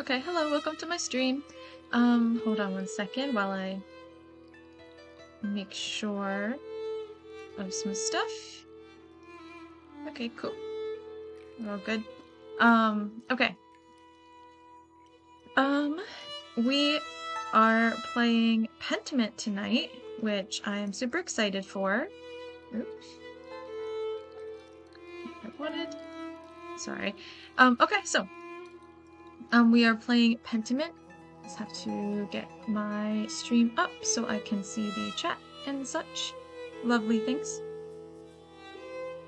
Okay, hello, welcome to my stream. Hold on one second while I make sure of some stuff. Okay, cool. We're all good. Okay. We are playing Pentiment tonight, which I am super excited for. Oops. I wanted. Sorry. Okay, so we are playing Pentiment. Just have to get my stream up so I can see the chat and such lovely things.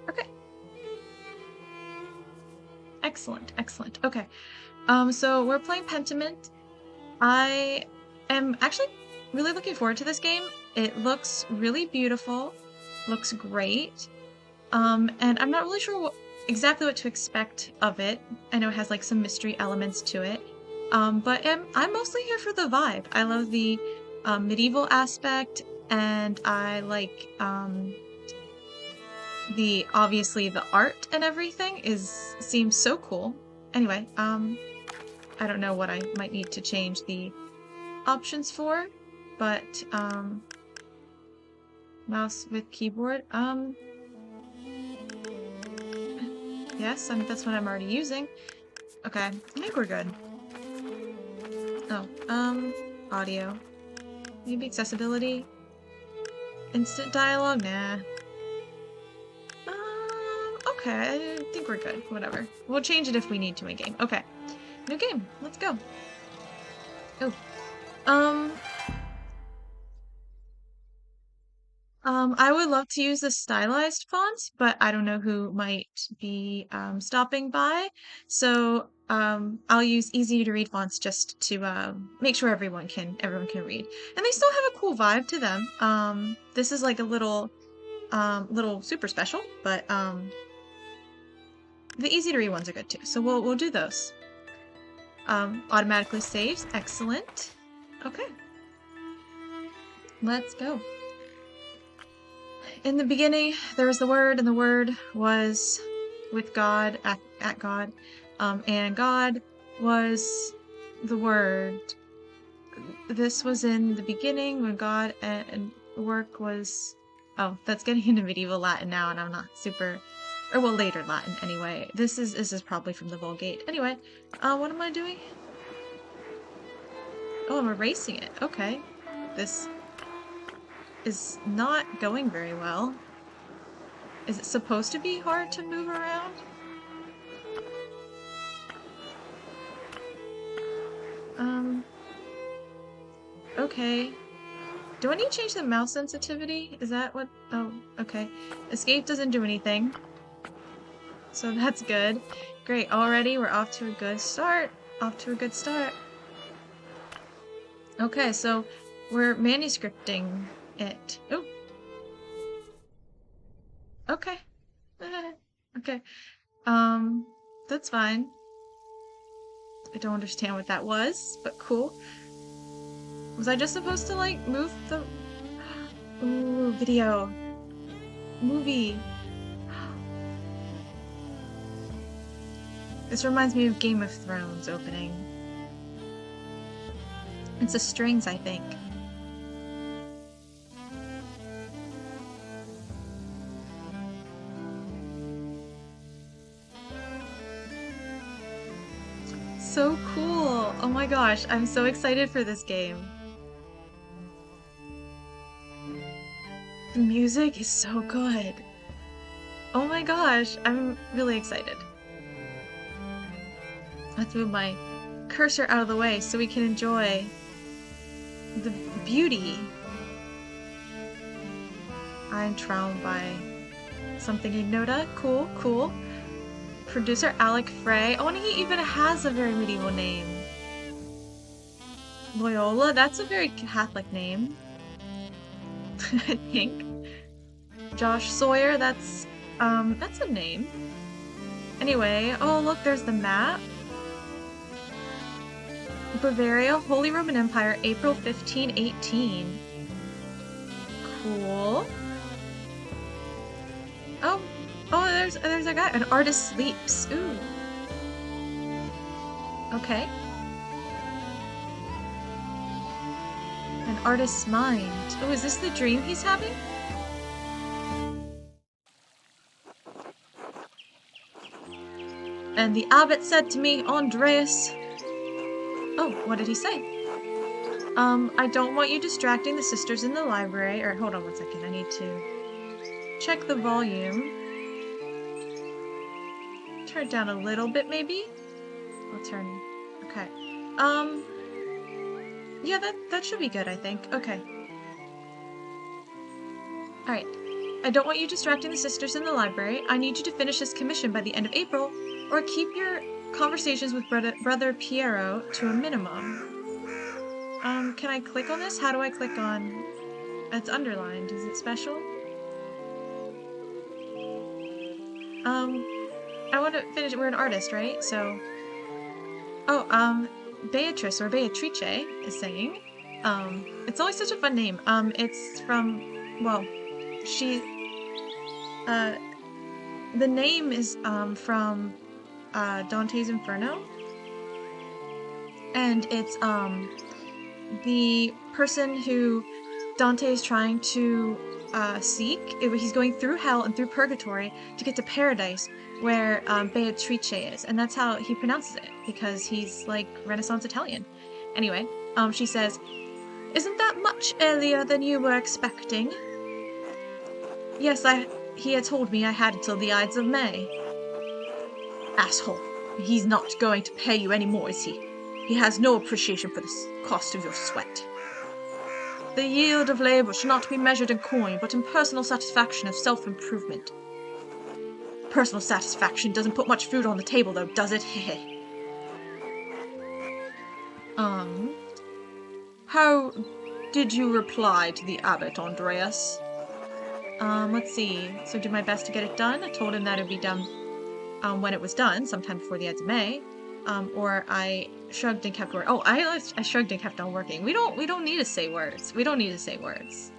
Okay. Excellent, excellent. Okay. So we're playing Pentiment. I am actually really looking forward to this game. It looks really beautiful, looks great. And I'm not really sure exactly what to expect of it. I know it has like some mystery elements to it. But I'm mostly here for the vibe. I love the medieval aspect, and I like obviously the art and everything seems so cool. Anyway, I don't know what I might need to change the options for, but mouse with keyboard. Yes, I mean that's what I'm already using. Okay, I think we're good. Oh, audio. Maybe accessibility. Instant dialogue? Nah. Okay, I think we're good. Whatever. We'll change it if we need to in game. Okay. New game. Let's go. Oh. I would love to use the stylized fonts, but I don't know who might be stopping by. So I'll use easy to read fonts just to make sure everyone can read. And they still have a cool vibe to them. This is like a little super special, but the easy to read ones are good too. So we'll do those. Automatically saves. Excellent. Okay. Let's go. In the beginning, there was the Word, and the Word was with God, at God, and God was the Word. This was in the beginning when God and work was... Oh, that's getting into medieval Latin now, and I'm not super... Or, well, later Latin, anyway. This is probably from the Vulgate. Anyway, what am I doing? Oh, I'm erasing it. Okay. This is not going very well. Is it supposed to be hard to move around? Okay. Do I need to change the mouse sensitivity? Is that what? Oh, okay. Escape doesn't do anything. So that's good. Great, already we're off to a good start. Off to a good start. Okay, so we're manuscripting it. Oh. Okay. Okay. That's fine. I don't understand what that was, but cool. Was I just supposed to, like, move the... Ooh, video. Movie. This reminds me of Game of Thrones opening. It's the strings, I think. So cool! Oh my gosh, I'm so excited for this game. The music is so good. Oh my gosh, I'm really excited. Let's move my cursor out of the way so we can enjoy the beauty. I'm trounced by something Ignota. Cool, cool. Producer Alec Frey. Oh, and he even has a very medieval name. Loyola, that's a very Catholic name. I think. Josh Sawyer, that's a name. Anyway, oh look, there's the map. Bavaria, Holy Roman Empire, April 1518. Cool. Oh, there's a guy. An artist sleeps. Ooh. Okay. artist's mind. Oh, is this the dream he's having? And the abbot said to me, Andreas... Oh, what did he say? I don't want you distracting the sisters in the library. Or, hold on 1 second, I need to check the volume. Turn it down a little bit, maybe? I'll turn... Okay. Yeah, that should be good, I think. Okay. Alright. I don't want you distracting the sisters in the library. I need you to finish this commission by the end of April, or keep your conversations with Brother Piero to a minimum. Can I click on this? How do I click on... It's underlined. Is it special? I want to finish... We're an artist, right? So... Oh, Beatrice, or Beatrice, is saying... It's always such a fun name. It's from... Well, she... The name is, from, Dante's Inferno. And it's, the person who Dante is trying to seek. He's going through hell and through purgatory to get to paradise, where Beatrice is, and that's how he pronounces it, because he's like Renaissance Italian. Anyway, she says, "Isn't that much earlier than you were expecting?" Yes, he had told me I had until the Ides of May. Asshole. He's not going to pay you any more, is he? He has no appreciation for the cost of your sweat. The yield of labor should not be measured in coin, but in personal satisfaction of self-improvement. Personal satisfaction doesn't put much food on the table, though, does it? Hehe. How did you reply to the abbot, Andreas? Let's see. So I did my best to get it done. I told him that it would be done when it was done, sometime before the Ides of May. Or I shrugged and kept working. Oh, I shrugged and kept on working. We don't need to say words. We don't need to say words.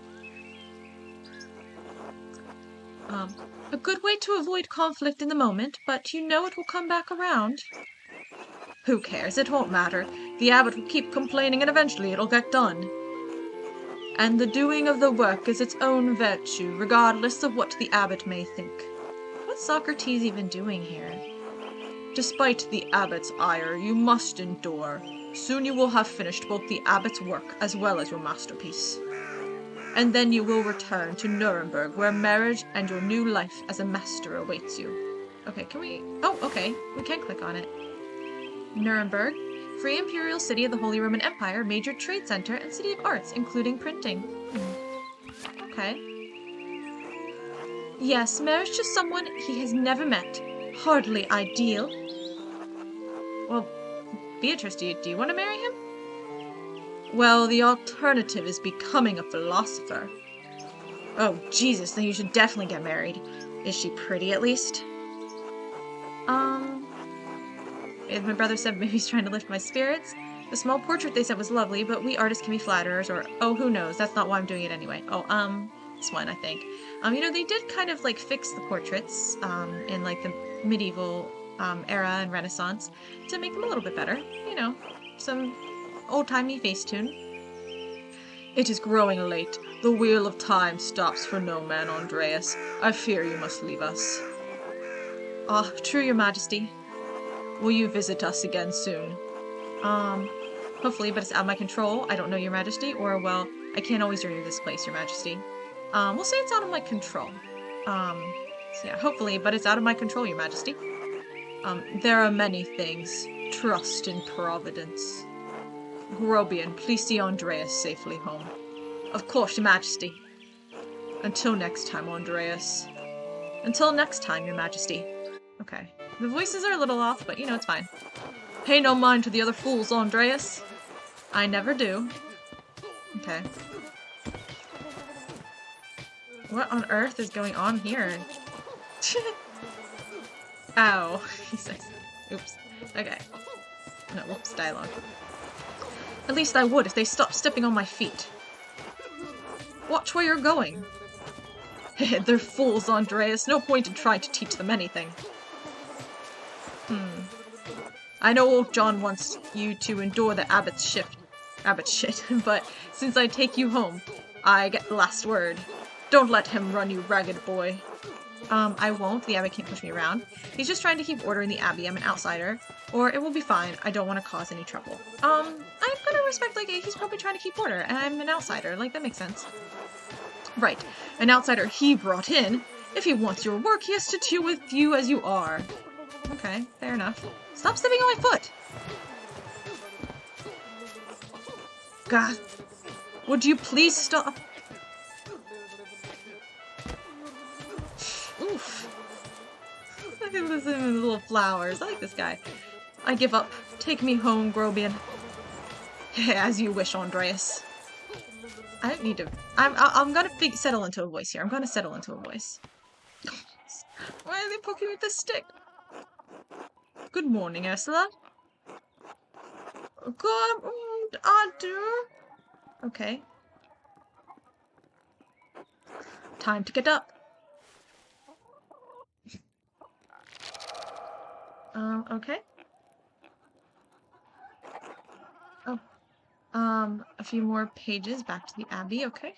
A good way to avoid conflict in the moment, but you know it will come back around. Who cares? It won't matter. The abbot will keep complaining and eventually it'll get done. And the doing of the work is its own virtue, regardless of what the abbot may think. What's Socrates even doing here? Despite the abbot's ire, you must endure. Soon you will have finished both the abbot's work as well as your masterpiece. And then you will return to Nuremberg, where marriage and your new life as a master awaits you. Okay, can we... Oh, okay. We can click on it. Nuremberg. Free imperial city of the Holy Roman Empire, major trade center, and city of arts, including printing. Okay. Yes, marriage to someone he has never met. Hardly ideal. Well, Beatrice, do you want to marry him? Well, the alternative is becoming a philosopher. Oh, Jesus, then you should definitely get married. Is she pretty, at least? My brother said maybe he's trying to lift my spirits. The small portrait they said was lovely, but we artists can be flatterers, or, oh, who knows, that's not why I'm doing it anyway. Oh, this one, I think. You know, they did kind of, like, fix the portraits, in, like, the medieval, era and Renaissance to make them a little bit better. You know, some old-timey Facetune. It is growing late. The wheel of time stops for no man, Andreas. I fear you must leave us. Ah, true, your majesty. Will you visit us again soon? Hopefully, but it's out of my control. I don't know, your majesty, or, well, I can't always enter this place, your majesty. We'll say it's out of my control. So yeah, hopefully, but it's out of my control, your majesty. There are many things. Trust in Providence. Grobian, please see Andreas safely home. Of course, your majesty. Until next time, Andreas. Until next time, your majesty. Okay. The voices are a little off, but you know, it's fine. Pay no mind to the other fools, Andreas. I never do. Okay. What on earth is going on here? Ow, he says. Oops. Okay. No, whoops, dialogue. At least I would if they stopped stepping on my feet. Watch where you're going. They're fools, Andreas. No point in trying to teach them anything. I know old John wants you to endure the abbot's shift, Abbott shit, but since I take you home, I get the last word. Don't let him run you ragged, boy. I won't. The Abbey can't push me around. He's just trying to keep order in the Abbey. I'm an outsider. Or it will be fine. I don't want to cause any trouble. I'm gonna respect, like, he's probably trying to keep order, and I'm an outsider. Like, that makes sense. Right. An outsider he brought in. If he wants your work, he has to deal with you as you are. Okay, fair enough. Stop stepping on my foot! God. Would you please stop? Oof. Look at this little flowers. I like this guy. I give up. Take me home, Grobian. As you wish, Andreas. I don't need to. I'm gonna settle into a voice here. I'm gonna settle into a voice. Why are they poking me with this stick? Good morning, Ursula. Good do. Okay. Time to get up. Okay. Oh. A few more pages back to the Abbey, okay.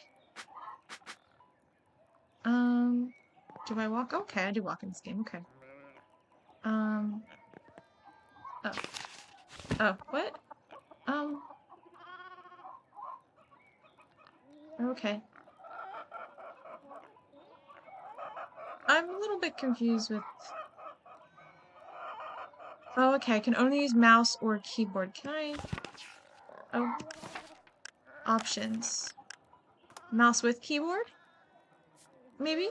Do I walk? Okay, I do walk in this game, okay. Oh. Oh, what? Okay. I'm a little bit confused with... Oh, okay, I can only use mouse or keyboard. Can I... Oh. Options. Mouse with keyboard? Maybe?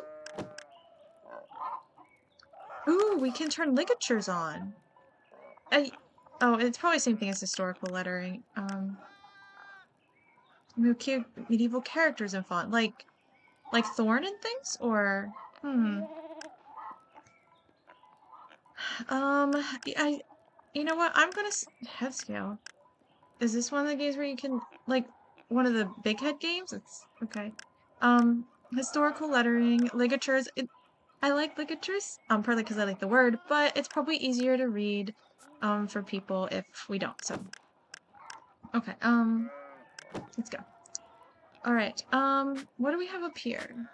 Ooh, we can turn ligatures on. Oh, it's probably the same thing as historical lettering. Medieval characters in font. Like Thorn and things? Or... You know what? I'm gonna... Head scale. Is this one of the games where you can... Like, one of the big head games? It's... Okay. Historical lettering, ligatures. I like ligatures, partly because I like the word, but it's probably easier to read, for people if we don't, so. Okay, let's go. Alright, what do we have up here?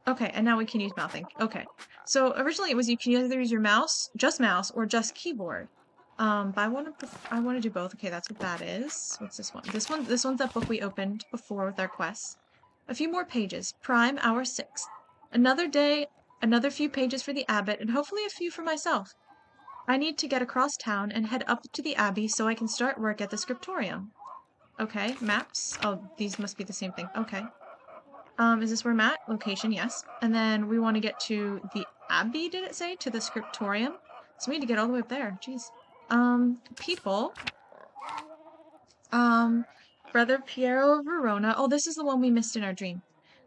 Okay, and now we can use mouthing. Okay, so originally it was you can either use your mouse, or just keyboard. But I want to do both. Okay, that's what that is. What's this one? This one's that book we opened before with our quests. A few more pages. Prime, hour 6. Another day, another few pages for the abbot, and hopefully a few for myself. I need to get across town and head up to the abbey so I can start work at the scriptorium. Okay, maps. Oh, these must be the same thing. Okay. Is this where I'm at? Location, yes. And then we want to get to the abbey, did it say? To the scriptorium? So we need to get all the way up there. Jeez. People. Brother Piero of Verona. Oh, this is the one we missed in our dream.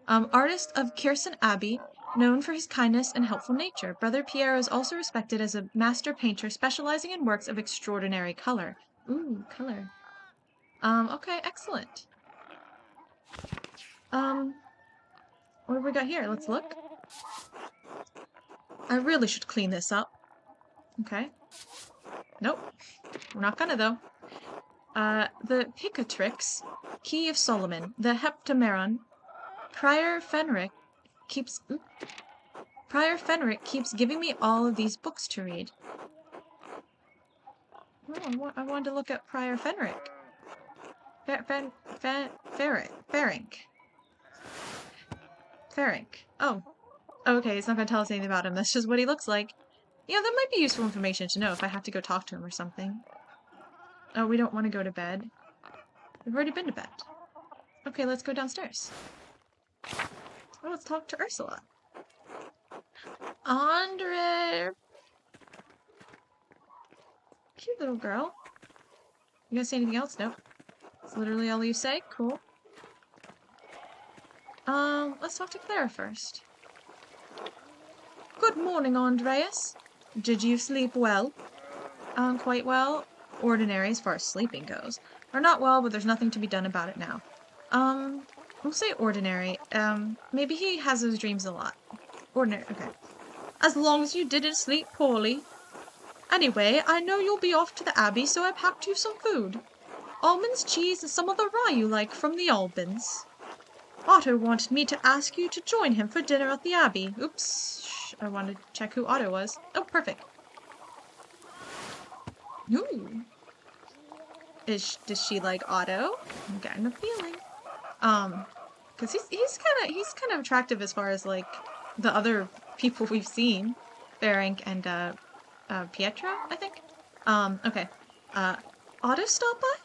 Artist of Kherson Abbey, known for his kindness and helpful nature. Brother Piero is also respected as a master painter specializing in works of extraordinary color. Ooh, color. Okay, excellent. What have we got here? Let's look. I really should clean this up. Okay. Nope. We're not gonna, though. The Picatrix, Key of Solomon, the Heptameron, Prior Fenric keeps giving me all of these books to read. Oh, I wanted to look at Prior Fenric. Ferenc. Oh. Okay, it's not gonna tell us anything about him. That's just what he looks like. Yeah, that might be useful information to know if I have to go talk to him or something. Oh, we don't want to go to bed. We've already been to bed. Okay, let's go downstairs. Oh, let's talk to Ursula. Andre! Cute little girl. You gonna say anything else? Nope. That's literally all you say? Cool. Let's talk to Clara first. Good morning, Andreas. Did you sleep well? Quite well. Ordinary as far as sleeping goes. Or not well, but there's nothing to be done about it now. We'll say ordinary. Maybe he has those dreams a lot. Ordinary, okay. As long as you didn't sleep poorly. Anyway, I know you'll be off to the Abbey, so I packed you some food. almonds, cheese, and some of the rye you like from the Albans. Otto wanted me to ask you to join him for dinner at the Abbey. Oops, shh, I wanted to check who Otto was. Oh, perfect. Ooh. Does she like Otto? I'm getting a feeling. Because he's kind of attractive as far as like the other people we've seen, Ferenc and Pietro, I think. Okay. Otto stop by?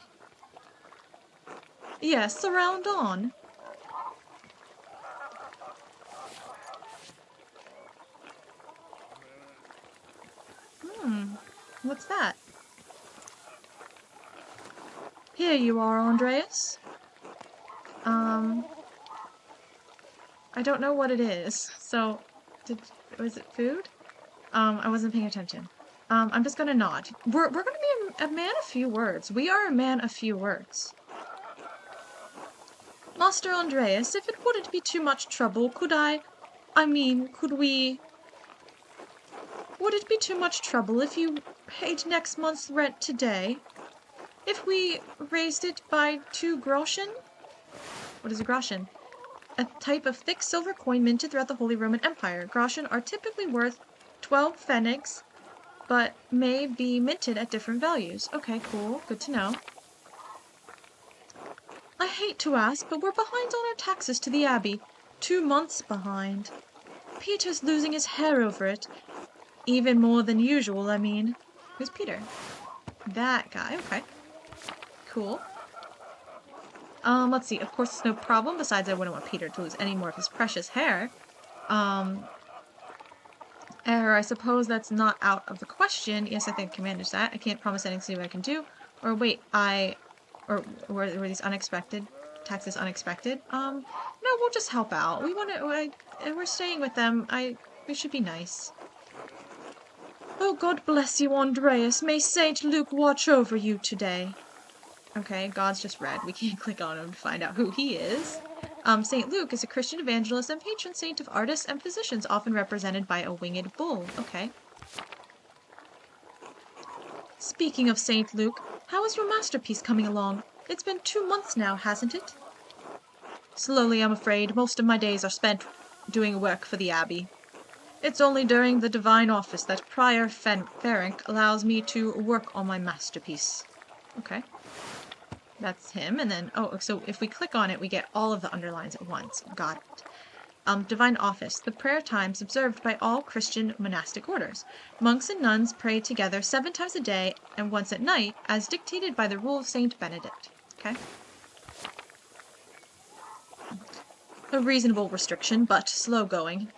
Yes, around on. What's that? Here you are, Andreas. I don't know what it is, so was it food? I wasn't paying attention. I'm just gonna nod. We're gonna be a man of few words. We are a man of few words. Master Andreas, if it wouldn't be too much trouble, could we... Would it be too much trouble if you paid next month's rent today? If we raised it by 2 groschen? What is a groschen? A type of thick silver coin minted throughout the Holy Roman Empire. Groschen are typically worth 12 pfennigs, but may be minted at different values. Okay, cool. Good to know. I hate to ask, but we're behind on our taxes to the Abbey. 2 months behind. Peter's losing his hair over it. Even more than usual, I mean. Who's Peter? That guy. Okay. Cool. Let's see. Of course, it's no problem. Besides, I wouldn't want Peter to lose any more of his precious hair. I suppose that's not out of the question. Yes, I think I can manage that. I can't promise anything, see what I can do. Or wait, or were these unexpected taxes unexpected? No, we'll just help out. We're staying with them. We should be nice. Oh, God bless you, Andreas. May Saint Luke watch over you today. Okay, God's just red. We can't click on him to find out who he is. Saint Luke is a Christian evangelist and patron saint of artists and physicians, often represented by a winged bull. Okay. Speaking of Saint Luke, how is your masterpiece coming along? It's been 2 months now, hasn't it? Slowly, I'm afraid. Most of my days are spent doing work for the Abbey. It's only during the divine office that Prior Ferenc allows me to work on my masterpiece. Okay. That's him, and then, so if we click on it, we get all of the underlines at once. Got it. Divine Office, the prayer times observed by all Christian monastic orders. Monks and nuns pray together 7 times a day and once at night, as dictated by the rule of Saint Benedict. Okay. A reasonable restriction, but slow going.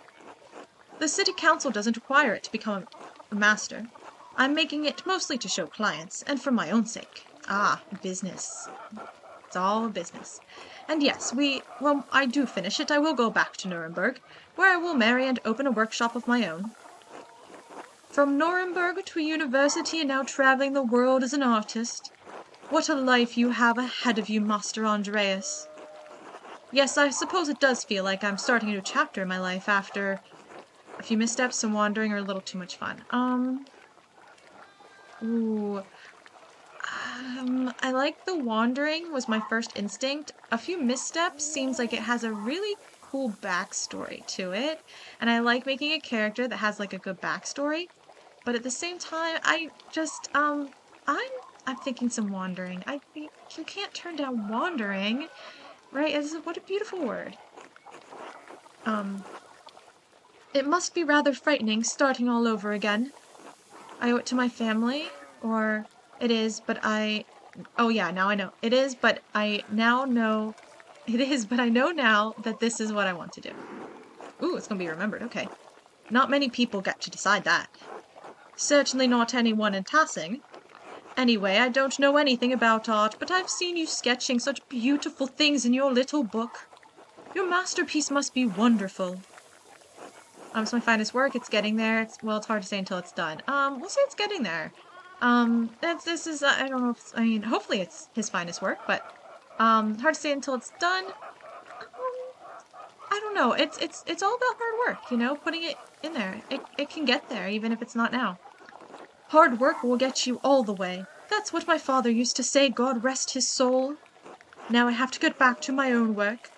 The city council doesn't require it to become a master. I'm making it mostly to show clients, and for my own sake. Ah, business. It's all business. And yes, when I do finish it, I will go back to Nuremberg, where I will marry and open a workshop of my own. From Nuremberg to university and now traveling the world as an artist. What a life you have ahead of you, Master Andreas. Yes, I suppose it does feel like I'm starting a new chapter in my life after a few missteps and wandering are a little too much fun. I like the wandering was my first instinct. A few missteps seems like it has a really cool backstory to it. And I like making a character that has like a good backstory. But at the same time, I'm thinking some wandering. You can't turn down wandering, right? What a beautiful word. It must be rather frightening starting all over again. I owe it to my family, or it is, but oh yeah, now I know. It is, but I now know... It is, but I know now that this is what I want to do. Ooh, it's gonna be remembered, okay. Not many people get to decide that. Certainly not anyone in Tassing. Anyway, I don't know anything about art, but I've seen you sketching such beautiful things in your little book. Your masterpiece must be wonderful. It's my finest work. It's getting there. It's hard to say until it's done. We'll say it's getting there. This is, I don't know if hopefully it's his finest work, but, hard to say until it's done. I don't know. It's all about hard work, you know, putting it in there. It can get there, even if it's not now. Hard work will get you all the way. That's what my father used to say, God rest his soul. Now I have to get back to my own work.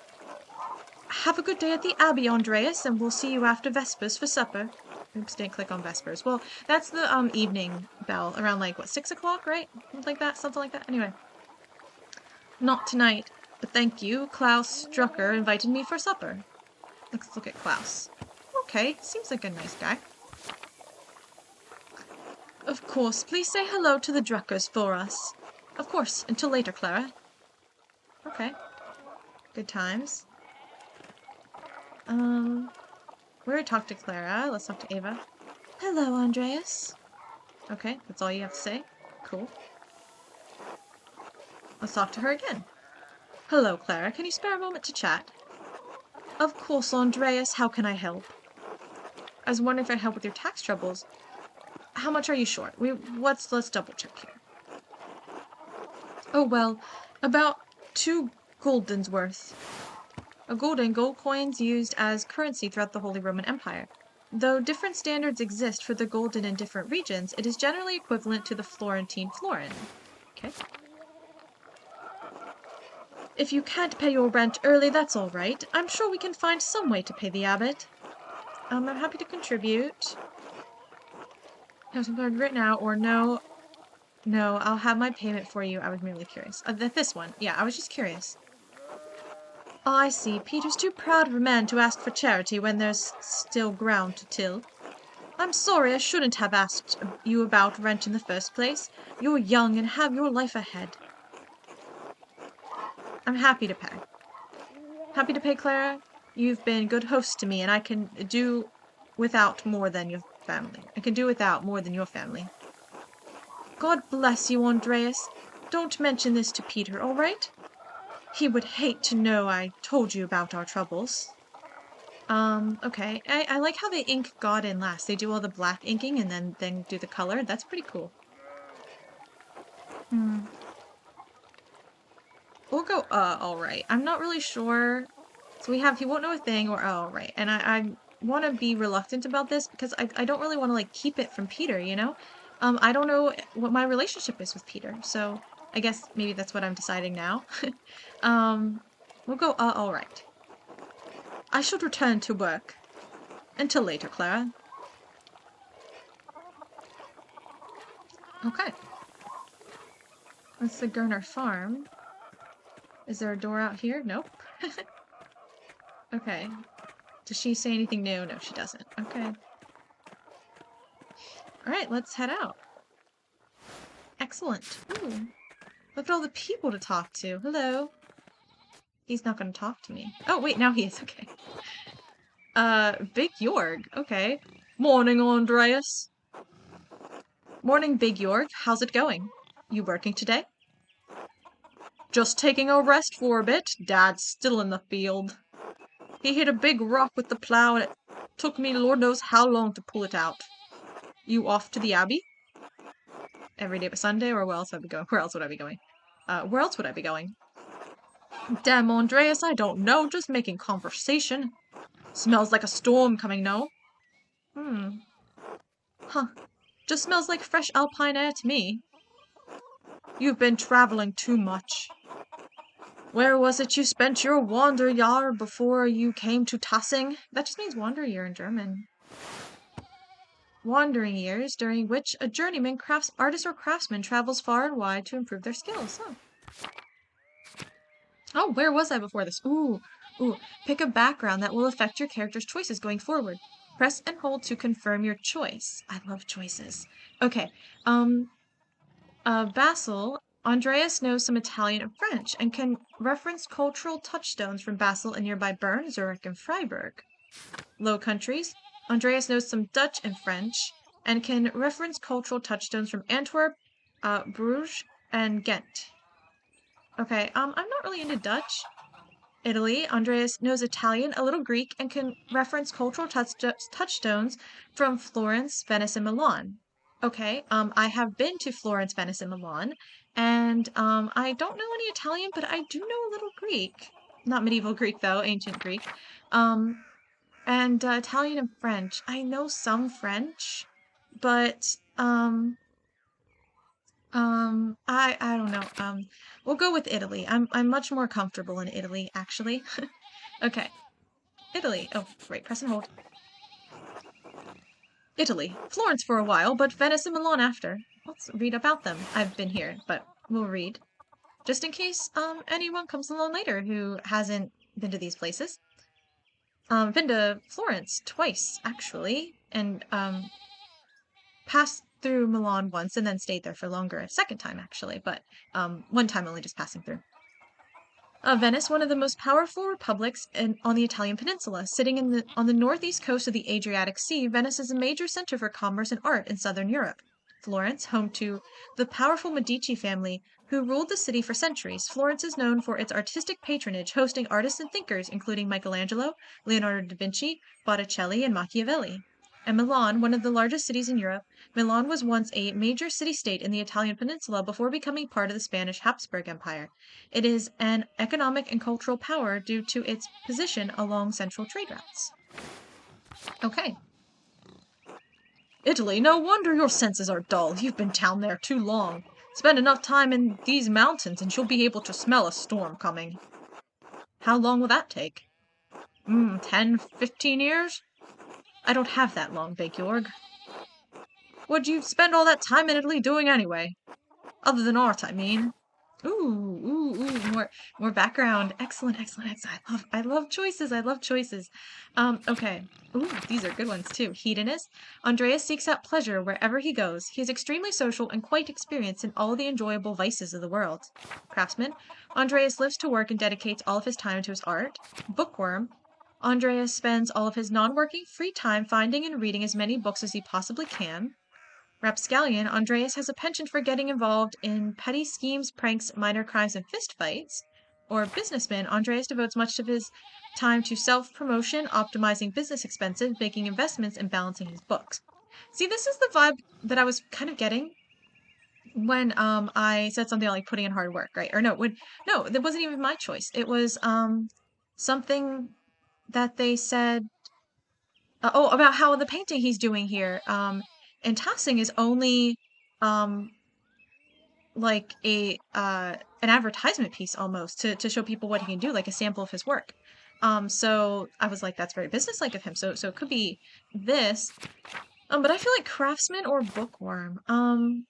Have a good day at the Abbey, Andreas, and we'll see you after Vespers for supper. Oops, didn't click on Vespers. Well, that's the evening bell around like what, 6 o'clock, right? Something like that. Anyway, not tonight, but thank you. Klaus Drucker invited me for supper. Let's look at Klaus. Okay, seems like a nice guy. Of course, please say hello to the Druckers for us. Of course, until later, Clara. Okay. Good times. We already talked to Clara. Let's talk to Ava. Hello, Andreas. Okay, that's all you have to say. Cool. Let's talk to her again. Hello, Clara. Can you spare a moment to chat? Of course, Andreas. How can I help? I was wondering if I could help with your tax troubles. How much are you short? Let's double check here. Oh, well, about 2 guldens worth. A gold and gold coins used as currency throughout the Holy Roman Empire. Though different standards exist for the gulden in different regions, it is generally equivalent to the Florentine florin. Okay. If you can't pay your rent early, that's all right. I'm sure we can find some way to pay the abbot. I'm happy to contribute. Have some card right now, or no. No, I'll have my payment for you. I was merely curious. This one. Yeah, I was just curious. Oh, I see. Peter's too proud of a man to ask for charity when there's still ground to till. I'm sorry I shouldn't have asked you about rent in the first place. You're young and have your life ahead. I'm happy to pay. Happy to pay, Clara. You've been good host to me, and I can do without more than your family. I can do without more than your family. God bless you, Andreas. Don't mention this to Peter, all right? He would hate to know I told you about our troubles. Okay. I like how they ink God in last. They do all the black inking and then do the color. That's pretty cool. We'll go, alright. I'm not really sure. So we have, he won't know a thing, or, alright. And I want to be reluctant about this because I don't really want to, like, keep it from Peter, you know? I don't know what my relationship is with Peter, so I guess maybe that's what I'm deciding now. We'll go, alright. I should return to work. Until later, Clara. Okay. That's the Gerner farm. Is there a door out here? Nope. Okay. Does she say anything new? No, she doesn't. Okay. Alright, let's head out. Excellent. Ooh. Look at all the people to talk to. Hello. He's not gonna talk to me. Oh, wait, now he is. Okay. Big Jorg. Okay. Morning, Andreas. Morning, Big Jorg. How's it going? You working today? Just taking a rest for a bit. Dad's still in the field. He hit a big rock with the plow and it took me Lord knows how long to pull it out. You off to the Abbey? Every day but Sunday, or where else would I be going? Where else would I be going? Where else would I be going? Damn, Andreas, I don't know. Just making conversation. Smells like a storm coming, no? Huh. Just smells like fresh alpine air to me. You've been traveling too much. Where was it you spent your Wanderjahr before you came to Tassing? That just means wander year in German. Wandering years, during which a journeyman artist or craftsman travels far and wide to improve their skills. Oh, where was I before this? Ooh. Pick a background that will affect your character's choices going forward. Press and hold to confirm your choice. I love choices. Okay. Basel. Andreas knows some Italian and French and can reference cultural touchstones from Basel and nearby Bern, Zurich, and Freiburg. Low Countries. Andreas knows some Dutch and French and can reference cultural touchstones from Antwerp, Bruges, and Ghent. Okay, I'm not really into Dutch. Italy. Andreas knows Italian, a little Greek, and can reference cultural touchstones from Florence, Venice, and Milan. Okay, I have been to Florence, Venice, and Milan, and I don't know any Italian, but I do know a little Greek. Not medieval Greek, though, ancient Greek. And Italian and French. I know some French, but I don't know. We'll go with Italy. I'm much more comfortable in Italy, actually. Okay. Italy. Oh, right, press and hold. Italy. Florence for a while, but Venice and Milan after. Let's read about them. I've been here, but we'll read. Just in case anyone comes along later who hasn't been to these places. Been to Florence twice, actually, and passed through Milan once and then stayed there for longer a second time, actually, but one time only just passing through. Venice, one of the most powerful republics on the Italian peninsula. Sitting on the northeast coast of the Adriatic Sea, Venice is a major center for commerce and art in southern Europe. Florence, home to the powerful Medici family who ruled the city for centuries. Florence is known for its artistic patronage, hosting artists and thinkers including Michelangelo, Leonardo da Vinci, Botticelli, and Machiavelli. And Milan, one of the largest cities in Europe, Milan was once a major city-state in the Italian peninsula before becoming part of the Spanish Habsburg Empire. It is an economic and cultural power due to its position along central trade routes. Okay. Italy, no wonder your senses are dull. You've been down there too long. Spend enough time in these mountains and you'll be able to smell a storm coming. How long will that take? 10, 15 years? I don't have that long, Big Jorg. What'd you spend all that time in Italy doing anyway? Other than art, I mean. More background. Excellent, excellent, excellent. I love choices. I love choices. Okay. Ooh, these are good ones too. Hedonist. Andreas seeks out pleasure wherever he goes. He is extremely social and quite experienced in all the enjoyable vices of the world. Craftsman. Andreas lives to work and dedicates all of his time to his art. Bookworm. Andreas spends all of his non-working free time finding and reading as many books as he possibly can. Rapscallion, Andreas has a penchant for getting involved in petty schemes, pranks, minor crimes, and fistfights. Or businessman, Andreas devotes much of his time to self-promotion, optimizing business expenses, making investments, and balancing his books. See, this is the vibe that I was kind of getting when I said something like putting in hard work, right? Or no, that wasn't even my choice. It was something that they said about how the painting he's doing here. And Tossing is only um like a an advertisement piece almost to show people what he can do, like a sample of his work. So I was like, that's very businesslike of him. So it could be this. But I feel like Craftsman or Bookworm. And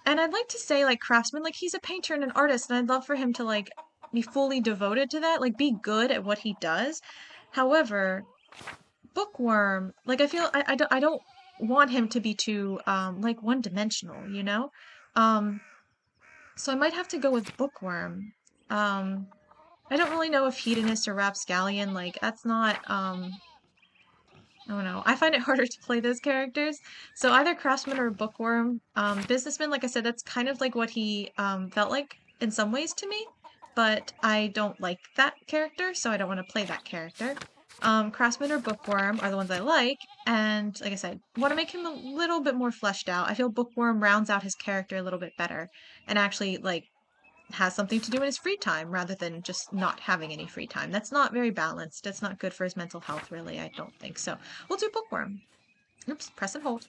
I'd like to say like Craftsman, like he's a painter and an artist, and I'd love for him to like be fully devoted to that, like be good at what he does. However, Bookworm, like I don't want him to be too like one-dimensional, you know? Um so I might have to go with Bookworm. Um I don't really know if Hedonist or Rapscallion, like that's not I don't know. I find it harder to play those characters. So either Craftsman or Bookworm. Businessman, like I said, that's kind of like what he felt like in some ways to me, but I don't like that character, so I don't want to play that character. Craftsman or Bookworm are the ones I like, and like I said, want to make him a little bit more fleshed out. I feel Bookworm rounds out his character a little bit better, and actually like has something to do in his free time rather than just not having any free time. That's not very balanced. That's not good for his mental health, really. I don't think so. We'll do Bookworm. Oops, press and hold.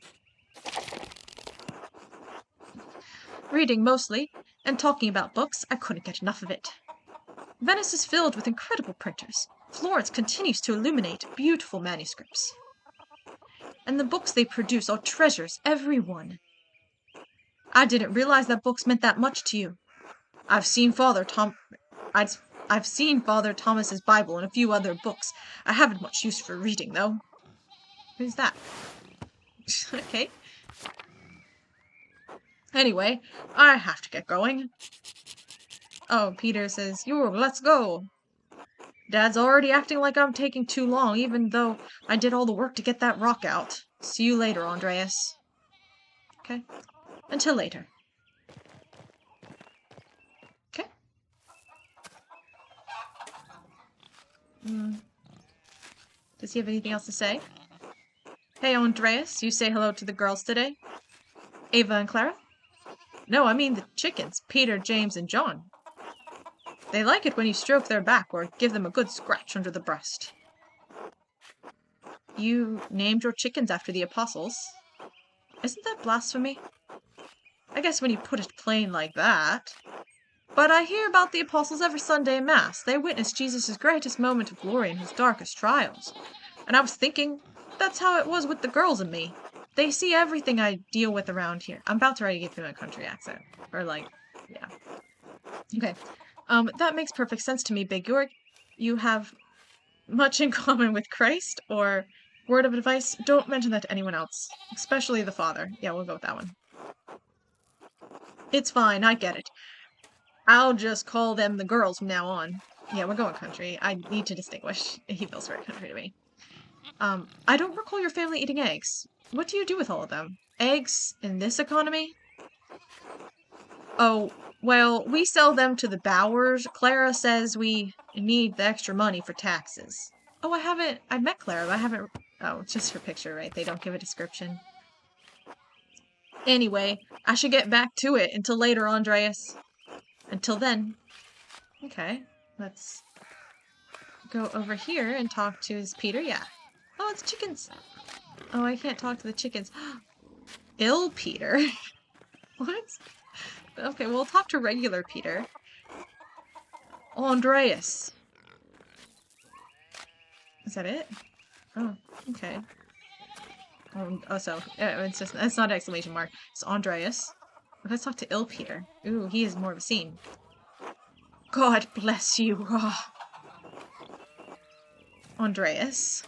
Reading mostly, and talking about books, I couldn't get enough of it. Venice is filled with incredible printers. Florence continues to illuminate beautiful manuscripts. And the books they produce are treasures, every one. I didn't realize that books meant that much to you. I've seen Father Thomas's Bible and a few other books. I haven't much use for reading, though. Who's that? Okay. Anyway, I have to get going. Oh, Peter says, let's go. Dad's already acting like I'm taking too long, even though I did all the work to get that rock out. See you later, Andreas. Okay. Until later. Okay. Does he have anything else to say? Hey, Andreas, you say hello to the girls today? Ava and Clara? No, I mean the chickens, Peter, James, and John. They like it when you stroke their back or give them a good scratch under the breast. You named your chickens after the apostles. Isn't that blasphemy? I guess when you put it plain like that. But I hear about the apostles every Sunday in Mass. They witness Jesus' greatest moment of glory in his darkest trials. And I was thinking, that's how it was with the girls and me. They see everything I deal with around here. I'm about to try to get through my country accent. Or like, yeah. Okay. That makes perfect sense to me, Big York. You have much in common with Christ, or word of advice, don't mention that to anyone else. Especially the father. Yeah, we'll go with that one. It's fine, I get it. I'll just call them the girls from now on. Yeah, we're going country. I need to distinguish. He feels very country to me. I don't recall your family eating eggs. What do you do with all of them? Eggs in this economy? Oh, well, we sell them to the Bowers. Clara says we need the extra money for taxes. Oh, I met Clara, but I haven't, oh, it's just her picture, right? They don't give a description. Anyway, I should get back to it. Until later, Andreas. Until then. Okay, let's go over here and talk to his Peter. Yeah. Oh, it's chickens. Oh, I can't talk to the chickens. Ill Peter? What? Okay, we'll talk to regular Peter. Andreas. Is that it? Oh, okay. It's not an exclamation mark. It's Andreas. Let's talk to Ill Peter. Ooh, he is more of a scene. God bless you. Oh. Andreas.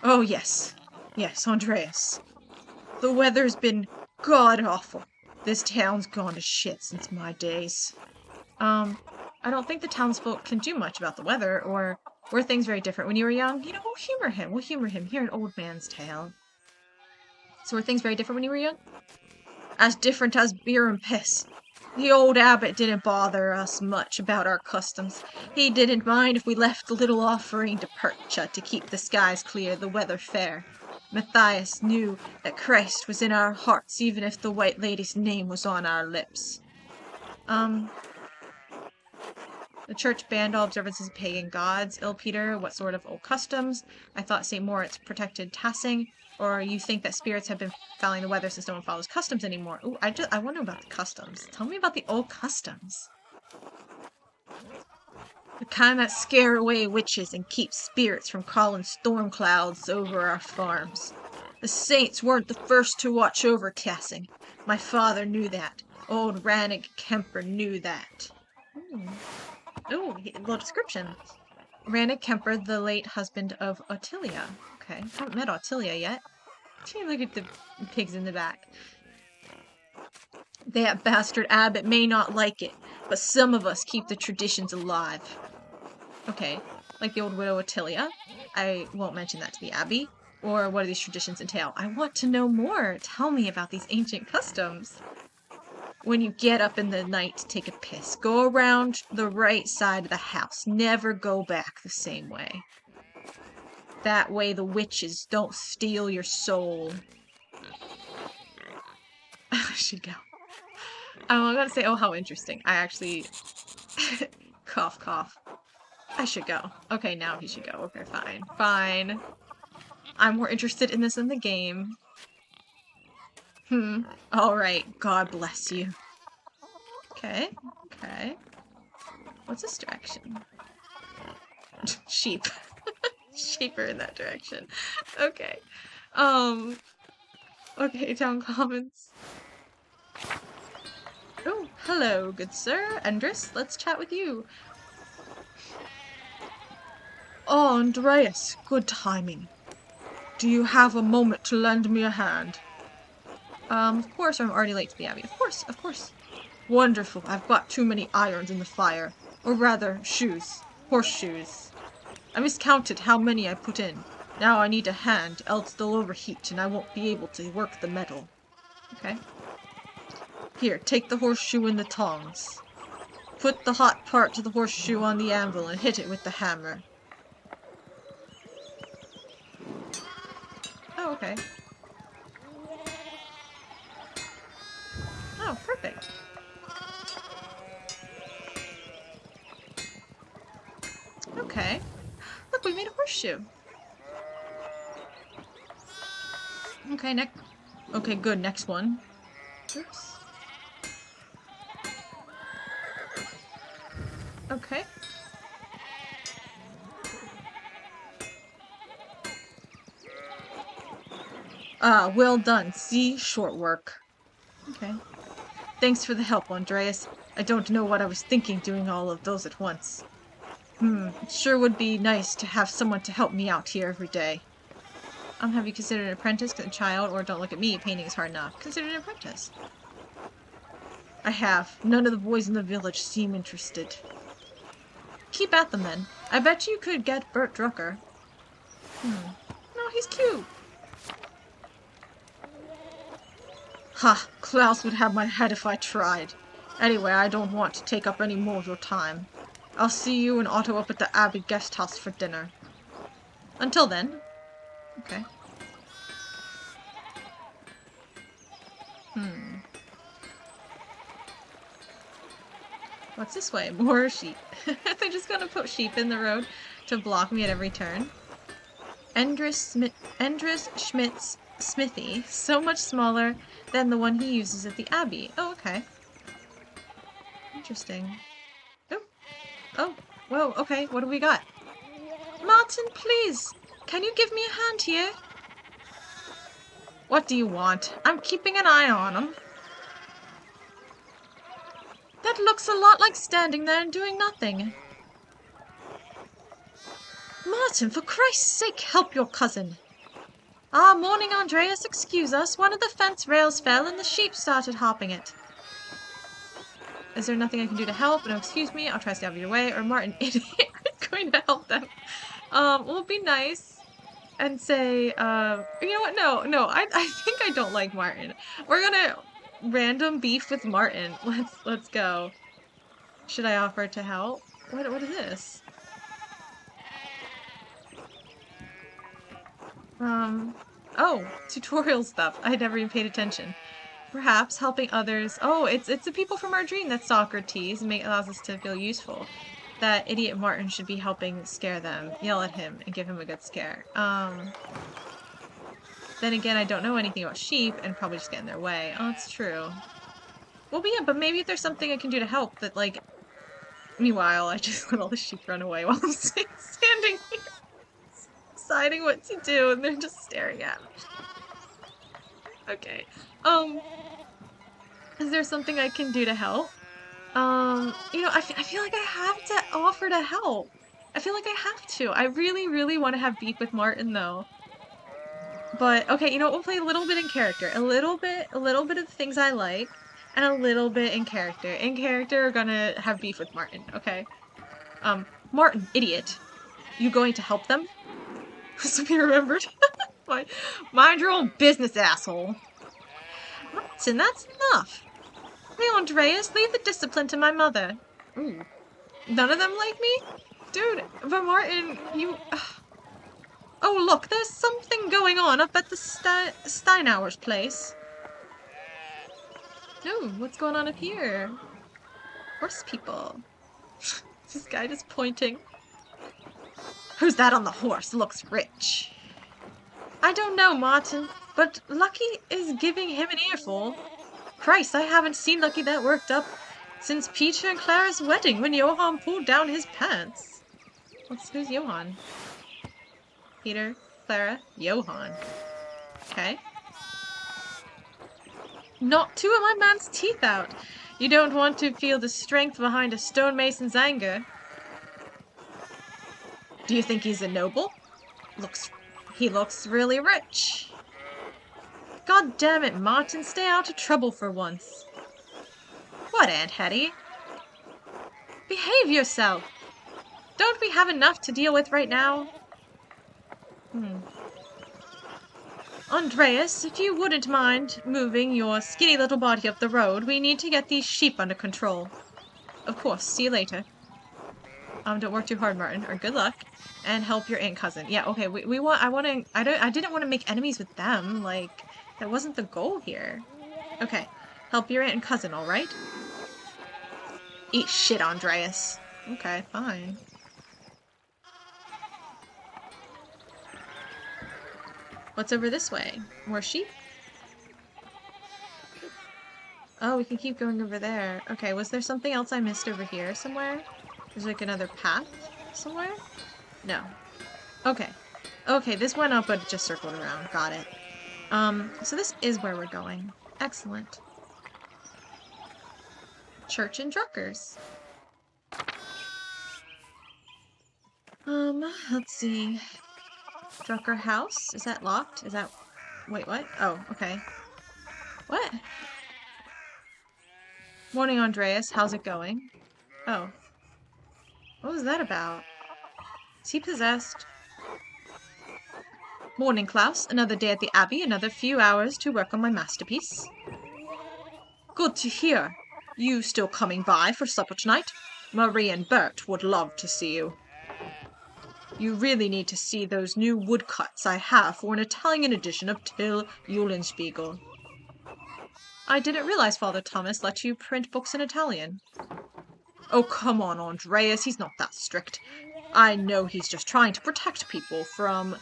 Oh, yes. Yes, Andreas. The weather's been god-awful. This town's gone to shit since my days. I don't think the townsfolk can do much about the weather, or were things very different when you were young? You know, we'll humor him. We'll humor him. Hear an old man's tale. So were things very different when you were young? As different as beer and piss. The old abbot didn't bother us much about our customs. He didn't mind if we left a little offering to Percha to keep the skies clear, the weather fair. Matthias knew that Christ was in our hearts, even if the White Lady's name was on our lips. The church banned all observances of pagan gods. Ill Peter, what sort of old customs? I thought St. Moritz protected tassing. Or you think that spirits have been fouling the weather since no one follows customs anymore. Ooh, I wonder about the customs. Tell me about the old customs. The kind that scare away witches and keep spirits from calling storm clouds over our farms. The saints weren't the first to watch over tassing. My father knew that. Old Rannig Kemper knew that. Ooh, little description. Rannig Kemper, the late husband of Ottilia. Okay, haven't met Ottilia yet. Look at the pigs in the back. That bastard abbot may not like it, but some of us keep the traditions alive. Okay, like the old widow Ottilia. I won't mention that to the abbey. Or what do these traditions entail? I want to know more. Tell me about these ancient customs. When you get up in the night to take a piss, go around the right side of the house. Never go back the same way. That way the witches don't steal your soul. I should go. I'm gonna say, oh, how interesting. I actually... cough, cough. I should go. Okay, now he should go. Okay, fine. Fine. I'm more interested in this than the game. Alright. God bless you. Okay. Okay. What's this direction? Sheep. Sheep are in that direction. Okay. Okay, town commons. Oh, hello, good sir. Andres, let's chat with you. Oh, Andreas, good timing. Do you have a moment to lend me a hand? Of course, I'm already late to the abbey. Of course, of course. Wonderful, I've got too many irons in the fire. Or rather, shoes. Horseshoes. I miscounted how many I put in. Now I need a hand, else they'll overheat and I won't be able to work the metal. Okay. Here, take the horseshoe and the tongs. Put the hot part to the horseshoe on the anvil and hit it with the hammer. Oh, okay. Oh, perfect. Okay. Look, we made a horseshoe. Okay, okay, good. Next one. Oops. Okay. Ah, well done. See? Short work. Okay. Thanks for the help, Andreas. I don't know what I was thinking doing all of those at once. It sure would be nice to have someone to help me out here every day. Have you considered an apprentice, a child, or don't look at me, painting is hard enough. Consider an apprentice. I have. None of the boys in the village seem interested. Keep at them then. I bet you could get Bert Drucker. No, he's cute. Ha! Klaus would have my head if I tried. Anyway, I don't want to take up any more of your time. I'll see you and Otto up at the Abbey guest house for dinner. Until then. Okay. What's this way? More sheep. They're just gonna put sheep in the road to block me at every turn. Endres Schmidt's smithy. So much smaller than the one he uses at the Abbey. Oh, okay. Interesting. Oh. Oh. Whoa, okay. What do we got? Martin, please! Can you give me a hand here? What do you want? I'm keeping an eye on him. That looks a lot like standing there and doing nothing. Martin, for Christ's sake, help your cousin. Ah, morning, Andreas. Excuse us. One of the fence rails fell and the sheep started hopping it. Is there nothing I can do to help? No, excuse me. I'll try to stay out of your way. Or Martin, idiot, is going to help them. We'll be nice and say, you know what? No, I think I don't like Martin. We're gonna random beef with Martin. Let's go. Should I offer to help? What is this? Oh, tutorial stuff. I never even paid attention. Perhaps helping others. Oh, it's the people from our dream that Socrates allows us to feel useful. That idiot Martin should be helping scare them, yell at him, and give him a good scare. Then again, I don't know anything about sheep and probably just get in their way. Oh, it's true. Well, but yeah, but maybe if there's something I can do to help that, like... Meanwhile, I just let all the sheep run away while I'm standing here, deciding what to do, and they're just staring at me. Okay. Is there something I can do to help? You know, I feel like I have to offer to help. I feel like I have to. I really, really want to have beef with Martin, though. But, okay, you know what? We'll play a little bit in character. A little bit of the things I like, and a little bit in character. In character, we're gonna have beef with Martin, okay? Martin, idiot. You going to help them? This will be remembered. Mind your own business, asshole. Martin, that's enough. Hey, Andreas, leave the discipline to my mother. Ooh. None of them like me? Dude, but Martin, you... Oh, look, there's something going on up at the Steinauer's place. Oh, what's going on up here? Horse people. This guy just pointing. Who's that on the horse? Looks rich. I don't know, Martin, but Lucky is giving him an earful. Christ, I haven't seen Lucky that worked up since Peter and Clara's wedding when Johann pulled down his pants. Who's Johann? Peter, Clara, Johann. Okay. Not two of my man's teeth out. You don't want to feel the strength behind a stonemason's anger. Do you think he's a noble? He looks really rich. God damn it, Martin, stay out of trouble for once. What, Aunt Hetty? Behave yourself. Don't we have enough to deal with right now? Andreas, if you wouldn't mind moving your skinny little body up the road, we need to get these sheep under control. Of course, see you later. Don't work too hard, Martin, or good luck. And help your aunt cousin. Yeah, okay, I didn't want to make enemies with them, like, that wasn't the goal here. Okay, help your aunt and cousin, alright? Eat shit, Andreas. Okay, fine. What's over this way? More sheep? Oh, we can keep going over there. Okay, was there something else I missed over here somewhere? There's like another path somewhere? No. Okay. Okay, this went up but it just circled around. Got it. So this is where we're going. Excellent. Church and Druckers. Let's see. Drucker house? Is that locked? Is that... Wait, what? Oh, okay. What? Morning, Andreas. How's it going? Oh. What was that about? Is he possessed? Morning, Klaus. Another day at the Abbey, another few hours to work on my masterpiece. Good to hear. You still coming by for supper tonight? Marie and Bert would love to see you. You really need to see those new woodcuts I have for an Italian edition of Till Eulenspiegel. I didn't realize Father Thomas let you print books in Italian. Oh, come on, Andreas, he's not that strict. I know he's just trying to protect people from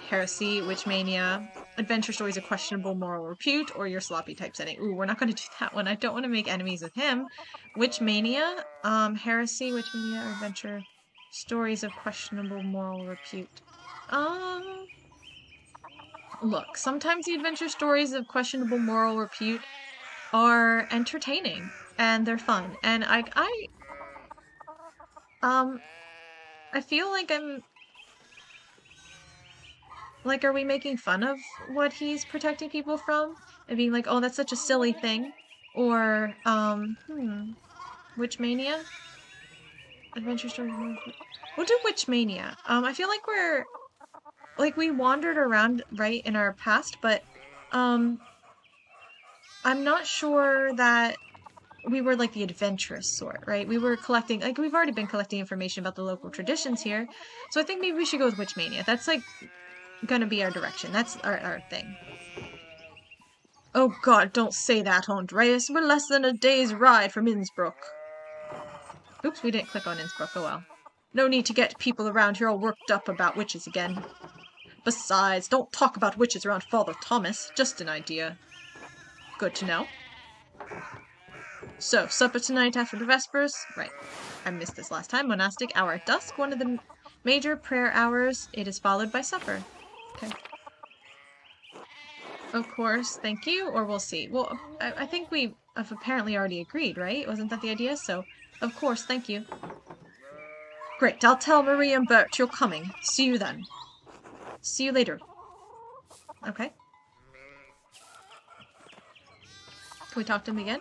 heresy, witch mania, adventure stories of questionable moral repute, or your sloppy typesetting. Ooh, we're not going to do that one. I don't want to make enemies with him. Witch mania, heresy, witch mania, or adventure stories of questionable moral repute. Look, sometimes the adventure stories of questionable moral repute are entertaining and they're fun, and I feel like are we making fun of what he's protecting people from and being like, oh, that's such a silly thing, or witch mania, adventure story. We'll do witch mania. I feel like we're we wandered around right in our past, but I'm not sure that we were like the adventurous sort, right? We were collecting, we've already been collecting information about the local traditions here. So I think maybe we should go with Witch Mania. That's gonna be our direction. That's our thing. Oh god, don't say that, Andreas. We're less than a day's ride from Innsbruck. Oops, we didn't click on Innsbruck. Oh well. No need to get people around here all worked up about witches again. Besides, don't talk about witches around Father Thomas. Just an idea. Good to know. So, supper tonight after the Vespers? Right. I missed this last time. Monastic hour at dusk, one of the major prayer hours. It is followed by supper. Okay. Of course, thank you, or we'll see. Well, I think we have apparently already agreed, right? Wasn't that the idea? So, of course, thank you. Great, I'll tell Marie and Bert you're coming. See you then. See you later. Okay. Can we talk to him again?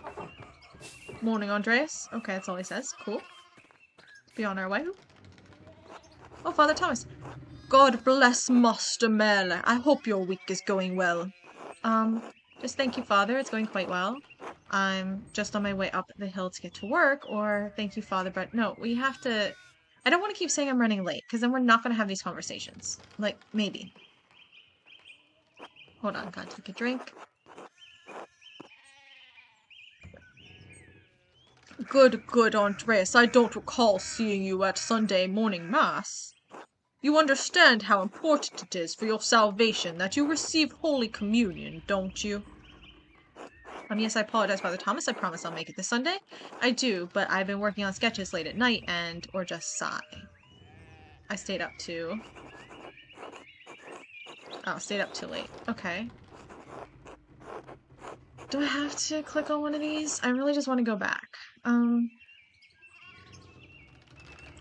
Morning, Andreas. Okay, that's all he says. Cool. Be on our way. Oh, Father Thomas. God bless Master Merle. I hope your week is going well. Just thank you, Father. It's going quite well. I'm just on my way up the hill to get to work, or thank you, Father, but no, we have to... I don't want to keep saying I'm running late, because then we're not going to have these conversations. Maybe. Hold on, gotta take a drink. Good, Andreas. I don't recall seeing you at Sunday morning Mass. You understand how important it is for your salvation that you receive Holy Communion, don't you? Yes, I apologize, Father Thomas. I promise I'll make it this Sunday. I do, but I've been working on sketches late at night or just sigh. I stayed up too. Oh, stayed up too late. Okay. Do I have to click on one of these? I really just want to go back.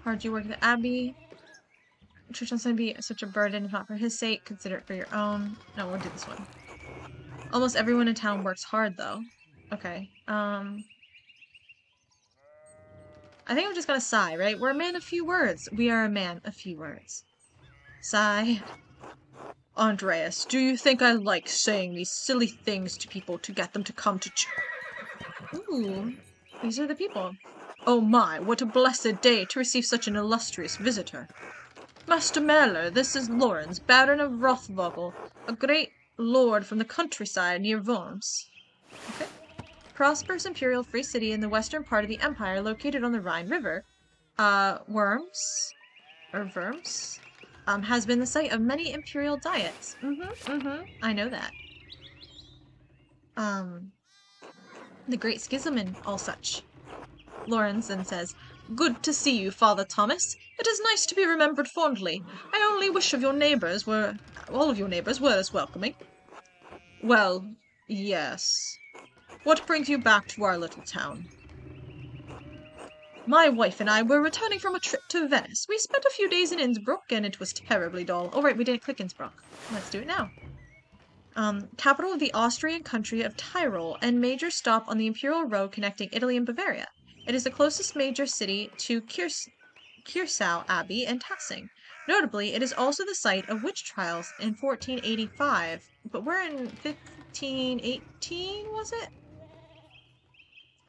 Hard you work at the Abbey. Church on Sunday be such a burden, if not for his sake. Consider it for your own. No, we'll do this one. Almost everyone in town works hard, though. Okay. I think I'm just gonna sigh, right? We're a man of few words. We are a man of few words. Sigh. Andreas, do you think I like saying these silly things to people to get them to come to church? Ooh, these are the people. Oh my, what a blessed day to receive such an illustrious visitor. Master Merle, this is Lorenz, Baron of Rothvogel, a great lord from the countryside near Worms. Okay. Prosperous imperial free city in the western part of the empire located on the Rhine River. Worms? Or Worms? Has been the site of many imperial diets. I know that. The Great Schism and all such. Lorenz then says, Good to see you, Father Thomas. It is nice to be remembered fondly. I only wish all of your neighbors were as welcoming. Well, yes. What brings you back to our little town? My wife and I were returning from a trip to Venice. We spent a few days in Innsbruck, and it was terribly dull. Oh, right, we didn't click Innsbruck. Let's do it now. Capital of the Austrian country of Tyrol, and major stop on the imperial road connecting Italy and Bavaria. It is the closest major city to Kiersau Abbey and Tassing. Notably, it is also the site of witch trials in 1485, but we're in 1518, was it?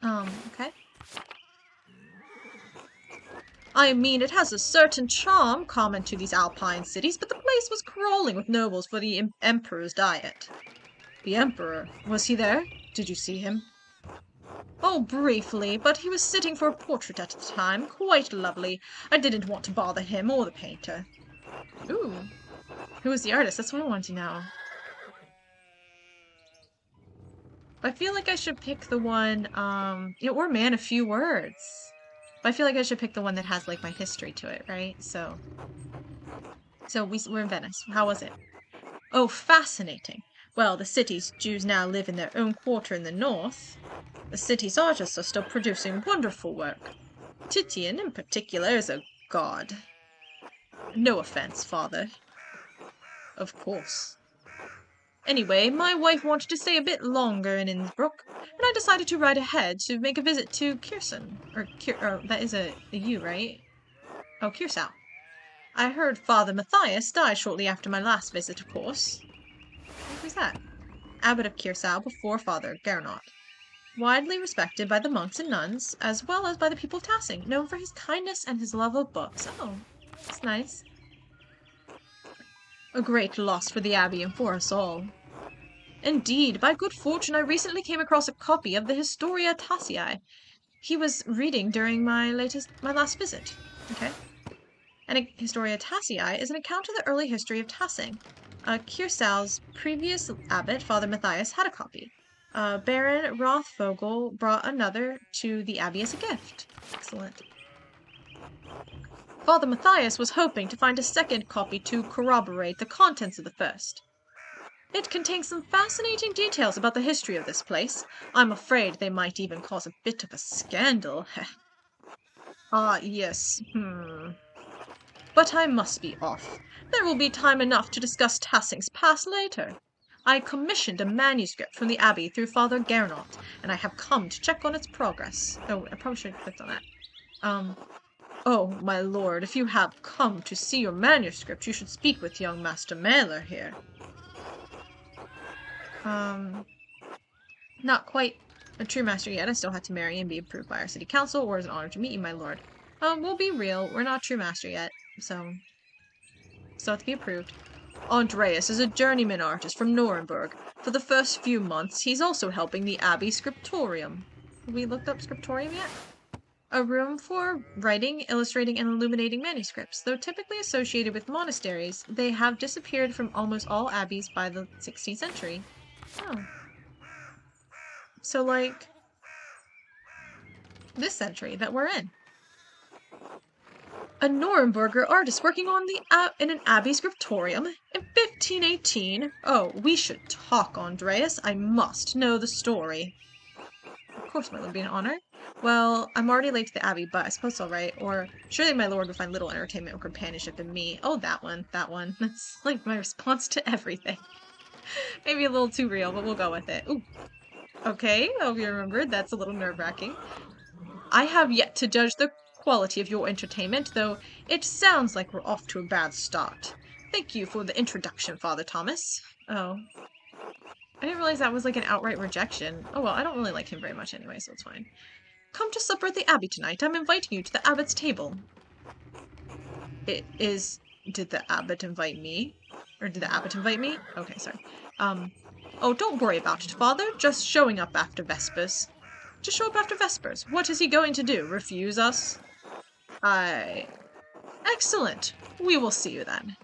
Okay. I mean, it has a certain charm common to these Alpine cities, but the place was crawling with nobles for the Emperor's diet. The Emperor? Was he there? Did you see him? Oh, briefly, but he was sitting for a portrait at the time. Quite lovely. I didn't want to bother him or the painter. Ooh. Who was the artist? That's what I want to know. I feel like I should pick the one, or Man, a Few Words. But I feel like I should pick the one that has, like, my history to it, right? So we're in Venice. How was it? Oh, fascinating. Well, the city's Jews now live in their own quarter in the north. The city's artists are still producing wonderful work. Titian, in particular, is a god. No offense, Father. Of course. Anyway, my wife wanted to stay a bit longer in Innsbruck, and I decided to ride ahead to make a visit to Kierson. That is a U, right? Oh, Kiersau. I heard Father Matthias died shortly after my last visit, of course. Who's that? Abbot of Kiersau before Father Gernot. Widely respected by the monks and nuns, as well as by the people of Tassing, known for his kindness and his love of books. Oh, that's nice. A great loss for the Abbey and for us all. Indeed, by good fortune I recently came across a copy of the Historia Tassii. He was reading during my last visit. Okay. And Historia Tassii is an account of the early history of Tassing. Kiersau's previous abbot, Father Matthias, had a copy. Baron Rothvogel brought another to the abbey as a gift. Excellent. Father Matthias was hoping to find a second copy to corroborate the contents of the first. It contains some fascinating details about the history of this place. I'm afraid they might even cause a bit of a scandal. Yes. But I must be off. There will be time enough to discuss Tassing's past later. I commissioned a manuscript from the Abbey through Father Gernot, and I have come to check on its progress. Oh, I probably should have clicked on that. Oh, my lord, if you have come to see your manuscript, you should speak with young Master Mailer here. Not quite a true master yet. I still have to marry and be approved by our city council, or it's an honor to meet you, my lord. We'll be real. We're not a true master yet, so still have to be approved. Andreas is a journeyman artist from Nuremberg. For the first few months, he's also helping the Abbey Scriptorium. Have we looked up Scriptorium yet? A room for writing, illustrating, and illuminating manuscripts. Though typically associated with monasteries, they have disappeared from almost all abbeys by the 16th century. Oh. So, like, this century that we're in. A Nuremberger artist working on in an abbey scriptorium in 1518? Oh, we should talk, Andreas. I must know the story. Of course, my lord, be an honor. Well, I'm already late to the abbey, but I suppose it's all right. Or surely my lord would find little entertainment or companionship in me. Oh, that one. That's like my response to everything. Maybe a little too real, but we'll go with it. Ooh. Okay, I hope you remembered. That's a little nerve-wracking. I have yet to judge the quality of your entertainment, though it sounds like we're off to a bad start. Thank you for the introduction, Father Thomas. Oh. I didn't realize that was like an outright rejection. Oh well, I don't really like him very much anyway, so it's fine. Come to supper at the Abbey tonight. I'm inviting you to the Abbot's table. Did the Abbot invite me? Or did the Abbot invite me? Okay, sorry. Oh, don't worry about it, Father. Just showing up after Vespers. To show up after Vespers. What is he going to do? Refuse us? Excellent. We will see you then.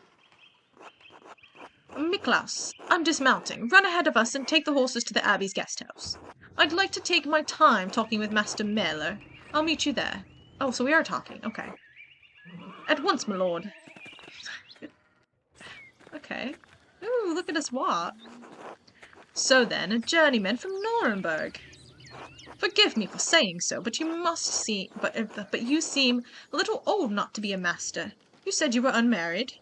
Miklaus, I'm dismounting. Run ahead of us and take the horses to the Abbey's guest house. I'd like to take my time talking with Master Mailer. I'll meet you there. Oh, so we are talking. Okay. At once, my lord. Okay. Ooh, look at us walk. So then, a journeyman from Nuremberg. Forgive me for saying so, but you must see, but you seem a little old not to be a master. You said you were unmarried.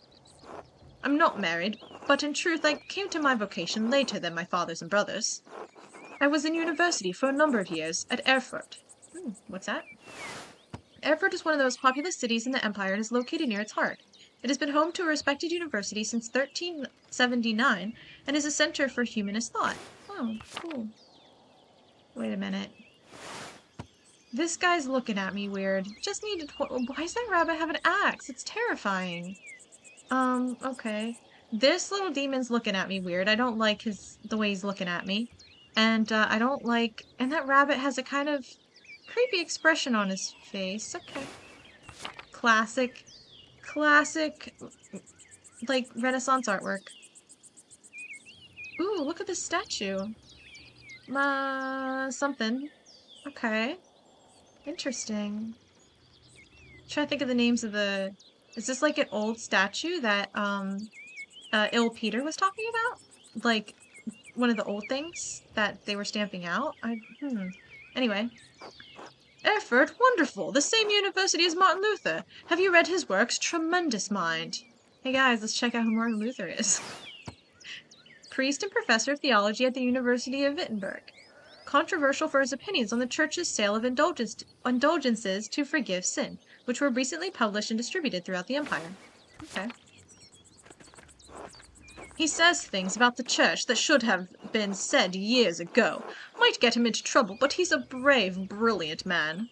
I'm not married, but in truth I came to my vocation later than my fathers and brothers. I was in university for a number of years at Erfurt. What's that? Erfurt is one of the most populous cities in the empire and is located near its heart. It has been home to a respected university since 1379 and is a center for humanist thought. Oh, cool. Wait a minute. This guy's looking at me weird. Just need to... Why does that rabbit have an axe? It's terrifying. Okay. This little demon's looking at me weird. I don't like the way he's looking at me. And, I don't like... And that rabbit has a kind of creepy expression on his face. Okay. Classic, like, Renaissance artwork. Ooh, look at this statue. Something. Okay. Interesting. Trying to think of the names of the... Is this like an old statue that, Il Peter was talking about? Like, one of the old things that they were stamping out? Anyway. Erfurt, wonderful! The same university as Martin Luther! Have you read his works? Tremendous mind! Hey guys, let's check out who Martin Luther is. Priest and professor of theology at the University of Wittenberg. Controversial for his opinions on the church's sale of indulgences to forgive sin, which were recently published and distributed throughout the empire. Okay. He says things about the church that should have been said years ago. Might get him into trouble, but he's a brave, brilliant man.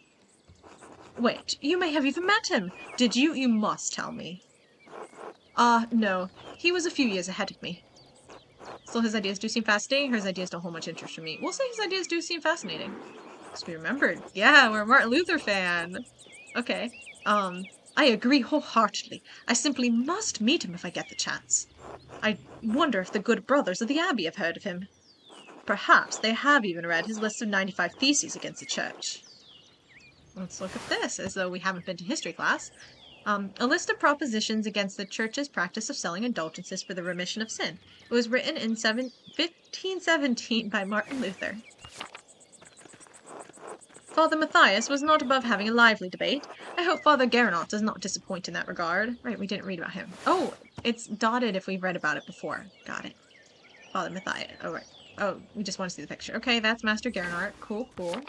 Wait, you may have even met him. Did you? You must tell me. No. He was a few years ahead of me. Still, his ideas do seem fascinating. His ideas don't hold much interest for me. We'll say his ideas do seem fascinating. So we remembered. Yeah, we're a Martin Luther fan. Okay. I agree wholeheartedly. I simply must meet him if I get the chance. I wonder if the good brothers of the abbey have heard of him. Perhaps they have even read his list of 95 theses against the church. Let's look at this, as though we haven't been to history class. A list of propositions against the church's practice of selling indulgences for the remission of sin. It was written in 1517 by Martin Luther. Father Matthias was not above having a lively debate. I hope Father Gernot does not disappoint in that regard. Right, we didn't read about him. Oh, it's dotted if we've read about it before. Got it. Father Matthias. Oh, right. Oh, we just want to see the picture. Okay, that's Master Gernot. Cool, cool.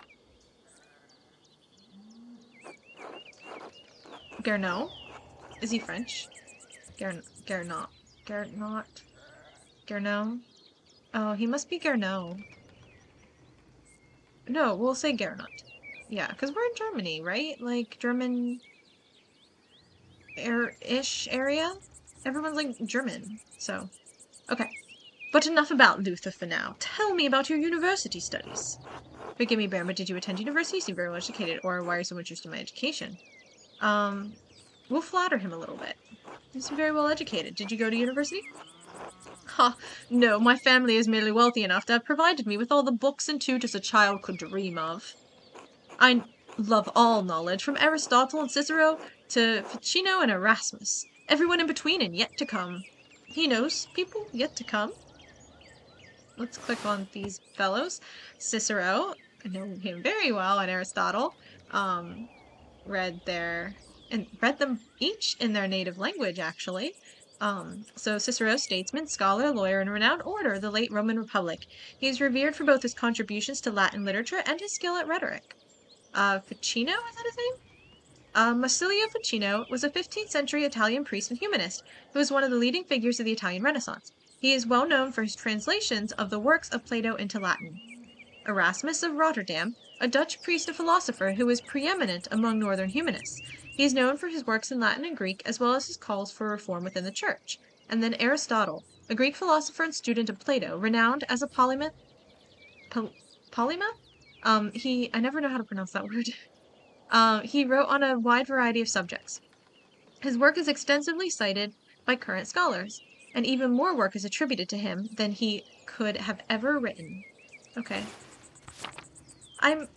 Gernot? Is he French? Gernot. Gernot? Oh, he must be Gernot. No, we'll say Gernot. Yeah, because we're in Germany, right? Like, German... ish area? Everyone's, like, German, so... Okay. But enough about Luther for now. Tell me about your university studies. Forgive me, Baron, but did you attend university? You seem very well educated. Or why are you so interested in my education? We'll flatter him a little bit. You seem very well educated. Did you go to university? Ha, no, my family is merely wealthy enough to have provided me with all the books and tutors a child could dream of. I love all knowledge, from Aristotle and Cicero to Ficino and Erasmus. Everyone in between and yet to come. He knows people yet to come. Let's click on these fellows. Cicero, I know him very well, and Aristotle. Read them each in their native language, actually. So Cicero, statesman, scholar, lawyer, and renowned orator of the late Roman Republic. He is revered for both his contributions to Latin literature and his skill at rhetoric. Ficino, is that his name? Marsilio Ficino was a 15th century Italian priest and humanist who was one of the leading figures of the Italian Renaissance. He is well known for his translations of the works of Plato into Latin. Erasmus of Rotterdam, a Dutch priest and philosopher who was preeminent among northern humanists. He is known for his works in Latin and Greek, as well as his calls for reform within the church. And then Aristotle, a Greek philosopher and student of Plato, renowned as a polymath? I never know how to pronounce that word. He wrote on a wide variety of subjects. His work is extensively cited by current scholars, and even more work is attributed to him than he could have ever written. Okay. I'm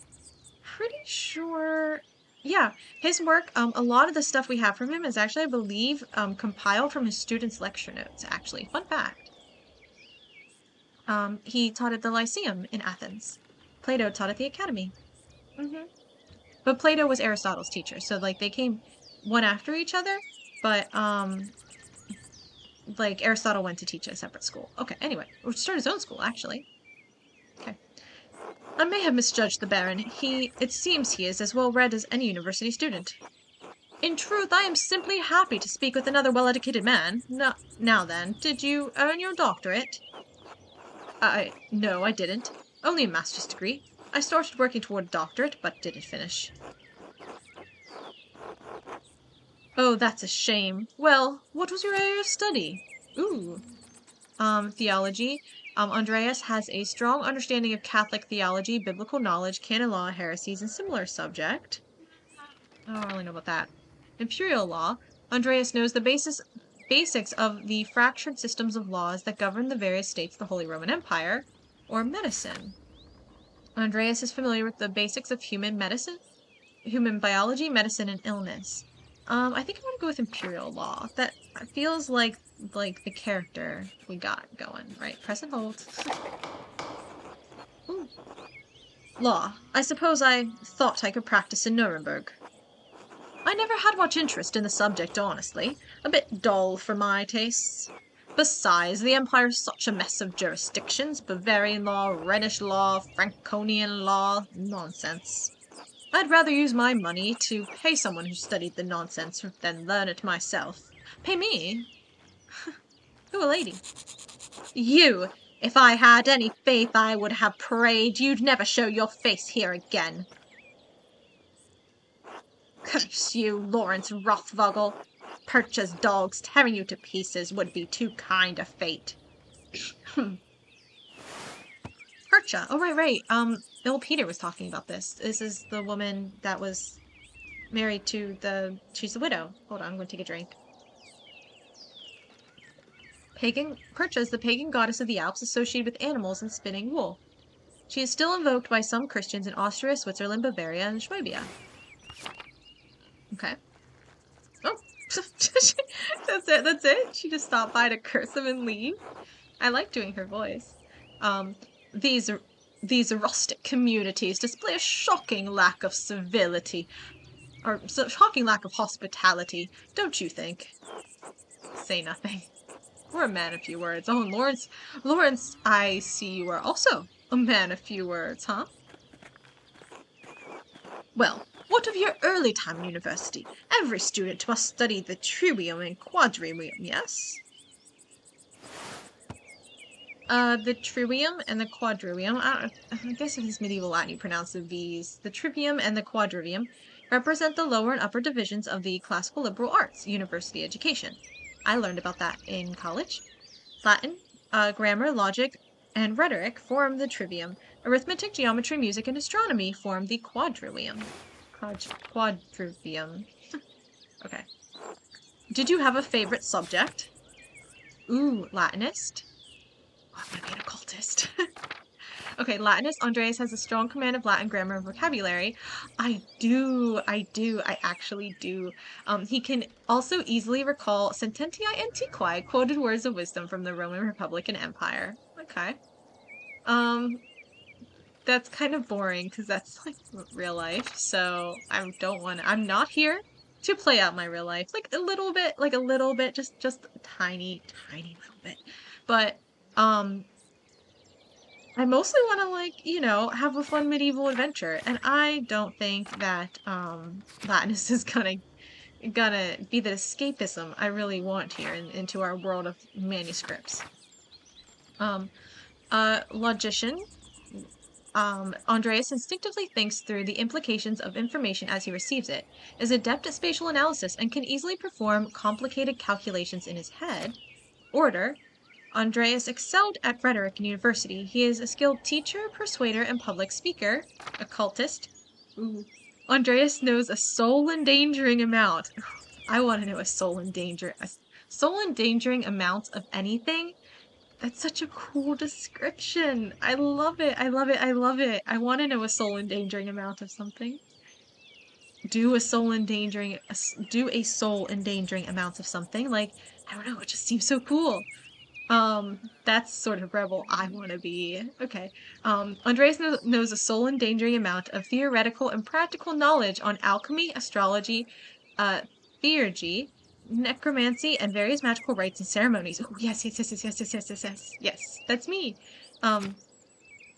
pretty sure Yeah, his work, a lot of the stuff we have from him is actually, I believe, compiled from his students' lecture notes, actually. Fun fact. He taught at the Lyceum in Athens. Plato taught at the Academy. hmm But Plato was Aristotle's teacher, so like they came one after each other, but like Aristotle went to teach at a separate school. Okay, anyway, or start his own school actually. Okay. I may have misjudged the Baron. It seems he is as well read as any university student. In truth, I am simply happy to speak with another well-educated man. Now then, did you earn your doctorate? No, I didn't. Only a master's degree. I started working toward a doctorate, but didn't finish. Oh, that's a shame. Well, what was your area of study? Ooh. Theology. Andreas has a strong understanding of Catholic theology, biblical knowledge, canon law, heresies, and similar subject. I don't really know about that. Imperial law. Andreas knows the basics of the fractured systems of laws that govern the various states of the Holy Roman Empire. Or medicine. Andreas is familiar with the basics of human medicine, human biology, medicine, and illness. I think I'm gonna go with Imperial law. That feels like the character we got going, right? Press and hold. Ooh. Law. I suppose I thought I could practice in Nuremberg. I never had much interest in the subject, honestly. A bit dull for my tastes. Besides, the Empire's such a mess of jurisdictions. Bavarian law, Rhenish law, Franconian law. Nonsense. I'd rather use my money to pay someone who studied the nonsense than learn it myself. Pay me? Who a lady? You! If I had any faith, I would have prayed you'd never show your face here again. Curse you, Lawrence Rothvogel. Percha's dogs tearing you to pieces would be too kind a fate. Percha. Oh, right. Bill Peter was talking about this. This is the woman that was married to she's the widow. Hold on, I'm going to take a drink. Percha is the pagan goddess of the Alps associated with animals and spinning wool. She is still invoked by some Christians in Austria, Switzerland, Bavaria, and Swabia. Okay. Oh, that's it? She just stopped by to curse them and leave? I like doing her voice. These rustic communities display a shocking lack of civility, or shocking lack of hospitality, don't you think? Say nothing. We're a man of few words. Oh, and Lawrence, I see you are also a man of few words, huh? Well, what of your early time in university? Every student must study the trivium and quadrivium, yes? The trivium and the quadrivium, I guess if it's medieval Latin you pronounce the V's. The trivium and the quadrivium represent the lower and upper divisions of the classical liberal arts university education. I learned about that in college. Latin, grammar, logic, and rhetoric form the trivium. Arithmetic, geometry, music, and astronomy form the quadrivium. Quadrivium. Okay. Did you have a favorite subject? Ooh, Latinist. Oh, I'm gonna be an occultist. Okay, Latinist. Andreas has a strong command of Latin grammar and vocabulary. I actually do. He can also easily recall sententiae antiquae, quoted words of wisdom from the Roman Republic and Empire. Okay. That's kind of boring because that's like real life. So I'm not here to play out my real life. Like a little bit, just a tiny little bit. But, I mostly want to, like, have a fun medieval adventure, and I don't think that Latinus is gonna be the escapism I really want here into our world of manuscripts. Logician. Andreas instinctively thinks through the implications of information as he receives it, is adept at spatial analysis, and can easily perform complicated calculations in his head. Order. Andreas excelled at rhetoric in university. He is a skilled teacher, persuader, and public speaker. Occultist. Ooh. Andreas knows a soul-endangering amount. I want to know a soul-endangering amount of anything. That's such a cool description. I love it. I love it. I love it. I want to know a soul-endangering amount of something. do a soul endangering amount of something. Like, I don't know, it just seems so cool. That's sort of rebel I want to be. Okay. Andreas knows a soul-endangering amount of theoretical and practical knowledge on alchemy, astrology, uh, theurgy, necromancy, and various magical rites and ceremonies. Oh, yes, yes, yes, yes, yes, yes, yes, yes, yes, yes, that's me. Um,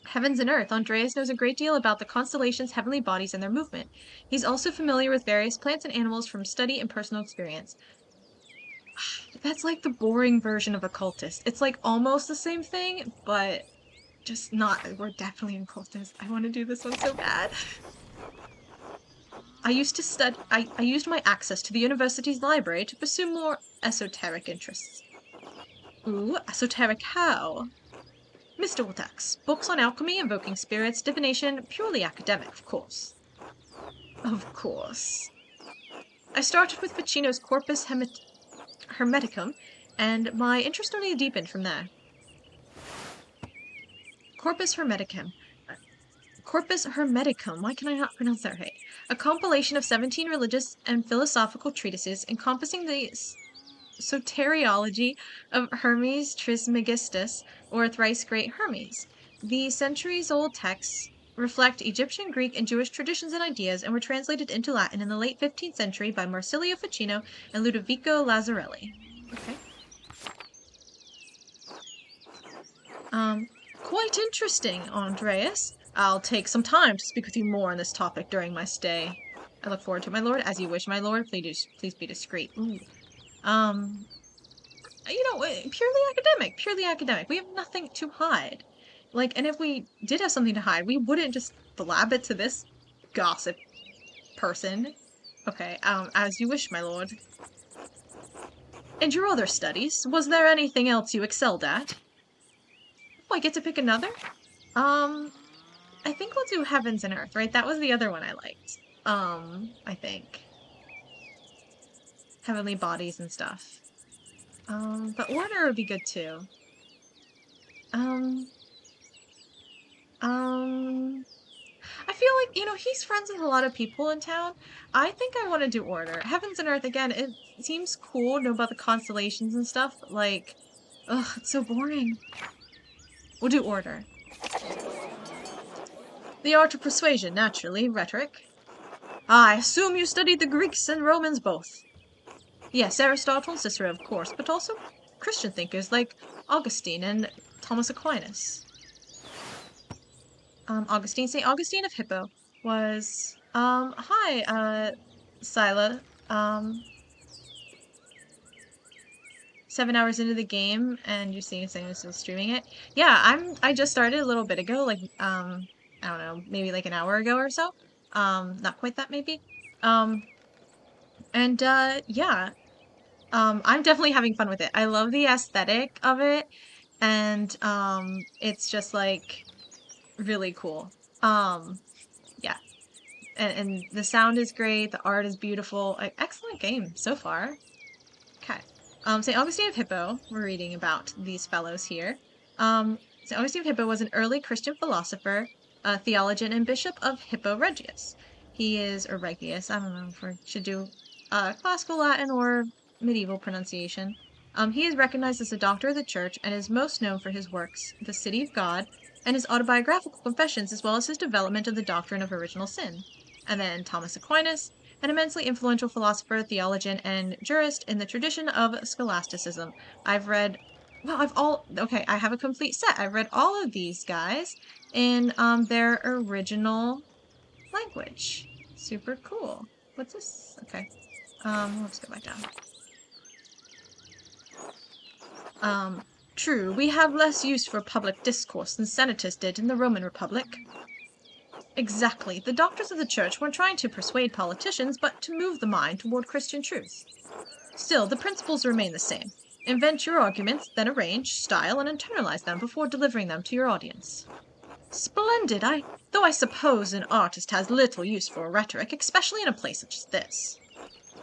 Heavens and Earth. Andreas knows a great deal about the constellations, heavenly bodies, and their movement. He's also familiar with various plants and animals from study and personal experience. That's like the boring version of occultist. It's like almost the same thing, but just not. We're definitely occultists. I want to do this one so bad. I used to study. I used my access to the university's library to pursue more esoteric interests. Ooh, esoteric how? Mr. Wiltax, books on alchemy, invoking spirits, divination, purely academic, of course. Of course. I started with Ficino's Corpus Hermeticum, and my interest only deepened from there. Corpus Hermeticum. Corpus Hermeticum, why can I not pronounce that right? A compilation of 17 religious and philosophical treatises encompassing the soteriology of Hermes Trismegistus, or thrice great Hermes. The centuries-old texts reflect Egyptian, Greek, and Jewish traditions and ideas, and were translated into Latin in the late 15th century by Marsilio Ficino and Ludovico Lazzarelli. Okay. Quite interesting, Andreas. I'll take some time to speak with you more on this topic during my stay. I look forward to it, my lord. As you wish, my lord. Please be discreet. Ooh. Purely academic, purely academic. We have nothing to hide. Like, and if we did have something to hide, we wouldn't just blab it to this gossip person. Okay, as you wish, my lord. And your other studies, was there anything else you excelled at? Oh, I get to pick another? I think we'll do Heavens and Earth, right? That was the other one I liked. I think. Heavenly bodies and stuff. But Order would be good too. I feel like, he's friends with a lot of people in town. I think I want to do Order. Heavens and Earth, again, it seems cool, know about the constellations and stuff, but like, ugh, it's so boring. We'll do Order. The art of persuasion, naturally, rhetoric. I assume you studied the Greeks and Romans both. Yes, Aristotle and Cicero, of course, but also Christian thinkers like Augustine and Thomas Aquinas. St. Augustine of Hippo was, hi, Scylla, 7 hours into the game, and you're seeing someone still streaming it. Yeah, I just started a little bit ago, like, I don't know, maybe like an hour ago or so. Not quite that, maybe. Yeah. I'm definitely having fun with it. I love the aesthetic of it, and, it's just, like, really cool. Yeah. And the sound is great, the art is beautiful. Excellent game so far. Okay. St. Augustine of Hippo, we're reading about these fellows here. St. Augustine of Hippo was an early Christian philosopher, theologian, and bishop of Hippo Regius. He is, or Regius, I don't know if we should do classical Latin or medieval pronunciation. He is recognized as a doctor of the church and is most known for his works, The City of God, and his autobiographical confessions, as well as his development of the doctrine of original sin. And then Thomas Aquinas, an immensely influential philosopher, theologian, and jurist in the tradition of scholasticism. I've read, I have a complete set. I've read all of these guys in their original language. Super cool. What's this? Okay. Let's go back down. True, we have less use for public discourse than senators did in the Roman Republic. Exactly. The doctors of the church weren't trying to persuade politicians, but to move the mind toward Christian truth. Still, the principles remain the same. Invent your arguments, then arrange, style, and internalize them before delivering them to your audience. Splendid! Though I suppose an artist has little use for rhetoric, especially in a place such as this.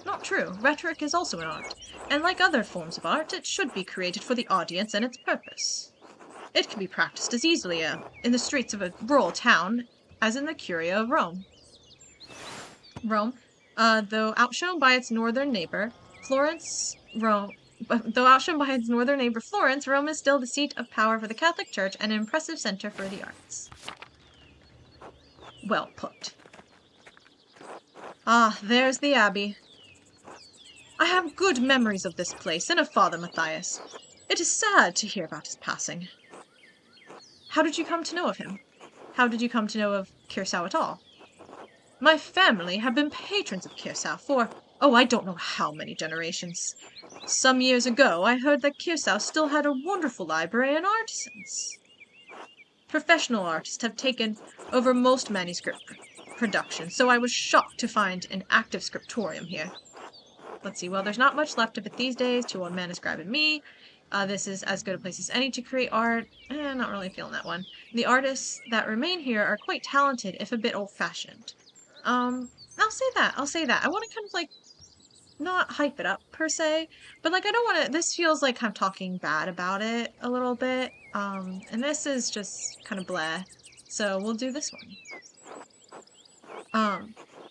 Not true. Rhetoric is also an art, and like other forms of art, it should be created for the audience and its purpose. It can be practiced as easily in the streets of a rural town as in the Curia of Rome. Though outshone by its northern neighbor, Florence, Rome. Though outshone by its northern neighbor Florence, Rome is still the seat of power for the Catholic Church and an impressive center for the arts. Well put. Ah, there's the abbey. I have good memories of this place and of Father Matthias. It is sad to hear about his passing. How did you come to know of him? How did you come to know of Curacao at all? My family have been patrons of Curacao for, I don't know how many generations. Some years ago, I heard that Curacao still had a wonderful library and artisans. Professional artists have taken over most manuscript production, so I was shocked to find an active scriptorium here. Let's see, well, there's not much left of it these days. 2 old men describing me. This is as good a place as any to create art. Not really feeling that one. The artists that remain here are quite talented, if a bit old-fashioned. I'll say that. I want to kind of, like, not hype it up, per se, but, like, I don't want to... This feels like I'm talking bad about it a little bit, and this is just kind of bleh. So we'll do this one.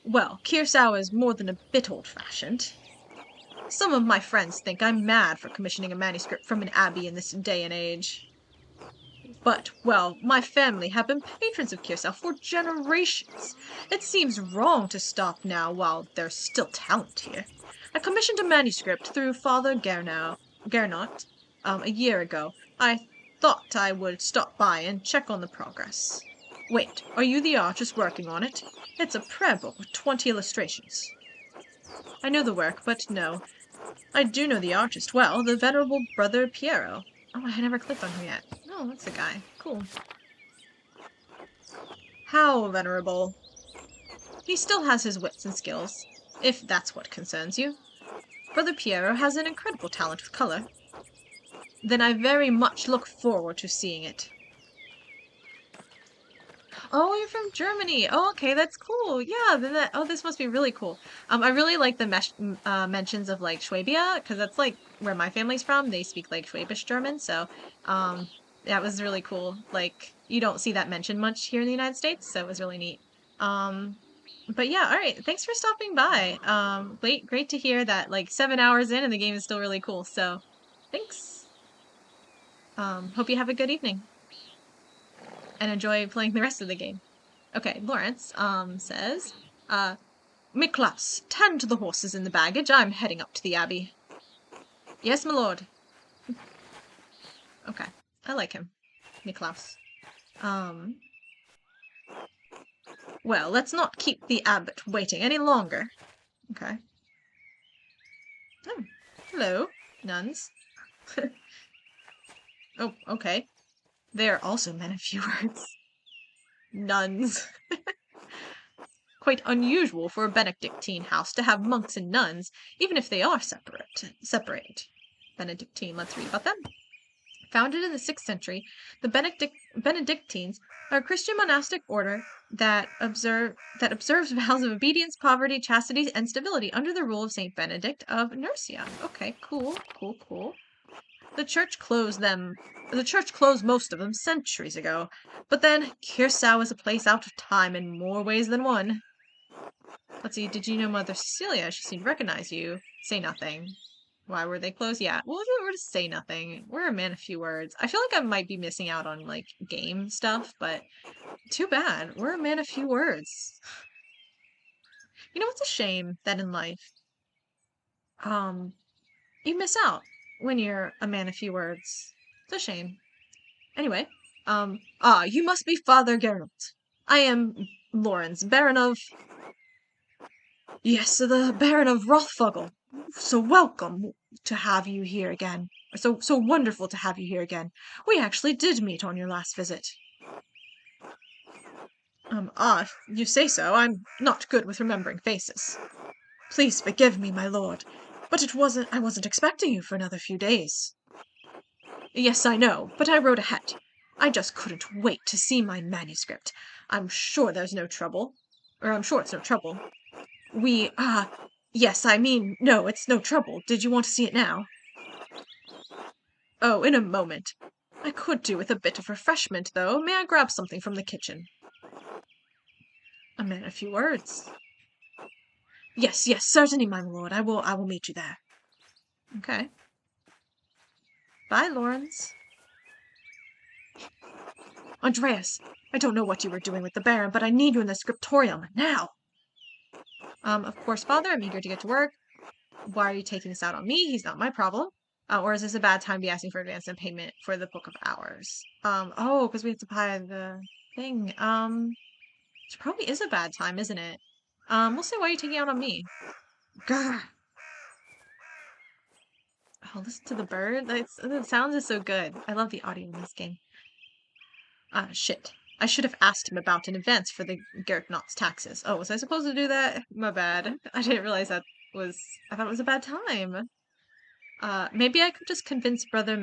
Well, Curacao is more than a bit old-fashioned. Some of my friends think I'm mad for commissioning a manuscript from an abbey in this day and age. But, well, my family have been patrons of Curacao for generations. It seems wrong to stop now while there's still talent here. I commissioned a manuscript through Father Gernot, a year ago. I thought I would stop by and check on the progress. Wait, are you the artist working on it? It's a prayer book with 20 illustrations. I know the work, but no. I do know the artist well, the venerable Brother Piero. Oh, I never clicked on him yet. Oh, that's the guy. Cool. How venerable? He still has his wits and skills, if that's what concerns you. Brother Piero has an incredible talent for color. Then I very much look forward to seeing it. Oh, you're from Germany. Oh, okay, that's cool. Yeah, then this must be really cool. I really like the mentions of like Schwabia, because that's like where my family's from. They speak like Schwabish German, so that was really cool. Like you don't see that mentioned much here in the United States, so it was really neat. But yeah, all right. Thanks for stopping by. Great to hear that like 7 hours in and the game is still really cool. So, thanks. Hope you have a good evening and enjoy playing the rest of the game. Okay, Lawrence, says, Miklas, tend to the horses in the baggage. I'm heading up to the abbey. Yes, my lord. Okay, I like him. Miklas. Well, let's not keep the abbot waiting any longer. Okay. Oh, hello, nuns. Oh, okay. They are also men of few words. Nuns. Quite unusual for a Benedictine house to have monks and nuns, even if they are separate. Benedictine, let's read about them. Founded in the 6th century, the Benedictines are a Christian monastic order that observes vows of obedience, poverty, chastity, and stability under the rule of Saint Benedict of Nursia. Okay, cool. The church closed most of them centuries ago, but then Curacao is a place out of time in more ways than one. Let's see, did you know Mother Cecilia? She seemed to recognize you. Say nothing. Why were they closed? Yeah, well, we're to say nothing. We're a man of few words. I feel like I might be missing out on, like, game stuff, but too bad. We're a man of few words. You know, it's a shame that in life, you miss out when you're a man of few words. It's a shame. Anyway, you must be Father Gernot. I am Lawrence, Baron of... Yes, the Baron of Rothfogel. So welcome to have you here again. So wonderful to have you here again. We actually did meet on your last visit. If you say so. I'm not good with remembering faces. Please forgive me, my lord, but I wasn't expecting you for another few days. Yes, I know, but I rode ahead. I just couldn't wait to see my manuscript. I'm sure it's no trouble. Yes, I mean, no, it's no trouble. Did you want to see it now? Oh, in a moment. I could do with a bit of refreshment, though. May I grab something from the kitchen? A man of few words. Yes, yes, certainly, my lord. I will meet you there. Okay. Bye, Lawrence. Andreas, I don't know what you were doing with the Baron, but I need you in the scriptorium now. Of course, father, I'm eager to get to work. Why are you taking this out on me? He's not my problem. Or is this a bad time to be asking for advance and payment for the Book of Hours? Oh, because we have to buy the thing. It probably is a bad time, isn't it? We'll say, why are you taking out on me? Grr. Oh, listen to the bird. The sounds is so good. I love the audio in this game. Shit. I should have asked him about an advance for the Garrick Knott's taxes. Oh, was I supposed to do that? My bad. I didn't realize I thought it was a bad time. Maybe I could just convince Brother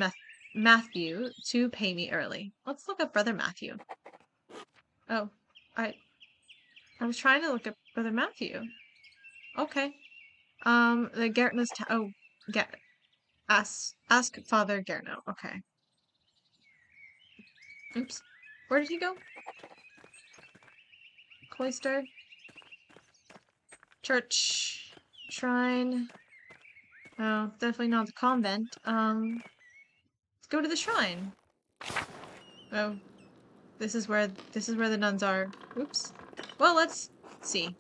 Matthew to pay me early. Let's look up Brother Matthew. Oh, I was trying to look up Brother Matthew. Okay. The Garrick Knott's ask Father Garno. Okay. Oops. Where did he go? Cloister. Church. Shrine. Oh, definitely not the convent. Let's go to the shrine. Oh. This is where the nuns are. Oops. Well, let's see.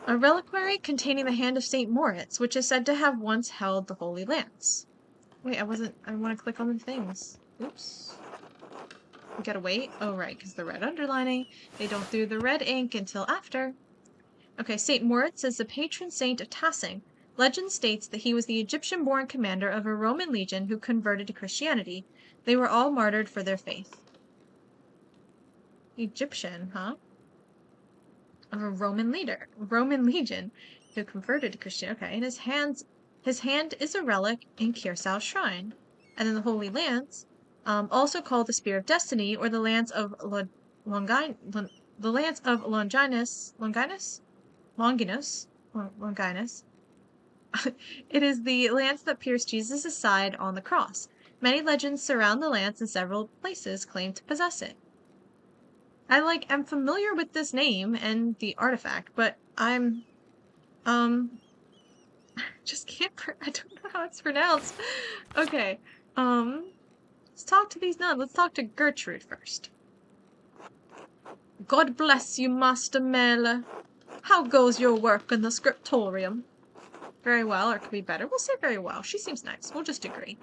A reliquary containing the hand of Saint Moritz, which is said to have once held the Holy Lance. Wait, I want to click on the things. Oops. We gotta wait. Oh, right, because the red underlining. They don't do the red ink until after. Okay, Saint Moritz is the patron saint of Tassing. Legend states that he was the Egyptian-born commander of a Roman legion who converted to Christianity. They were all martyred for their faith. Egyptian, huh? Of a Roman legion who converted to Christianity. Okay, and his hand is a relic in Kirsau's shrine. And then the Holy Lance, also called the Spear of Destiny, or the Lance of Longinus. It is the lance that pierced Jesus' side on the cross. Many legends surround the lance, and several places claim to possess it. I'm familiar with this name and the artifact, but just can't, I don't know how it's pronounced. Okay, let's talk to these nuns. Let's talk to Gertrude first. God bless you, Master Mele. How goes your work in the scriptorium? Very well, or it could be better. We'll say very well. She seems nice. We'll just agree.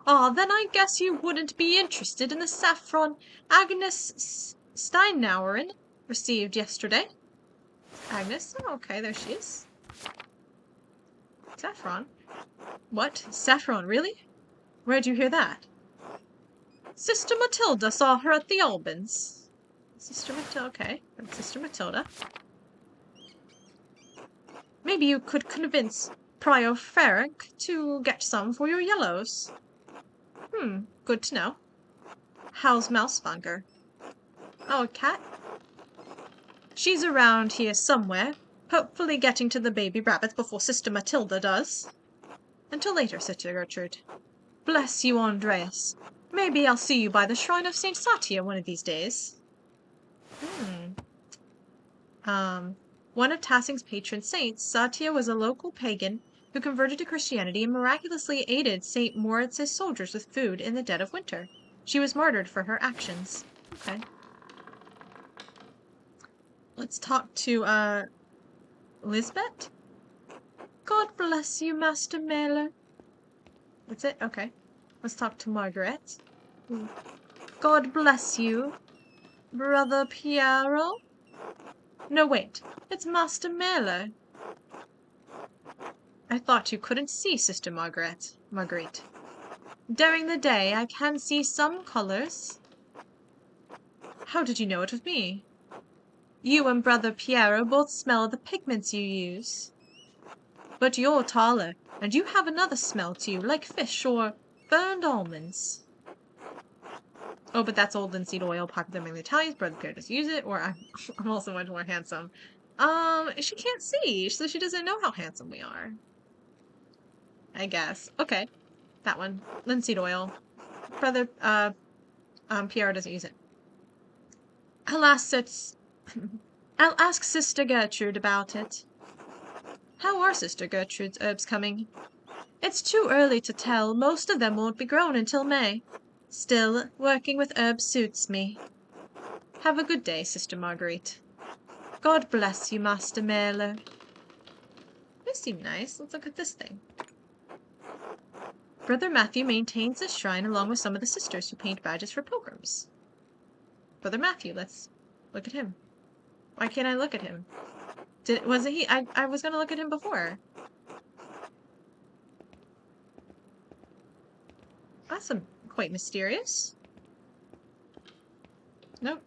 Then I guess you wouldn't be interested in the saffron Agnes Steinauerin received yesterday. Agnes? Oh, okay, there she is. Saffron? What? Saffron, really? Where'd you hear that? Sister Matilda saw her at the Albans. Sister Matilda, okay. Sister Matilda. Maybe you could convince Prior Ferric to get some for your yellows. Good to know. How's Mousefanger? Oh, a cat? She's around here somewhere, hopefully getting to the baby rabbits before Sister Matilda does. Until later, Sister Gertrude. Bless you, Andreas. Maybe I'll see you by the shrine of Saint Satya one of these days. One of Tassing's patron saints, Satya was a local pagan who converted to Christianity and miraculously aided Saint Moritz's soldiers with food in the dead of winter. She was martyred for her actions. Okay. Let's talk to, Lisbeth? God bless you, Master Mele. That's it? Okay. Let's talk to Margaret. God bless you, Brother Piero. No, wait. It's Master Mele. I thought you couldn't see, Sister Margaret. During the day, I can see some colors. How did you know it was me? You and Brother Piero both smell the pigments you use. But you're taller, and you have another smell to you, like fish or burned almonds. Oh, but that's old linseed oil, popular among the Italians. Brother Piero doesn't use it, or I'm also much more handsome. She can't see, so she doesn't know how handsome we are. I guess. Okay. That one. Linseed oil. Brother, Piero doesn't use it. Alas, I'll ask Sister Gertrude about it. How are Sister Gertrude's herbs coming? It's too early to tell. Most of them won't be grown until May. Still, working with herbs suits me. Have a good day, Sister Marguerite. God bless you, Master Merle. This seems nice. Let's look at this thing. Brother Matthew maintains this shrine along with some of the sisters who paint badges for pilgrims. Brother Matthew, let's look at him. Why can't I look at him? Wasn't he? I was gonna look at him before. That's quite mysterious. Nope.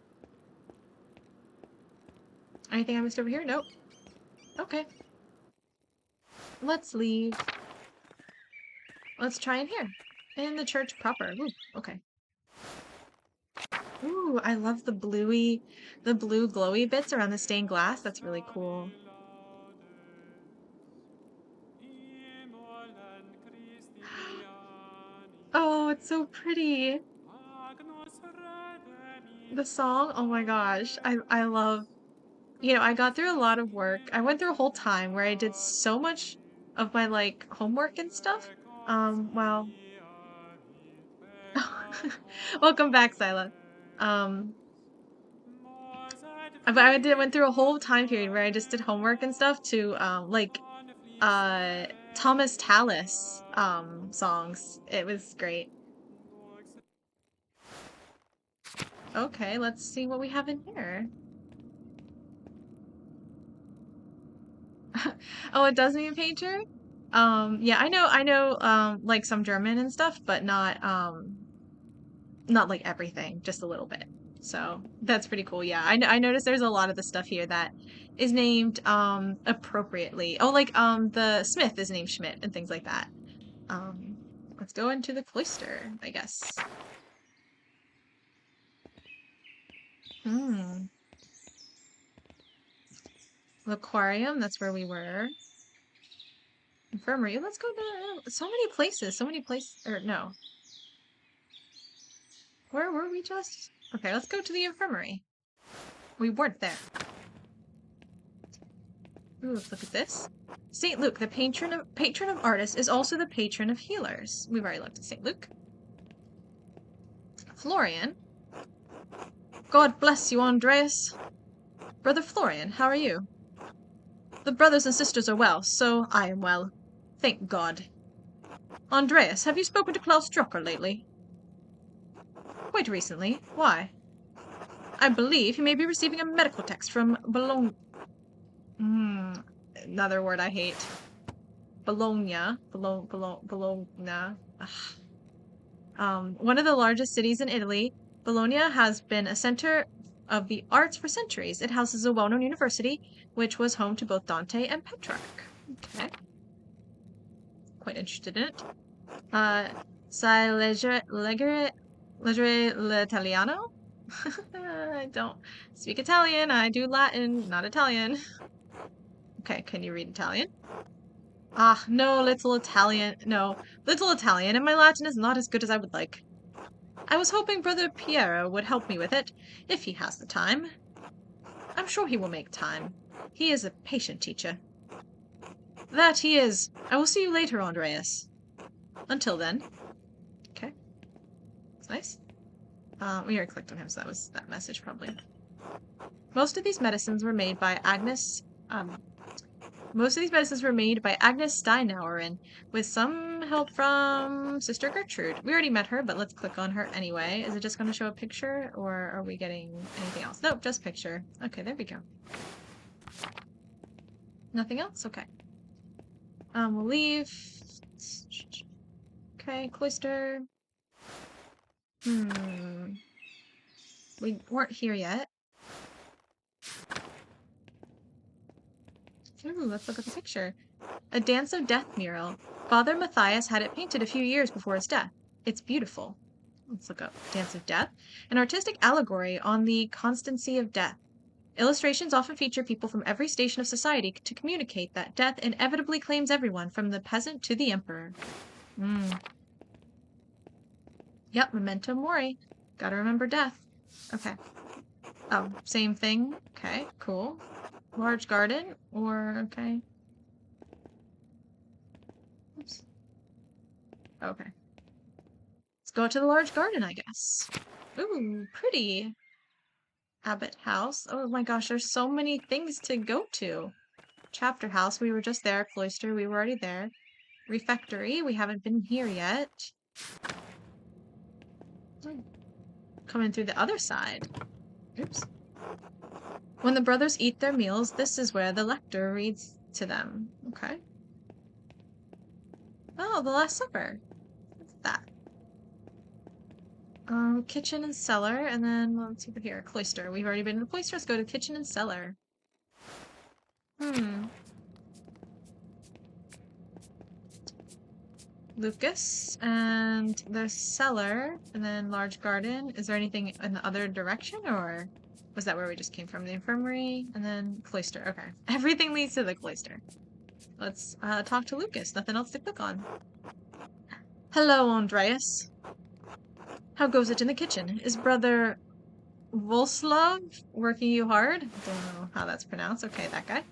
Anything I missed over here? Nope. Okay. Let's leave. Let's try in here. In the church proper. Ooh, okay. Ooh, I love the blue glowy bits around the stained glass. That's really cool. Oh, it's so pretty. The song, oh my gosh. I love, I got through a lot of work. I went through a whole time where I did so much of my like homework and stuff. Well, welcome back, Sila. Went through a whole time period where I just did homework and stuff to Thomas Tallis songs. It was great. Okay, let's see what we have in here. Oh, it does mean painter? Yeah, I know like some German and stuff, but not like everything, just a little bit. So that's pretty cool. Yeah, I noticed there's a lot of the stuff here that is named appropriately. Oh, like the Smith is named Schmidt and things like that. Let's go into the cloister, I guess. Hmm. The aquarium, that's where we were. Infirmary, let's go to so many places, or no. Where were we just? Okay, let's go to the infirmary. We weren't there. Ooh, let's look at this. St. Luke, the patron of artists, is also the patron of healers. We've already looked at St. Luke. Florian. God bless you, Andreas. Brother Florian, how are you? The brothers and sisters are well, so I am well. Thank God. Andreas, have you spoken to Klaus Drucker lately? Quite recently. Why? I believe he may be receiving a medical text from Bologna. Another word I hate. Bologna. Bologna. One of the largest cities in Italy, Bologna has been a center of the arts for centuries. It houses a well-known university, which was home to both Dante and Petrarch. Okay. Quite interested in it. Sai leggere l'italiano? I don't speak Italian. I do Latin, not Italian. Okay, can you read Italian? Ah, no, little Italian. No, little Italian, and my Latin is not as good as I would like. I was hoping Brother Piero would help me with it, if he has the time. I'm sure he will make time. He is a patient teacher. That he is. I will see you later, Andreas. Until then. Okay. That's nice. We already clicked on him, so that was that message, probably. Most of these medicines were made by Agnes Steinauerin, with some help from Sister Gertrude. We already met her, but let's click on her anyway. Is it just going to show a picture, or are we getting anything else? Nope, just picture. Okay, there we go. Nothing else? Okay. We'll leave. Okay, cloister. We weren't here yet. Ooh, let's look at the picture. A Dance of Death mural. Father Matthias had it painted a few years before his death. It's beautiful. Let's look up Dance of Death. An artistic allegory on the constancy of death. Illustrations often feature people from every station of society to communicate that death inevitably claims everyone, from the peasant to the emperor. Yep, memento mori. Gotta remember death. Okay. Oh, same thing. Okay, cool. Large garden, or okay. Oops. Okay. Let's go to the large garden, I guess. Ooh, pretty. Abbot house. Oh my gosh, there's so many things to go to. Chapter house, we were just there. Cloister, we were already there. Refectory, we haven't been here yet. Coming through the other side. Oops. When the brothers eat their meals, this is where the lector reads to them. Okay. Oh, the Last Supper. What's that? Kitchen and cellar, and then let's see over here. Cloister. We've already been in the cloister. Let's go to kitchen and cellar. Lucas and the cellar, and then large garden. Is there anything in the other direction, or was that where we just came from? The infirmary, and then cloister. Okay. Everything leads to the cloister. Let's talk to Lucas. Nothing else to click on. Hello, Andreas. How goes it in the kitchen? Is Brother Volslav working you hard? Don't know how that's pronounced. Okay, that guy.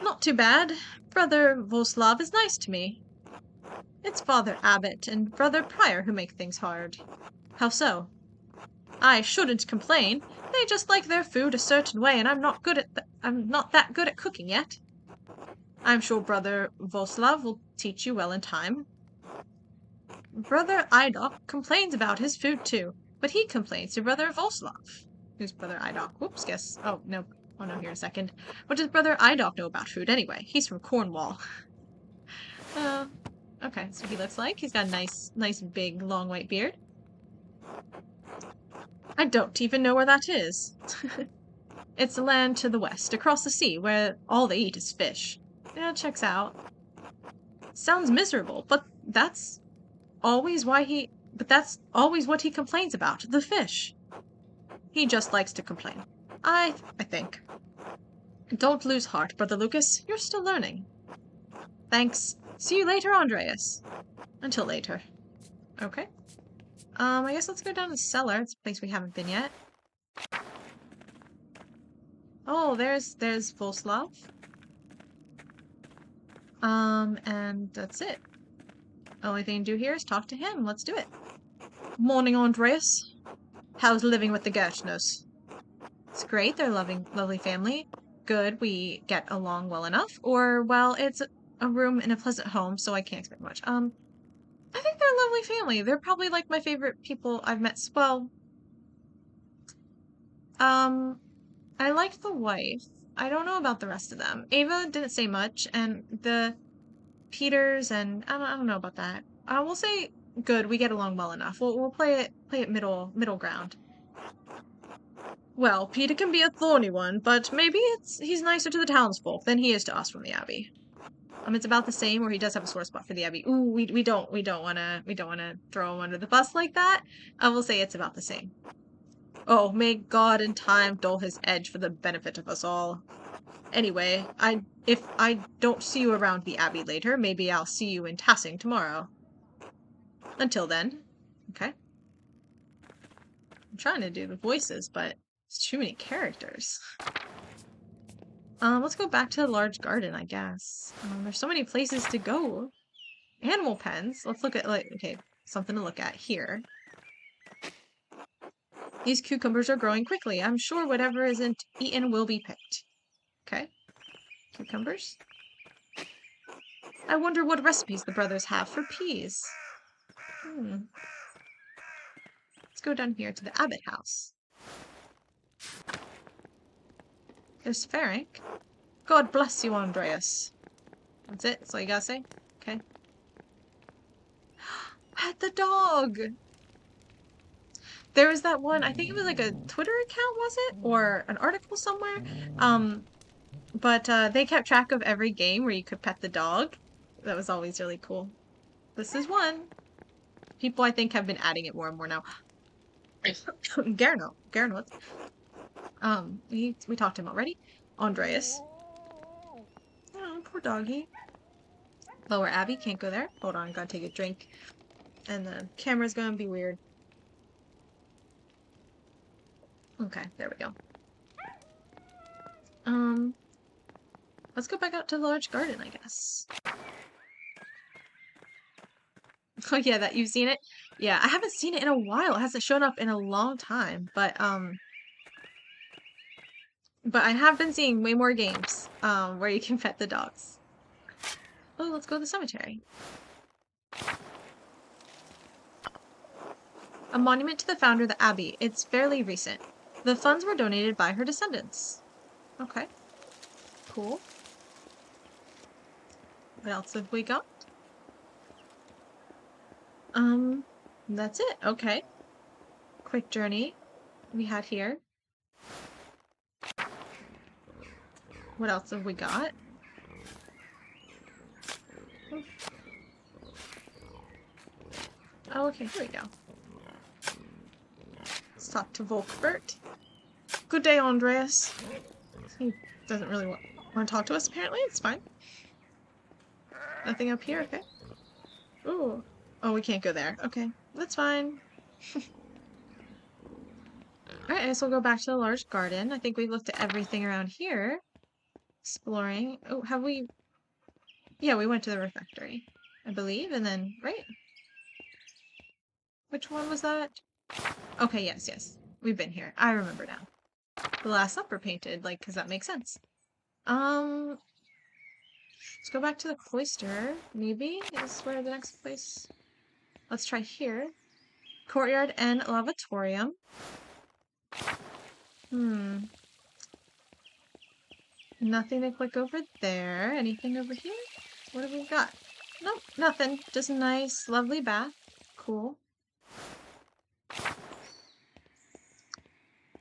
Not too bad. Brother Volslav is nice to me. It's Father Abbot and Brother Prior who make things hard. How so? I shouldn't complain. They just like their food a certain way, and I'm not that good at cooking yet. I'm sure Brother Volslav will teach you well in time. Brother Idok complains about his food too, but he complains to Brother Volslav. Who's Brother Idok? Whoops, guess. Oh, no. Oh, no, here a second. What does Brother Idok know about food anyway? He's from Cornwall. Okay, so he looks like. He's got a nice big, long white beard. I don't even know where that is. It's a land to the west, across the sea, where all they eat is fish. Yeah, checks out. Sounds miserable, but that's always what he complains about, the fish. He just likes to complain. I think. Don't lose heart, Brother Lucas. You're still learning. Thanks. See you later, Andreas. Until later. Okay. I guess let's go down to the cellar. It's a place we haven't been yet. Oh, there's Volslav. And that's it. Only thing to do here is talk to him. Let's do it. Morning, Andreas. How's living with the Gertners? It's great. They're a lovely family. Good. We get along well enough. Or, well, it's a room in a pleasant home, so I can't expect much. I think they're a lovely family. They're probably like my favorite people I've met. Well, I liked the wife. I don't know about the rest of them. Ava didn't say much, and the Peters and I don't know about that. We'll say good. We get along well enough. We'll play it middle ground. Well, Peter can be a thorny one, but maybe he's nicer to the townsfolk than he is to us from the Abbey. It's about the same, or he does have a sore spot for the Abbey. Ooh, we don't wanna throw him under the bus like that. I will say it's about the same. Oh, may God in time dull his edge for the benefit of us all. Anyway, if I don't see you around the Abbey later, maybe I'll see you in Tassing tomorrow. Until then. Okay. I'm trying to do the voices, but it's too many characters. Let's go back to the large garden, I guess. There's so many places to go. Animal pens. Let's look at, okay, something to look at here. These cucumbers are growing quickly. I'm sure whatever isn't eaten will be picked. Okay. Cucumbers. I wonder what recipes the brothers have for peas. Let's go down here to the Abbot house. There's Ferenc. God bless you, Andreas. That's it? That's all you gotta say? Okay. Pet the dog! There was that one, I think it was like a Twitter account, was it? Or an article somewhere? But they kept track of every game where you could pet the dog. That was always really cool. This is one. People, I think, have been adding it more and more now. Gernot. We talked to him already. Andreas. Oh, poor doggy. Lower Abbey, can't go there. Hold on, gotta take a drink. And the camera's gonna be weird. Okay, there we go. Um, let's go back out to the large garden, I guess. Oh yeah, that you've seen it? Yeah, I haven't seen it in a while. It hasn't shown up in a long time, but I have been seeing way more games where you can pet the dogs. Oh, let's go to the cemetery. A monument to the founder of the abbey. It's fairly recent. The funds were donated by her descendants. Okay, cool. What else have we got? That's it. Okay. Quick journey we had here. What else have we got? Oh, okay, here we go. Let's talk to Volkbert. Good day, Andreas. He doesn't really want to talk to us, apparently. It's fine. Nothing up here, okay. Ooh. Oh, we can't go there. Okay, that's fine. Alright, I guess we'll go back to the large garden. I think we've looked at everything around here. Exploring. Oh, have we... Yeah, we went to the refectory, I believe, and then... Right? Which one was that? Okay, yes, yes. We've been here. I remember now. The Last Supper painted, like, because that makes sense. Let's go back to the cloister, maybe? Is where the next place... Let's try here. Courtyard and lavatorium. Nothing to click over there. Anything over here? What have we got? Nope, nothing. Just a nice, lovely bath. Cool.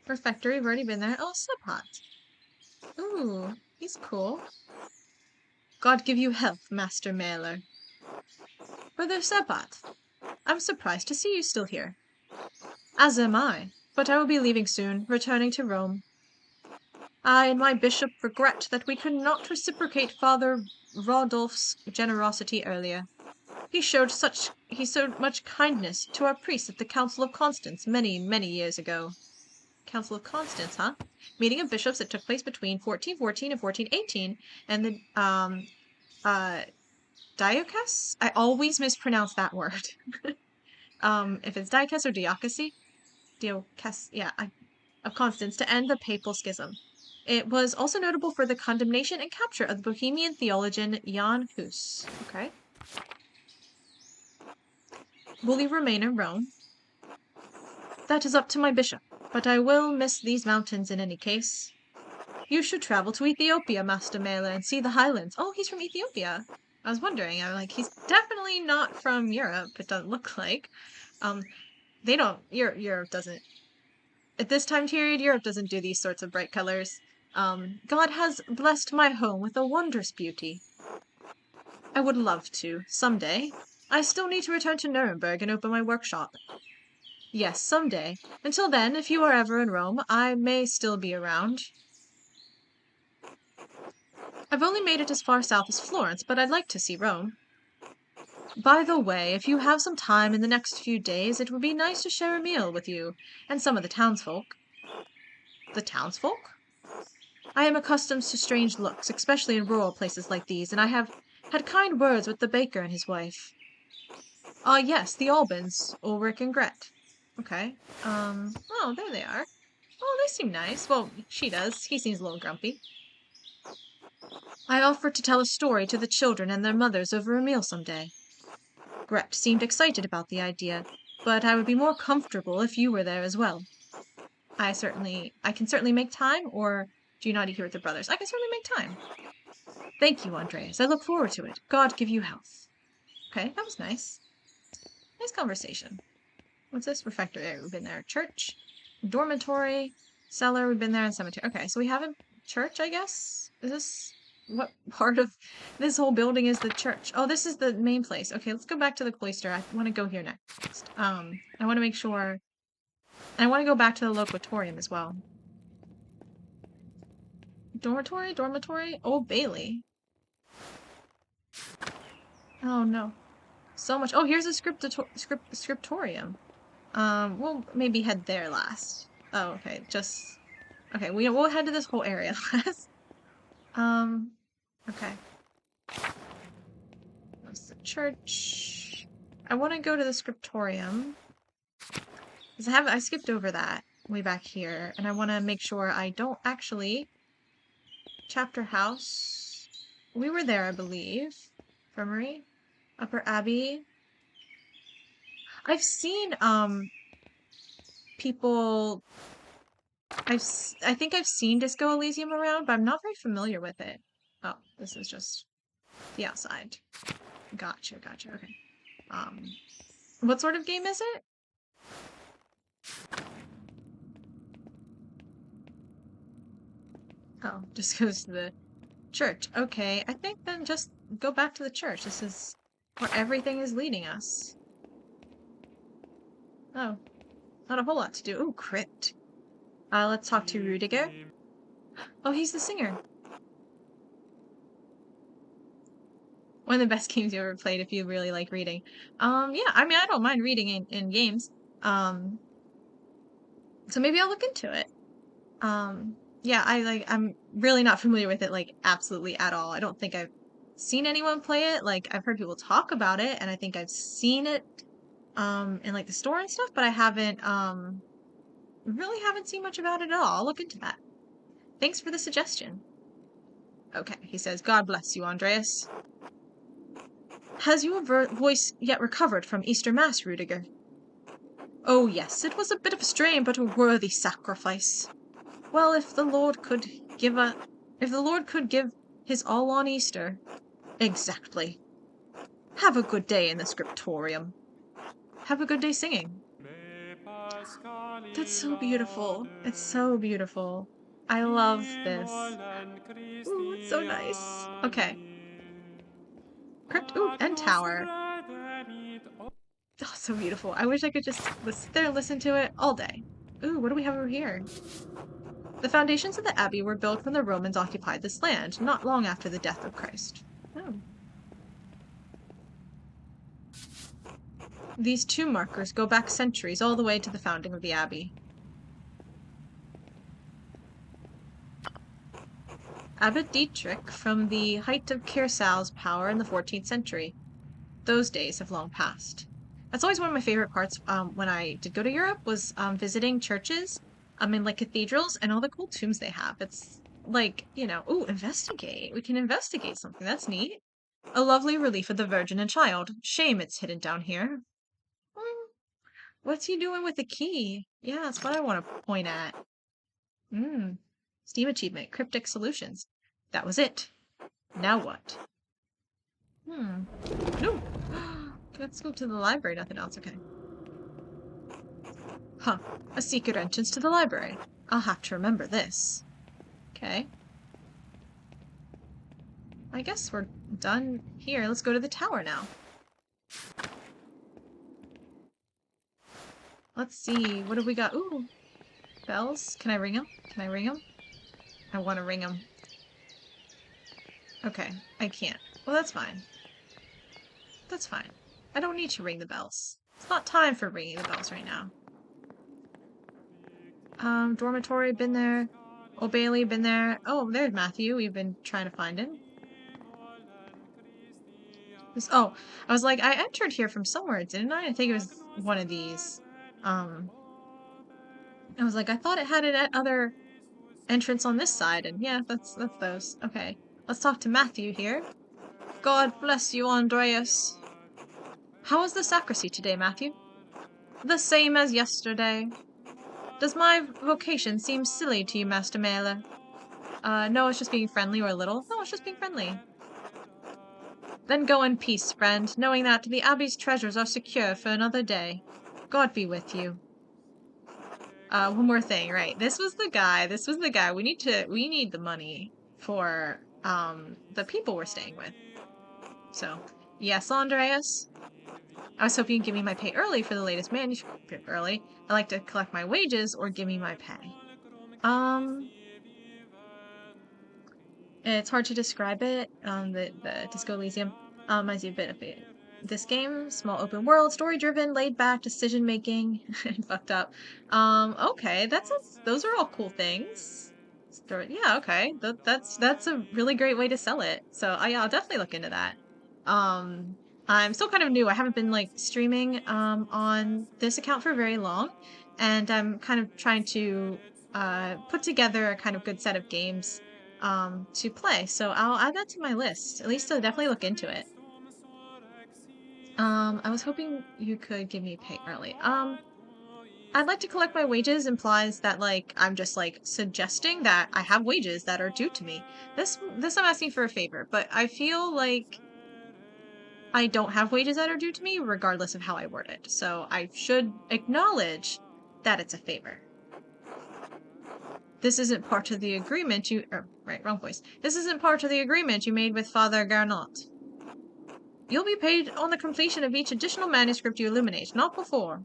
Refectory, we've already been there. Oh, Subhot. Ooh, he's cool. God give you health, Master Mailer. Brother Sabat, I'm surprised to see you still here. As am I, but I will be leaving soon, returning to Rome. I and my bishop regret that we could not reciprocate Father Rodolph's generosity earlier. He showed much kindness to our priests at the Council of Constance many, many years ago. Council of Constance, huh? Meeting of bishops that took place between 1414 and 1418, and the Diocese? I always mispronounce that word. If it's Diocese or Diocese, yeah, of Constance to end the papal schism. It was also notable for the condemnation and capture of the Bohemian theologian Jan Hus. Okay. Will you remain in Rome? That is up to my bishop, but I will miss these mountains in any case. You should travel to Ethiopia, Master Mele, and see the highlands. Oh, he's from Ethiopia. I was wondering. I'm like, he's definitely not from Europe. It doesn't look like. They don't. Europe doesn't. At this time period, Europe doesn't do these sorts of bright colors. God has blessed my home with a wondrous beauty. I would love to, someday. I still need to return to Nuremberg and open my workshop. Yes, someday. Until then, if you are ever in Rome, I may still be around. I've only made it as far south as Florence, but I'd like to see Rome. By the way, if you have some time in the next few days, it would be nice to share a meal with you and some of the townsfolk. The townsfolk? I am accustomed to strange looks, especially in rural places like these, and I have had kind words with the baker and his wife. Ah, yes, the Albans, Ulrich and Gret. Okay. Oh, there they are. Oh, they seem nice. Well, she does. He seems a little grumpy. I offered to tell a story to the children and their mothers over a meal someday. Gret seemed excited about the idea, but I would be more comfortable if you were there as well. I can certainly make time, or do you not eat here with the brothers? I can certainly make time. Thank you, Andreas. I look forward to it. God give you health. Okay, that was nice. Nice conversation. What's this? Refectory. We've been there. Church. Dormitory. Cellar. We've been there. And cemetery. Okay, so we have a church, I guess? Is this... What part of this whole building is the church? Oh, this is the main place. Okay, let's go back to the cloister. I want to go here next. I want to make sure... I want to go back to the locutorium as well. Dormitory? Dormitory? Old Bailey. Oh, no. So much. Oh, here's a scriptorium. We'll maybe head there last. Oh, okay. Okay. We'll head to this whole area last. Okay. That's the church. I want to go to the scriptorium. Because I skipped over that way back here, and I want to make sure I don't actually... Chapter house. We were there, I believe. Infirmary. Upper Abbey. I've seen, people... I think I've seen Disco Elysium around, but I'm not very familiar with it. Oh, this is just the outside. Gotcha, okay. What sort of game is it? Oh, just goes to the church. Okay, I think then just go back to the church. This is where everything is leading us. Oh, not a whole lot to do. Ooh, crypt. Let's talk to Rudiger. Oh, he's the singer. One of the best games you ever played if you really like reading. Yeah, I mean, I don't mind reading in games. So maybe I'll look into it. Yeah, I'm really not familiar with it, like, absolutely at all. I don't think I've seen anyone play it. Like, I've heard people talk about it, and I think I've seen it, in, like, the store and stuff, but I really haven't seen much about it at all. I'll look into that. Thanks for the suggestion. Okay, he says, God bless you, Andreas. Has your voice yet recovered from Easter Mass, Rudiger? Oh yes, it was a bit of a strain, but a worthy sacrifice. Well, if the Lord could give his all on Easter. Exactly. Have a good day in the scriptorium. Have a good day singing. That's so beautiful. It's so beautiful. I love this. Ooh, it's so nice. Okay. Crypt, ooh, and tower. Oh, so beautiful. I wish I could just sit there and listen to it all day. Ooh, what do we have over here? The foundations of the abbey were built when the Romans occupied this land, not long after the death of Christ. Oh. These tomb markers go back centuries, all the way to the founding of the abbey. Abbot Dietrich from the height of Kersau's power in the 14th century. Those days have long passed. That's always one of my favorite parts when I did go to Europe was visiting churches in like cathedrals and all the cool tombs they have. It's like, ooh, investigate. We can investigate something. That's neat. A lovely relief of the Virgin and Child. Shame it's hidden down here. What's he doing with the key? Yeah, that's what I want to point at. Steam achievement, cryptic solutions. That was it. Now what? No. Let's go to the library. Nothing else. Okay. Huh. A secret entrance to the library. I'll have to remember this. Okay. I guess we're done here. Let's go to the tower now. Let's see. What have we got? Ooh. Bells. Can I ring them? Can I ring them? I want to ring them. Okay. I can't. Well, that's fine. That's fine. I don't need to ring the bells. It's not time for ringing the bells right now. Dormitory, been there. Old Bailey, been there. Oh, there's Matthew. We've been trying to find him. Oh, I was like, I entered here from somewhere, didn't I? I think it was one of these. I was like, I thought it had an other entrance on this side, and yeah, that's those. Okay, let's talk to Matthew here. God bless you, Andreas. How was the sacristy today, Matthew? The same as yesterday. Does my vocation seem silly to you, Master Mailer? No, it's just being friendly, or a little. No, it's just being friendly. Then go in peace, friend, knowing that the Abbey's treasures are secure for another day. God be with you. One more thing, right? This was the guy. We need the money for, the people we're staying with. So, yes, Andreas? I was hoping you'd give me my pay early for the latest manuscript early. I like to collect my wages or give me my pay. It's hard to describe it. The Disco Elysium reminds you a bit of it. this game, small open world, story-driven, laid-back, decision-making, and fucked up. Okay, those are all cool things. Yeah, okay, that's a really great way to sell it. So, yeah, I'll definitely look into that. Um, I'm still kind of new. I haven't been like streaming on this account for very long, and I'm kind of trying to put together a kind of good set of games to play. So I'll add that to my list, at least to definitely look into it. I was hoping you could give me pay early. I'd like to collect my wages implies that like I'm just like suggesting that I have wages that are due to me. This I'm asking for a favor, but I feel like I don't have wages that are due to me regardless of how I word it. So I should acknowledge that it's a favor. This isn't part of the agreement you right, wrong voice. This isn't part of the agreement you made with Father Garnot. You'll be paid on the completion of each additional manuscript you illuminate, not before.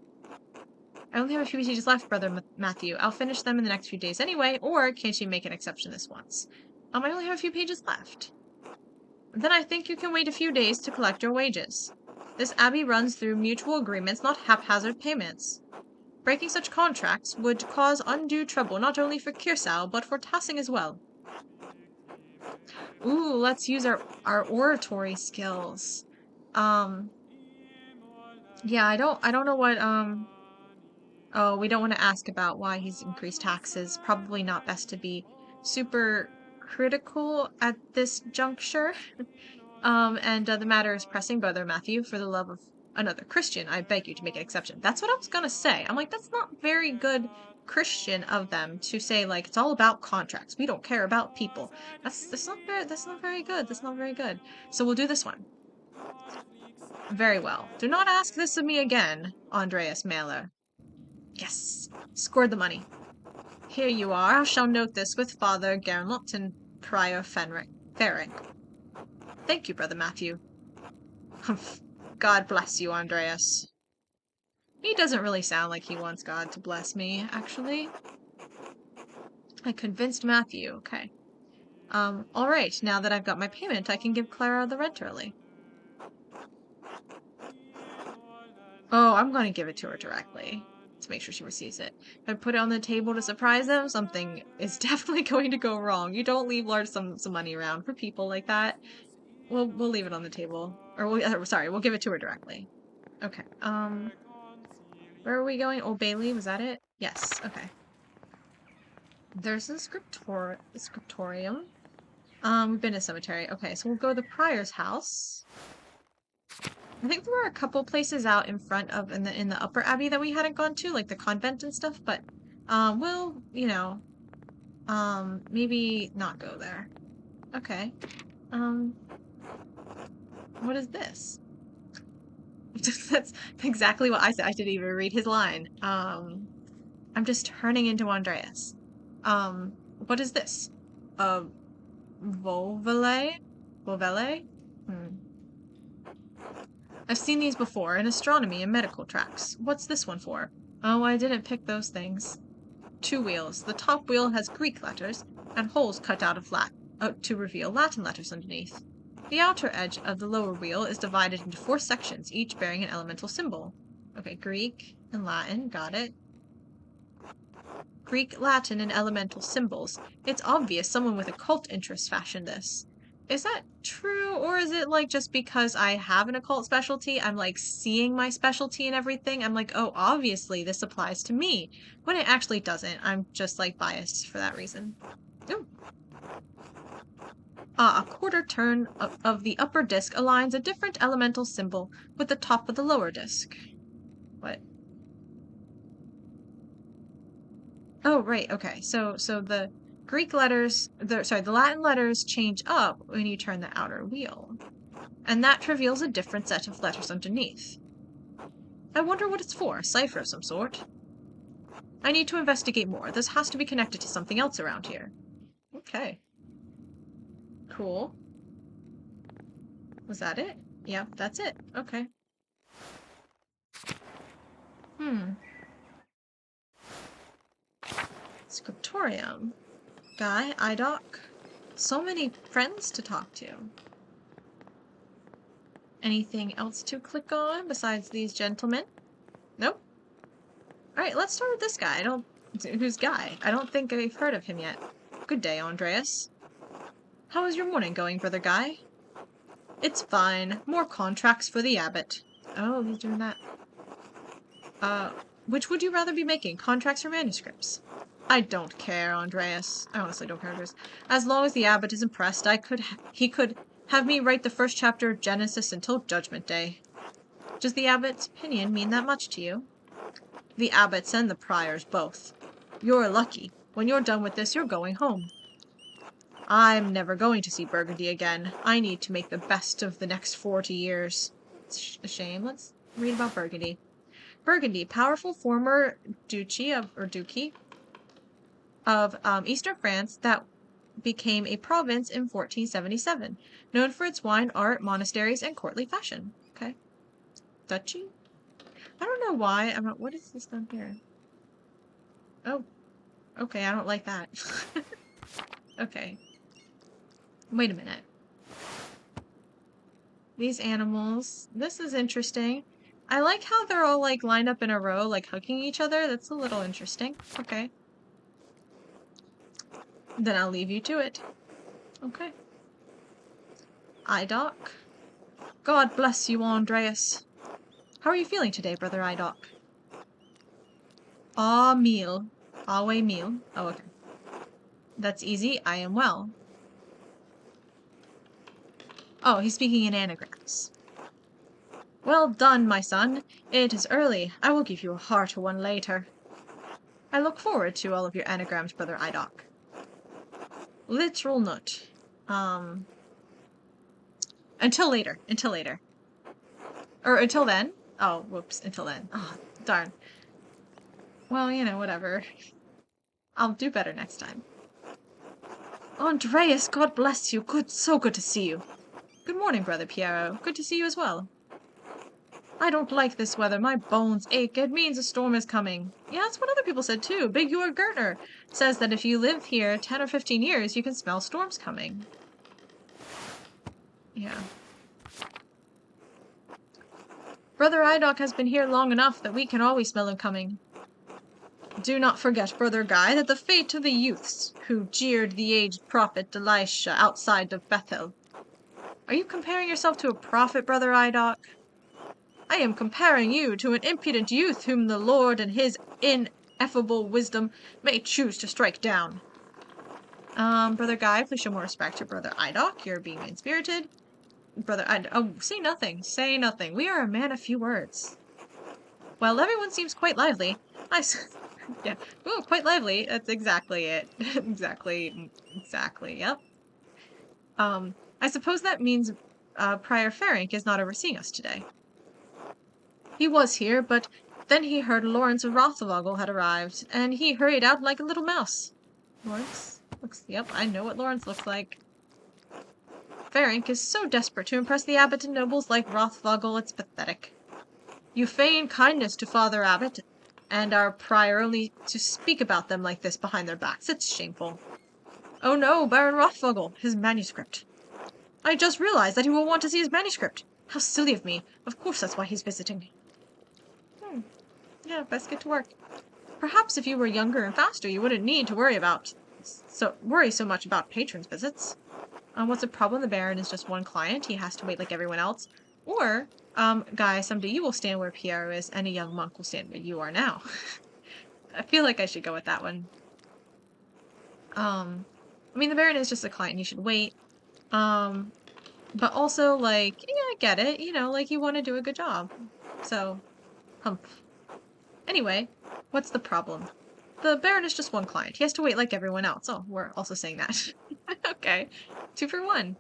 I only have a few pages left, Brother Matthew. I'll finish them in the next few days anyway, or can't you make an exception this once? I only have a few pages left. Then I think you can wait a few days to collect your wages. This abbey runs through mutual agreements, not haphazard payments. Breaking such contracts would cause undue trouble not only for Kirsau, but for Tassing as well. Ooh, let's use our oratory skills. Yeah, I don't know what, oh, we don't want to ask about why he's increased taxes. Probably not best to be super critical at this juncture. And the matter is pressing, Brother Matthew, for the love of another Christian, I beg you to make an exception. That's what I was gonna say. I'm like, that's not very good Christian of them to say, like, it's all about contracts. We don't care about people. That's not very good. That's not very good. So we'll do this one. Very well. Do not ask this of me again, Andreas Mahler. Yes. Scored the money. Here you are. I shall note this with Father Gernot and Prior Fenric. Thank you, Brother Matthew. Humph. God bless you, Andreas. He doesn't really sound like he wants God to bless me, actually. I convinced Matthew. Okay. Alright, now that I've got my payment, I can give Clara the rent early. Oh, I'm gonna give it to her directly to make sure she receives it. If I put it on the table to surprise them, something is definitely going to go wrong. You don't leave large sums of money around for people like that. We'll leave it on the table. Or we'll give it to her directly. Okay. Where are we going? Old Bailey, was that it? Yes, okay. There's a scriptorium. We've been to cemetery. Okay, so we'll go to the prior's house. I think there were a couple places out in front of in the upper abbey that we hadn't gone to, like the convent and stuff, but we'll, maybe not go there. Okay. What is this? That's exactly what I said. I didn't even read his line. I'm just turning into Andreas. What is this? Volvele? Volvele? I've seen these before in astronomy and medical tracks. What's this one for? Oh, I didn't pick those things. 2 wheels. The top wheel has Greek letters and holes cut out of to reveal Latin letters underneath. The outer edge of the lower wheel is divided into 4 sections, each bearing an elemental symbol. Okay, Greek and Latin, got it. Greek, Latin, and elemental symbols. It's obvious someone with occult interest fashioned this. Is that true, or is it like just because I have an occult specialty, I'm like seeing my specialty and everything? I'm like, oh, obviously this applies to me, when it actually doesn't. I'm just like biased for that reason. Ooh. A quarter turn of the upper disc aligns a different elemental symbol with the top of the lower disc. What? Oh, right, okay. So the Greek letters, the Latin letters change up when you turn the outer wheel. And that reveals a different set of letters underneath. I wonder what it's for, a cipher of some sort. I need to investigate more. This has to be connected to something else around here. Okay. Cool. Was that it? Yeah, that's it. Okay. Scriptorium. Guy, Idoc. So many friends to talk to. Anything else to click on besides these gentlemen? Nope. Alright, let's start with this guy. Who's Guy? I don't think I've heard of him yet. Good day, Andreas. How is your morning going, Brother Guy? It's fine. More contracts for the abbot. Oh, he's doing that. Which would you rather be making, contracts or manuscripts? I don't care, Andreas. I honestly don't care, Andreas. As long as the abbot is impressed, he could have me write the first chapter of Genesis until Judgment Day. Does the abbot's opinion mean that much to you? The abbots and the priors both. You're lucky. When you're done with this, you're going home. I'm never going to see Burgundy again. I need to make the best of the next 40 years. It's a shame. Let's read about Burgundy. Burgundy, powerful former duchy of eastern France that became a province in 1477, known for its wine, art, monasteries, and courtly fashion. Okay. Duchy? I don't know why. What is this down here? Oh. Okay, I don't like that. Okay. Wait a minute. These animals. This is interesting. I like how they're all, like, lined up in a row, like, hugging each other. That's a little interesting. Okay. Then I'll leave you to it. Okay. Idoc. God bless you, Andreas. How are you feeling today, Brother Idoc? Ah, meal. Always meal. Oh, okay. That's easy. I am well. Oh, he's speaking in anagrams. Well done, my son. It is early. I will give you a hearty one later. I look forward to all of your anagrams, Brother Idoc. Literal nut. Until later. Until later. Or until then. Oh, whoops. Until then. Oh, darn. Well, you know, whatever. I'll do better next time. Andreas, God bless you. So good to see you. Good morning, Brother Piero. Good to see you as well. I don't like this weather. My bones ache. It means a storm is coming. Yeah, that's what other people said too. Big Jörg Gertner says that if you live here 10 or 15 years, you can smell storms coming. Yeah. Brother Idoc has been here long enough that we can always smell him coming. Do not forget, Brother Guy, that the fate of the youths who jeered the aged prophet Elisha outside of Bethel. Are you comparing yourself to a prophet, Brother Idoc? I am comparing you to an impudent youth whom the Lord in his ineffable wisdom may choose to strike down. Brother Guy, please show more respect to Brother Idoc. You're being mean-spirited. Brother Idoc, oh, say nothing. Say nothing. We are a man of few words. Well, everyone seems quite lively. Yeah. Ooh, quite lively. That's exactly it. Exactly, yep. I suppose that means Prior Ferenc is not overseeing us today. He was here, but then he heard Lawrence of Rothvogel had arrived, and he hurried out like a little mouse. Lawrence? Yep, I know what Lawrence looks like. Ferenc is so desperate to impress the abbot and nobles like Rothvogel, it's pathetic. You feign kindness to Father Abbot and our prior only to speak about them like this behind their backs. It's shameful. Oh no, Baron Rothvogel, his manuscript. I just realized that he will want to see his manuscript. How silly of me. Of course that's why he's visiting. Yeah, best get to work. Perhaps if you were younger and faster, you wouldn't need to worry so much about patrons' visits. What's the problem? The Baron is just one client. He has to wait like everyone else. Or, Guy, someday you will stand where Piero is, and a young monk will stand where you are now. I feel like I should go with that one. I mean, the Baron is just a client. He should wait. But also, like, yeah, I get it. You know, like, you want to do a good job. So, humph. Anyway, what's the problem? The Baron is just one client. He has to wait like everyone else. Oh, we're also saying that. Okay. 2 for 1.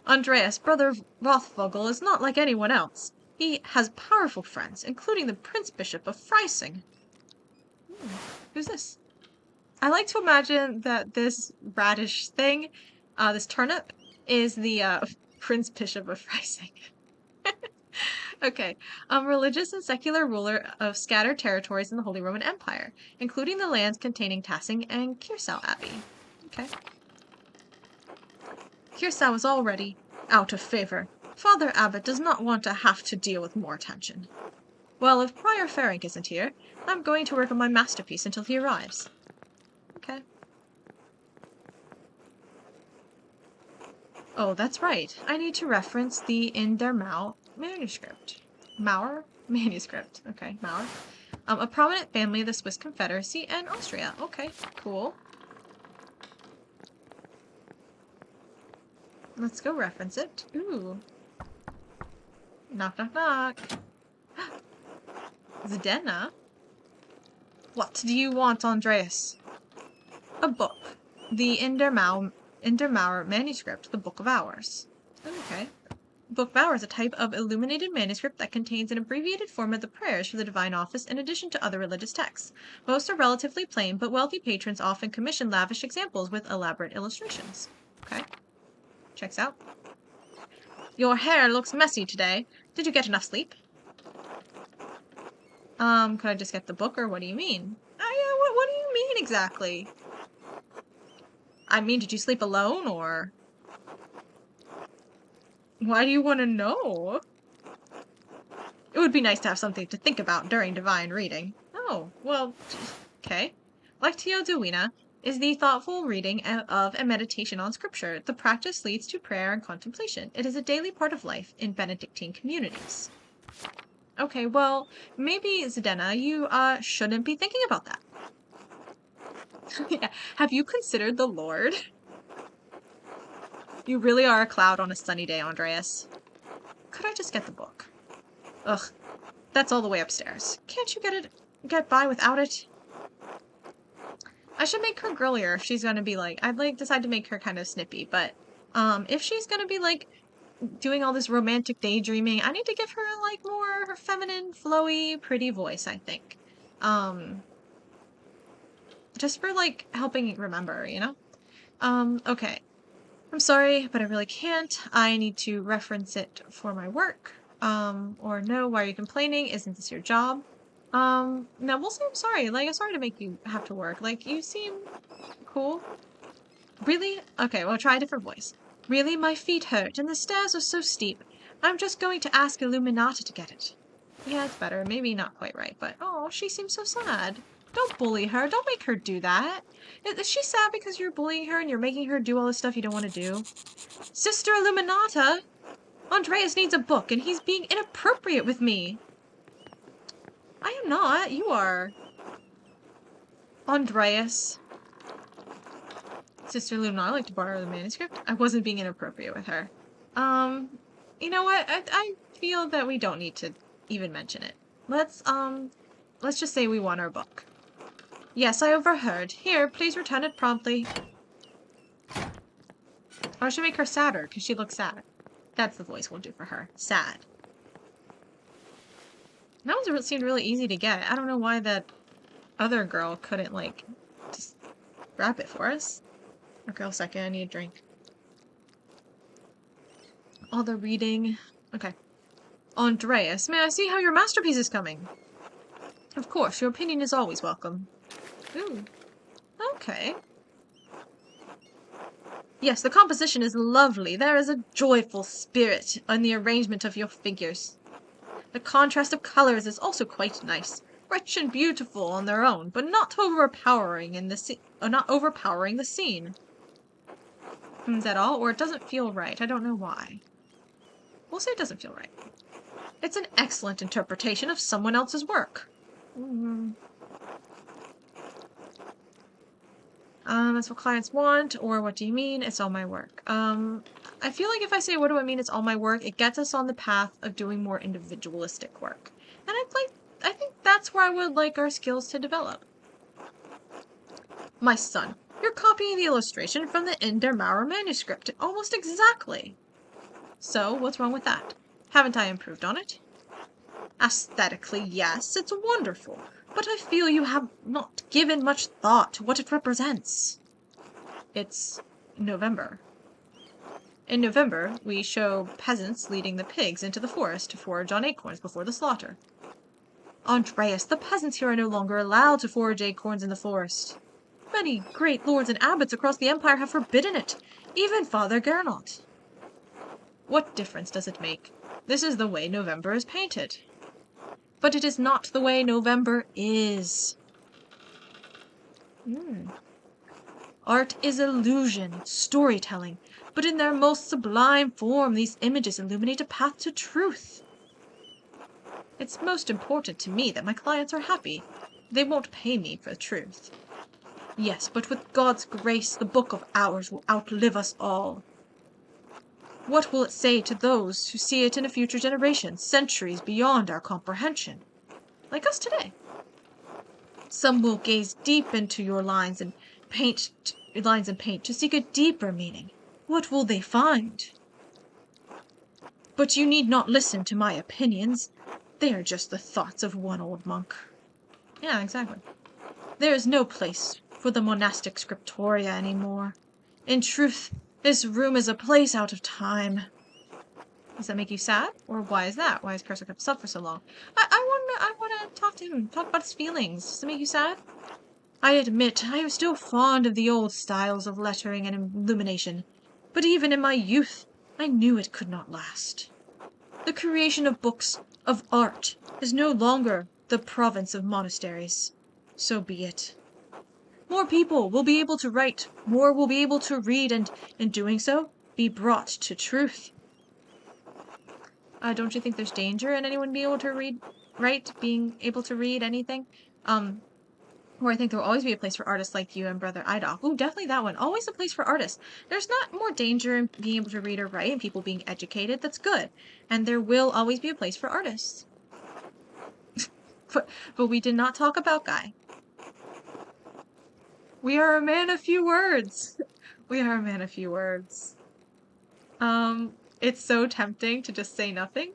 Andreas, Brother Rothvogel, is not like anyone else. He has powerful friends, including the Prince Bishop of Freising. Who's this? I like to imagine that this radish thing, this turnip, is the Prince Bishop of Freising. Okay. Religious and secular ruler of scattered territories in the Holy Roman Empire, including the lands containing Tassing and Kirsau Abbey. Okay. Kirsau is already out of favor. Father Abbot does not want to have to deal with more attention. Well, if Prior Ferenc isn't here, I'm going to work on my masterpiece until he arrives. Okay. Oh, that's right. I need to reference the In der Mau manuscript. Mauer? Manuscript. Okay, Mauer. A prominent family of the Swiss Confederacy and Austria. Okay, cool. Let's go reference it. Ooh. Knock, knock, knock. Zdena? What do you want, Andreas? A book. The In der Mauer manuscript, the Book of Hours. Okay. Book of Hours is a type of illuminated manuscript that contains an abbreviated form of the prayers for the divine office in addition to other religious texts. Most are relatively plain, but wealthy patrons often commission lavish examples with elaborate illustrations. Okay. Checks out. Your hair looks messy today. Did you get enough sleep? Could I just get the book, or what do you mean? Oh yeah, what do you mean exactly? I mean, did you sleep alone, or... Why do you want to know? It would be nice to have something to think about during divine reading. Oh, well, okay. Lectio Divina is the thoughtful reading of and meditation on scripture. The practice leads to prayer and contemplation. It is a daily part of life in Benedictine communities. Okay, well, maybe, Zdena, you, shouldn't be thinking about that. Yeah. Have you considered the Lord? You really are a cloud on a sunny day, Andreas. Could I just get the book? Ugh, that's all the way upstairs. Can't you get by without it? I should make her girlier if she's gonna be like, I'd like decide to make her kind of snippy, but if she's gonna be like doing all this romantic daydreaming, I need to give her like more feminine, flowy, pretty voice, I think. Just for like helping remember, you know? Okay. I'm sorry, but I really can't. I need to reference it for my work. Or no, why are you complaining? Isn't this your job? No, we'll say I'm sorry. Like, I'm sorry to make you have to work. Like, you seem cool. Really? Okay, well, try a different voice. Really, my feet hurt, and the stairs are so steep. I'm just going to ask Illuminata to get it. Yeah, it's better. Maybe not quite right, but oh, she seems so sad. Don't bully her. Don't make her do that. Is she sad because you're bullying her and you're making her do all the stuff you don't want to do? Sister Illuminata! Andreas needs a book, and he's being inappropriate with me. I am not. You are. Andreas. Sister Illuminata, I'd like to borrow the manuscript. I wasn't being inappropriate with her. You know what? I feel that we don't need to even mention it. Let's just say we want our book. Yes, I overheard. Here, please return it promptly. Or I should make her sadder, because she looks sad. That's the voice we'll do for her. Sad. That one seemed really easy to get. I don't know why that other girl couldn't, like, just grab it for us. Okay, a second. I need a drink. All the reading. Okay. Andreas, may I see how your masterpiece is coming? Of course, your opinion is always welcome. Ooh. Okay. Yes, the composition is lovely. There is a joyful spirit in the arrangement of your figures. The contrast of colors is also quite nice. Rich and beautiful on their own, but not overpowering not overpowering the scene. Is that all? Or it doesn't feel right. I don't know why. We'll say it doesn't feel right. It's an excellent interpretation of someone else's work. That's what clients want, or what do you mean? It's all my work. I feel like if I say what do I mean it's all my work, it gets us on the path of doing more individualistic work. And I think that's where I would like our skills to develop. My son, you're copying the illustration from the In der Mauer manuscript almost exactly. So, what's wrong with that? Haven't I improved on it? Aesthetically, yes, it's wonderful, but I feel you have not given much thought to what it represents. It's November. In November, we show peasants leading the pigs into the forest to forage on acorns before the slaughter. Andreas, the peasants here are no longer allowed to forage acorns in the forest. Many great lords and abbots across the empire have forbidden it, even Father Gernot. What difference does it make? This is the way November is painted. But it is not the way November is. Art is illusion, storytelling, but in their most sublime form, these images illuminate a path to truth. It's most important to me that my clients are happy. They won't pay me for truth. Yes, but with God's grace, the book of hours will outlive us all. What will it say to those who see it in a future generation, centuries beyond our comprehension? Like us today. Some will gaze deep into your lines and paint to seek a deeper meaning. What will they find? But you need not listen to my opinions. They are just the thoughts of one old monk. Yeah, exactly. There is no place for the monastic scriptoria anymore. In truth, this room is a place out of time. Does that make you sad? Or why is that? Why has Cursor kept us up for so long? I wanna talk to him, talk about his feelings. Does it make you sad? I admit, I am still fond of the old styles of lettering and illumination, but even in my youth, I knew it could not last. The creation of books, of art, is no longer the province of monasteries. So be it. More people will be able to write, more will be able to read, and in doing so, be brought to truth. Don't you think there's danger in anyone being able to being able to read anything? Or I think there will always be a place for artists like you and Brother Idoc. Ooh, definitely that one. Always a place for artists. There's not more danger in being able to read or write and people being educated. That's good. And there will always be a place for artists. But we did not talk about Guy. We are a man of few words. We are a man of few words. It's so tempting to just say nothing.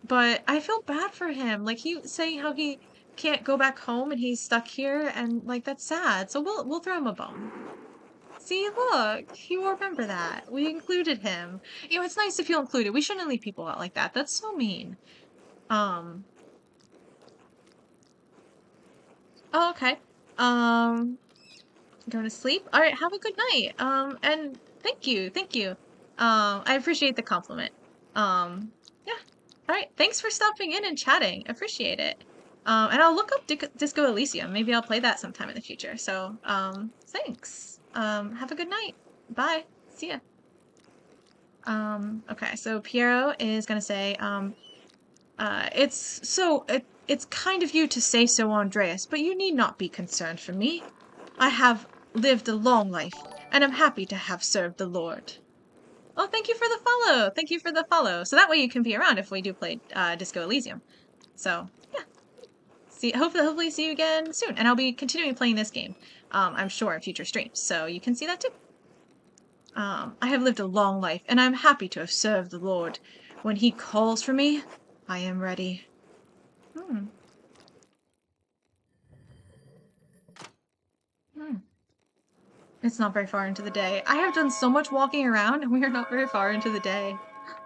But I feel bad for him. Like, he saying how he can't go back home and he's stuck here, and like, that's sad. So we'll throw him a bone. See, look, he will remember that. We included him. You know, it's nice to feel included. We shouldn't leave people out like that. That's so mean. Oh, okay. Going to sleep? All right, have a good night. And thank you. I appreciate the compliment. Yeah. All right, thanks for stopping in and chatting. Appreciate it. And I'll look up Disco Elysium. Maybe I'll play that sometime in the future. So, thanks. Have a good night. Bye. See ya. Okay, so Piero is gonna say, it's kind of you to say so, Andreas, but you need not be concerned for me. I have lived a long life, and am happy to have served the Lord. Oh, thank you for the follow. Thank you for the follow. So that way you can be around if we do play Disco Elysium. So, yeah. Hopefully see you again soon. And I'll be continuing playing this game, I'm sure, in future streams. So you can see that too. I have lived a long life, and I am happy to have served the Lord. When he calls for me, I am ready. It's not very far into the day. I have done so much walking around, and we are not very far into the day.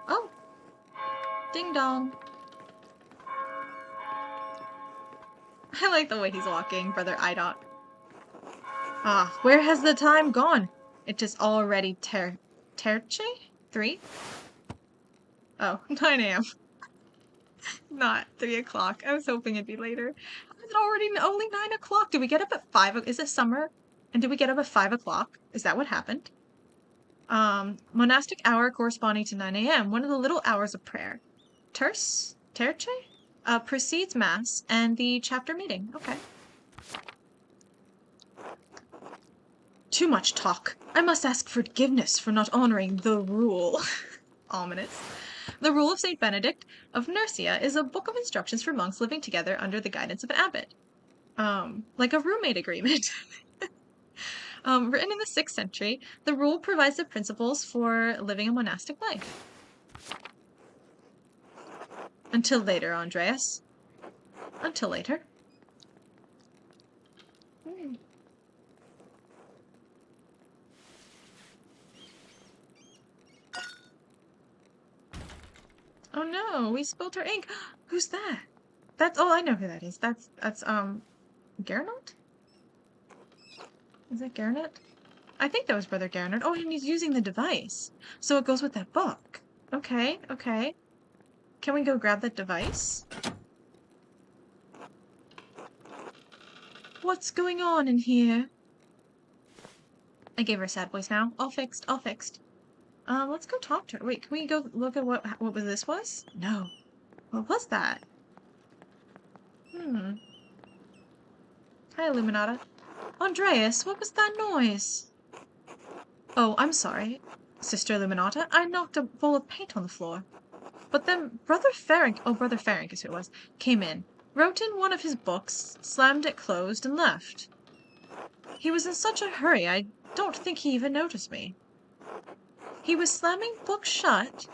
Oh. Ding dong. I like the way he's walking, Brother Idoc. Ah, where has the time gone? It is already terce? 3? Oh, 9 a.m. Not 3 o'clock. I was hoping it'd be later. It's already only 9 o'clock. Did we get up at 5? Is it summer? And did we get up at 5 o'clock? Is that what happened? Monastic hour corresponding to 9 a.m. One of the little hours of prayer. Terce? Precedes Mass and the chapter meeting. Okay. Too much talk. I must ask forgiveness for not honoring the rule. Ominous. The Rule of St. Benedict of Nursia is a book of instructions for monks living together under the guidance of an abbot. Like a roommate agreement. Written in the 6th century, the rule provides the principles for living a monastic life. Until later, Andreas. Until later. Oh no, we spilled our ink. Who's that? Oh, I know who that is. That's Gernot? Is that Gernot? I think that was Brother Gernot. Oh, and he's using the device. So it goes with that book. Okay, okay. Can we go grab that device? What's going on in here? I gave her a sad voice now. All fixed, all fixed. Let's go talk to her. Wait, can we go look at what this was? No. What was that? Hmm. Hi, Illuminata. Andreas, what was that noise? Oh, I'm sorry, Sister Illuminata. I knocked a bowl of paint on the floor. But then Brother Ferenc is who it was, came in, wrote in one of his books, slammed it closed, and left. He was in such a hurry, I don't think he even noticed me. He was slamming books shut?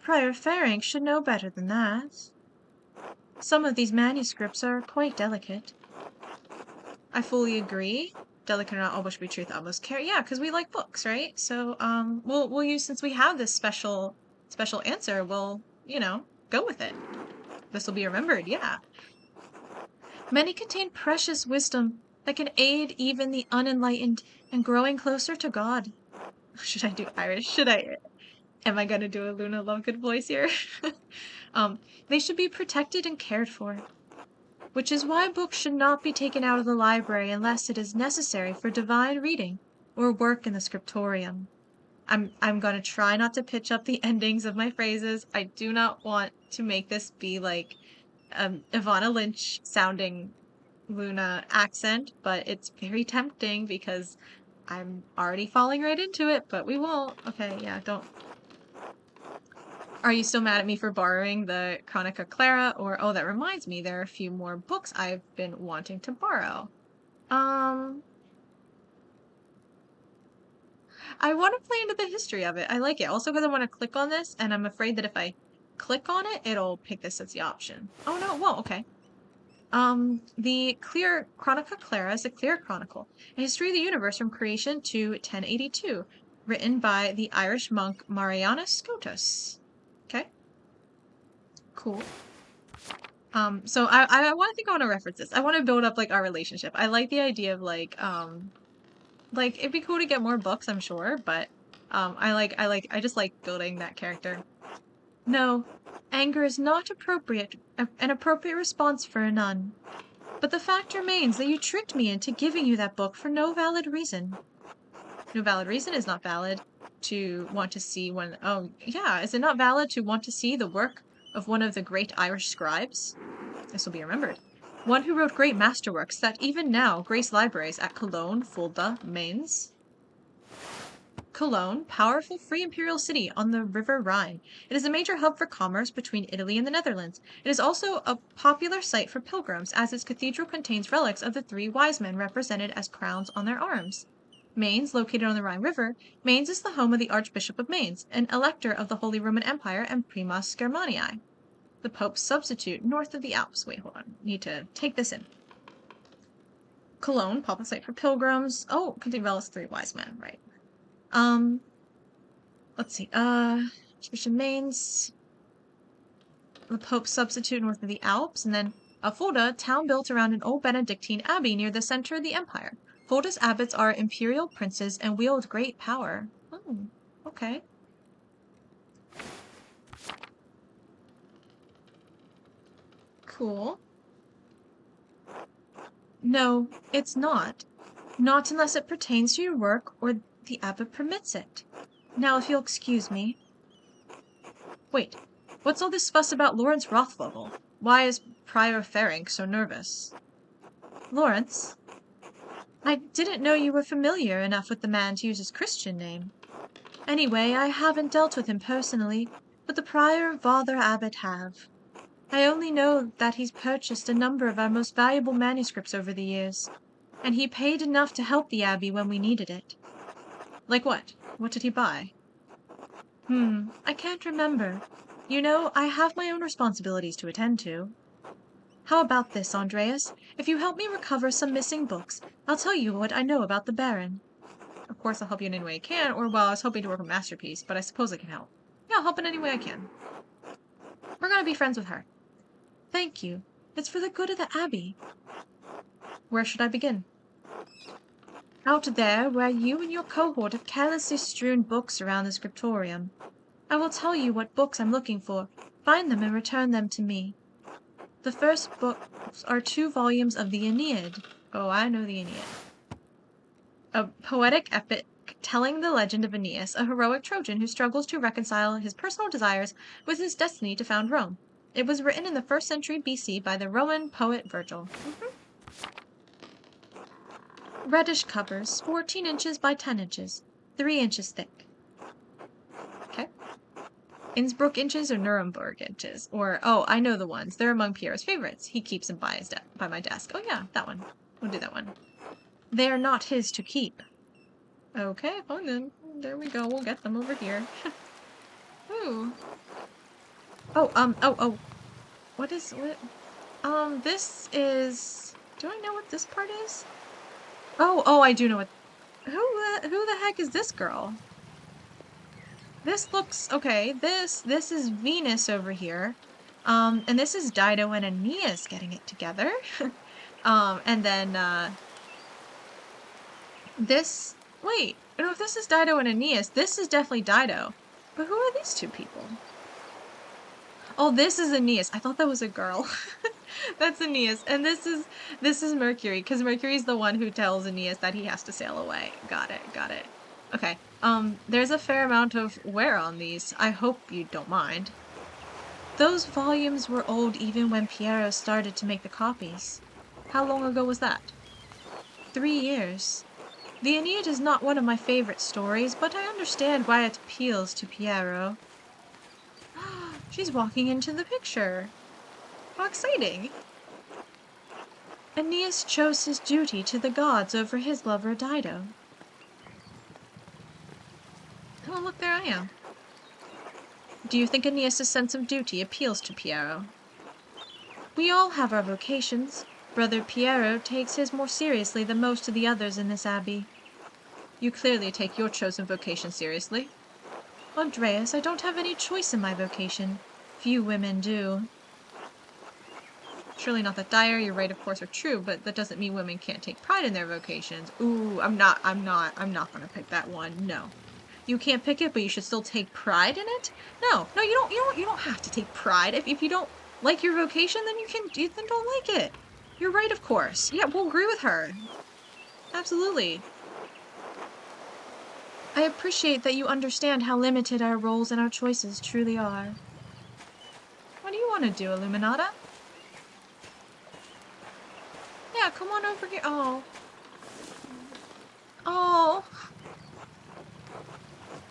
Prior Ferenc should know better than that. Some of these manuscripts are quite delicate. I fully agree. Delicate or not, all wish to be truth, utmost care. Yeah, because we like books, right? So, we'll use, since we have this special answer, we'll, go with it. This will be remembered, yeah. Many contain precious wisdom that can aid even the unenlightened in growing closer to God. Should I do Irish? Am I gonna do a Luna Lovegood voice here? They should be protected and cared for. Which is why books should not be taken out of the library unless it is necessary for divine reading or work in the scriptorium. I'm gonna try not to pitch up the endings of my phrases. I do not want to make this be like Ivana Lynch sounding Luna accent, but it's very tempting because I'm already falling right into it, but we won't. Okay, yeah, don't. Are you still mad at me for borrowing the Chronica Clara? Or, oh, that reminds me, there are a few more books I've been wanting to borrow. I want to play into the history of it. I like it. Also because I want to click on this, and I'm afraid that if I click on it, it'll pick this as the option. Oh no, whoa, okay. The Clear Chronica Clara is a clear chronicle, a history of the universe from creation to 1082, written by the Irish monk Marianus Scotus. Okay. Cool. So I want to think I want to reference this. I want to build up like our relationship. I like the idea of like it'd be cool to get more books, I'm sure, but I just like building that character. No, anger is not an appropriate response for a nun. But the fact remains that you tricked me into giving you that book for no valid reason. No valid reason is not valid to want to see one. Oh, yeah, is it not valid to want to see the work of one of the great Irish scribes? This will be remembered. One who wrote great masterworks that even now grace libraries at Cologne, Fulda, Mainz. Cologne, powerful free imperial city on the River Rhine. It is a major hub for commerce between Italy and the Netherlands. It is also a popular site for pilgrims, as its cathedral contains relics of the three wise men represented as crowns on their arms. Mainz, located on the Rhine River, Mainz is the home of the Archbishop of Mainz, an elector of the Holy Roman Empire and Primas Germaniae, the Pope's substitute north of the Alps. Wait, hold on. Need to take this in. Cologne, popular site for pilgrims. Oh, contains relics of three wise men, right. Let's see, Archbishop Mainz, the Pope's substitute north of the Alps, and then Fulda, town built around an old Benedictine abbey near the center of the empire. Fulda's abbots are imperial princes and wield great power. Oh, okay. Cool. No, it's not. Not unless it pertains to your work or the abbot permits it. Now, if you'll excuse me. Wait, what's all this fuss about Lawrence Rothvogel? Why is Prior Ferenc so nervous? Lawrence? I didn't know you were familiar enough with the man to use his Christian name. Anyway, I haven't dealt with him personally, but the prior and father abbot have. I only know that he's purchased a number of our most valuable manuscripts over the years, and he paid enough to help the abbey when we needed it. Like what? What did he buy? I can't remember. You know, I have my own responsibilities to attend to. How about this, Andreas? If you help me recover some missing books, I'll tell you what I know about the Baron. Of course, I'll help you in any way I can, or, well, I was hoping to work a masterpiece, but I suppose I can help. Yeah, I'll help in any way I can. We're gonna be friends with her. Thank you. It's for the good of the Abbey. Where should I begin? Out there, where you and your cohort have carelessly strewn books around the scriptorium. I will tell you what books I'm looking for. Find them and return them to me. The first books are 2 volumes of the Aeneid. Oh, I know the Aeneid. A poetic epic telling the legend of Aeneas, a heroic Trojan who struggles to reconcile his personal desires with his destiny to found Rome. It was written in the 1st century BC by the Roman poet Virgil. Reddish covers, 14 inches by 10 inches, 3 inches thick. Okay. Innsbruck inches or Nuremberg inches? Or, oh, I know the ones. They're among Pierre's favorites. He keeps them by my desk. Oh yeah, that one. We'll do that one. They are not his to keep. Okay, fine then. There we go. We'll get them over here. Ooh. Oh. What? This is... Do I know what this part is? Oh, I do know what... Who the heck is this girl? This looks... Okay, this is Venus over here. And this is Dido and Aeneas getting it together. And then, this... Wait, no, if this is Dido and Aeneas, this is definitely Dido. But who are these 2 people? Oh, this is Aeneas. I thought that was a girl. That's Aeneas. And this is Mercury, because Mercury's the one who tells Aeneas that he has to sail away. Got it. Okay. There's a fair amount of wear on these. I hope you don't mind. Those volumes were old even when Piero started to make the copies. How long ago was that? 3 years. The Aeneid is not one of my favorite stories, but I understand why it appeals to Piero. She's walking into the picture. How exciting! Aeneas chose his duty to the gods over his lover Dido. Oh, look, there I am. Do you think Aeneas' sense of duty appeals to Piero? We all have our vocations. Brother Piero takes his more seriously than most of the others in this abbey. You clearly take your chosen vocation seriously. Andreas, I don't have any choice in my vocation. Few women do. Surely not that dire, you're right, of course, are true, but that doesn't mean women can't take pride in their vocations. Ooh, I'm not gonna pick that one, no. You can't pick it, but you should still take pride in it? No, you don't have to take pride. If you don't like your vocation, then then don't like it. You're right, of course. Yeah, we'll agree with her. Absolutely. I appreciate that you understand how limited our roles and our choices truly are. What do you want to do, Illuminata? Yeah, come on over here. Oh.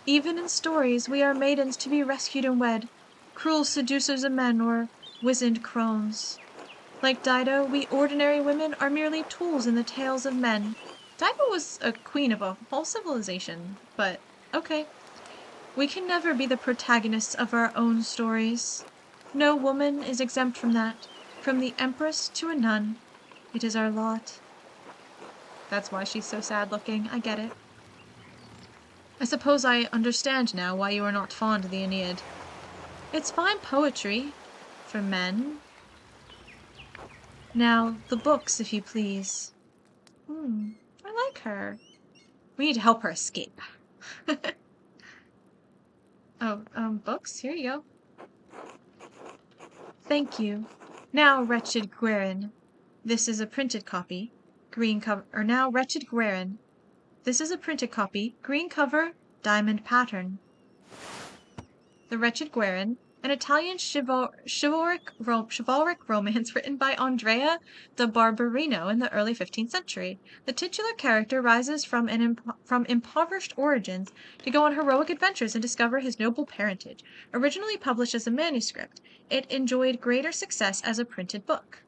Even in stories, we are maidens to be rescued and wed, cruel seducers of men or wizened crones. Like Dido, we ordinary women are merely tools in the tales of men. Dido was a queen of a whole civilization, but okay. We can never be the protagonists of our own stories. No woman is exempt from that, from the empress to a nun. It is our lot. That's why she's so sad-looking. I get it. I suppose I understand now why you are not fond of the Aeneid. It's fine poetry. For men. Now, the books, if you please. I like her. We need to help her escape. Books? Here you go. Thank you. Now, wretched Guerin. This is a printed copy. Green cover. Or now, wretched Guerin. This is a printed copy. Green cover, diamond pattern. The Wretched Guerin, an Italian chivalric romance written by Andrea da Barberino in the early 15th century. The titular character rises from impoverished origins to go on heroic adventures and discover his noble parentage. Originally published as a manuscript, it enjoyed greater success as a printed book.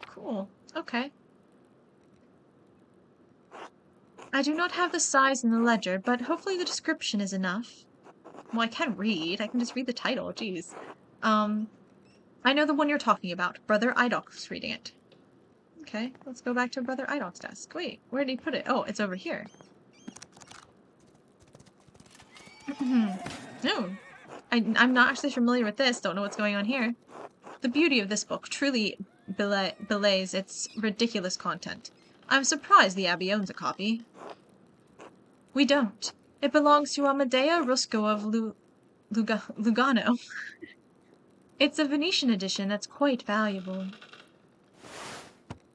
Cool. Okay. I do not have the size in the ledger, but hopefully the description is enough. Well, I can read. I can just read the title. Jeez. I know the one you're talking about. Brother Idoc's reading it. Okay, let's go back to Brother Idoc's desk. Wait, where did he put it? Oh, it's over here. No. I'm not actually familiar with this. Don't know what's going on here. The beauty of this book truly belays its ridiculous content. I'm surprised the Abbey owns a copy. We don't. It belongs to Amadea Rusco of Lugano. It's a Venetian edition that's quite valuable.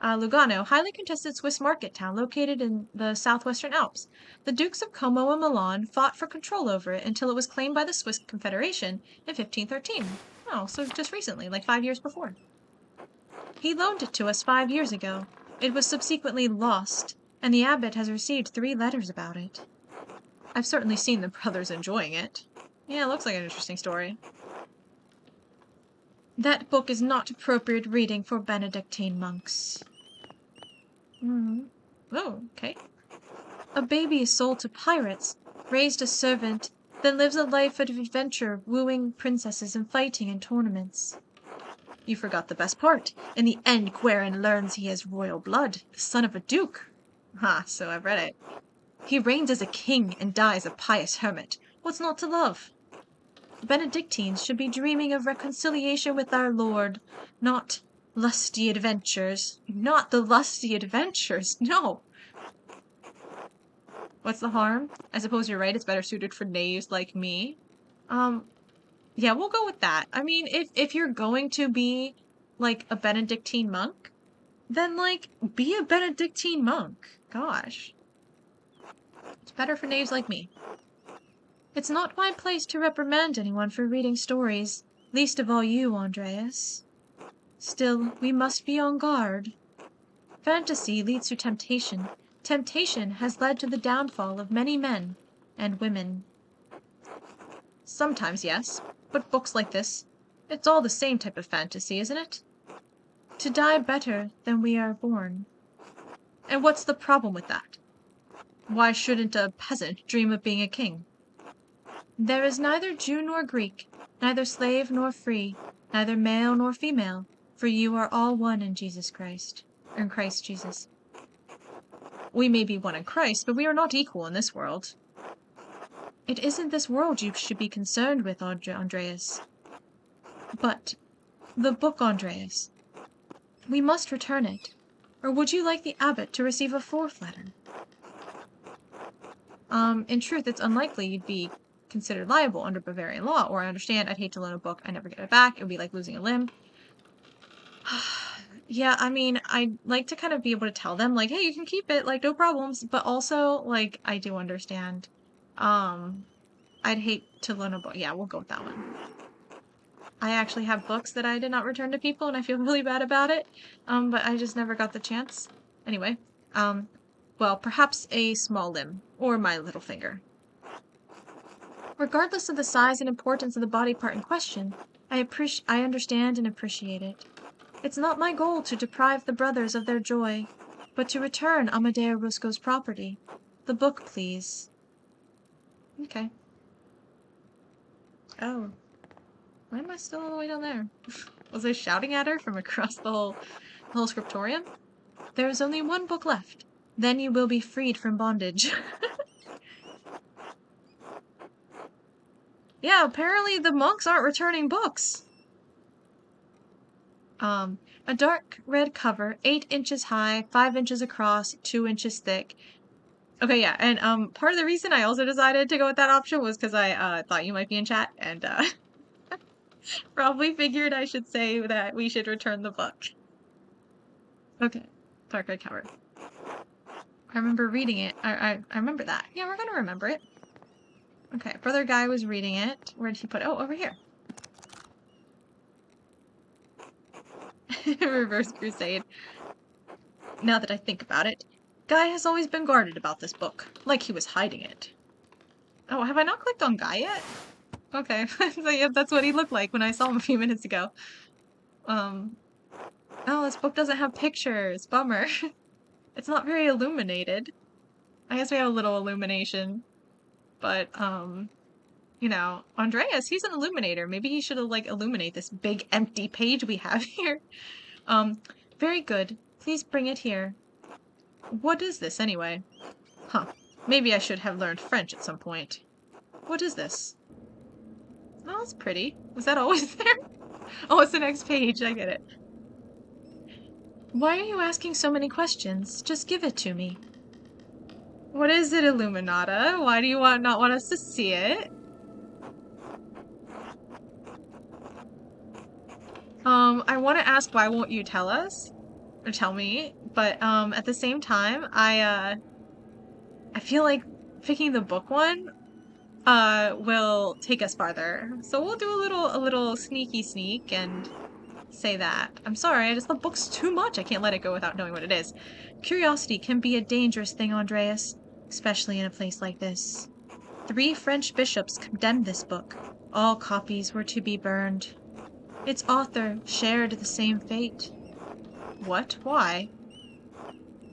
Lugano, highly contested Swiss market town located in the southwestern Alps. The Dukes of Como and Milan fought for control over it until it was claimed by the Swiss Confederation in 1513. Oh, so just recently, like 5 years before. He loaned it to us 5 years ago. It was subsequently lost, and the abbot has received 3 letters about it. I've certainly seen the brothers enjoying it. Yeah, it looks like an interesting story. That book is not appropriate reading for Benedictine monks. Oh, okay. A baby is sold to pirates, raised a servant, then lives a life of adventure, wooing princesses and fighting in tournaments. You forgot the best part. In the end, Guerin learns he has royal blood, the son of a duke. So I've read it. He reigns as a king and dies a pious hermit. What's not to love? Benedictines should be dreaming of reconciliation with our Lord, not lusty adventures. Not the lusty adventures, no. What's the harm? I suppose you're right, it's better suited for knaves like me. Yeah, we'll go with that. I mean, if you're going to be, like, a Benedictine monk, then, like, be a Benedictine monk. Gosh. It's better for knaves like me. It's not my place to reprimand anyone for reading stories, least of all you, Andreas. Still, we must be on guard. Fantasy leads to temptation. Temptation has led to the downfall of many men and women. Sometimes, yes, but books like this, it's all the same type of fantasy, isn't it? To die better than we are born. And what's the problem with that? Why shouldn't a peasant dream of being a king? There is neither Jew nor Greek, neither slave nor free, neither male nor female, for you are all one in Jesus Christ, in Christ Jesus. We may be one in Christ, but we are not equal in this world. It isn't this world you should be concerned with, Andreas. But the book, Andreas. We must return it. Or would you like the abbot to receive a 4th letter? In truth, it's unlikely you'd be considered liable under Bavarian law, or I understand I'd hate to loan a book, I never get it back, it would be like losing a limb. Yeah, I mean, I'd like to kind of be able to tell them, like, hey, you can keep it, like, no problems, but also, like, I do understand. I'd hate to loan a book. Yeah, we'll go with that one. I actually have books that I did not return to people, and I feel really bad about it, but I just never got the chance. Anyway, well, perhaps a small limb, or my little finger. Regardless of the size and importance of the body part in question, I understand and appreciate it. It's not my goal to deprive the brothers of their joy, but to return Amadea Rusco's property. The book, please. Okay. Oh. Why am I still all the way down there? Was I shouting at her from across the whole scriptorium? There is only one book left. Then you will be freed from bondage. Yeah, apparently the monks aren't returning books. A dark red cover, 8 inches high, 5 inches across, 2 inches thick. Okay, yeah, and part of the reason I also decided to go with that option was because I thought you might be in chat, and probably figured I should say that we should return the book. Okay, dark red cover. I remember reading it. I remember that. Yeah, we're gonna remember it. Okay, brother guy was reading it. Where did he put it? Oh, over here. Reverse Crusade. Now that I think about it, Guy has always been guarded about this book, like he was hiding it. Oh, have I not clicked on Guy yet? Okay, so yeah, that's what he looked like when I saw him a few minutes ago. Oh, this book doesn't have pictures. Bummer. It's not very illuminated. I guess we have a little illumination. But, you know, Andreas, he's an illuminator. Maybe he should have, like, illuminate this big empty page we have here. Very good. Please bring it here. What is this, anyway? Huh. Maybe I should have learned French at some point. What is this? Oh, that's pretty. Was that always there? Oh, it's the next page. I get it. Why are you asking so many questions? Just give it to me. What is it, Illuminata? Why do you not want us to see it? I want to ask why won't you tell us? Or tell me, but at the same time, I feel like picking the book one will take us farther. So we'll do a little sneaky sneak and say that. I'm sorry, I just love books too much. I can't let it go without knowing what it is. Curiosity can be a dangerous thing, Andreas, especially in a place like this. 3 French bishops condemned this book. All copies were to be burned. Its author shared the same fate. What? Why?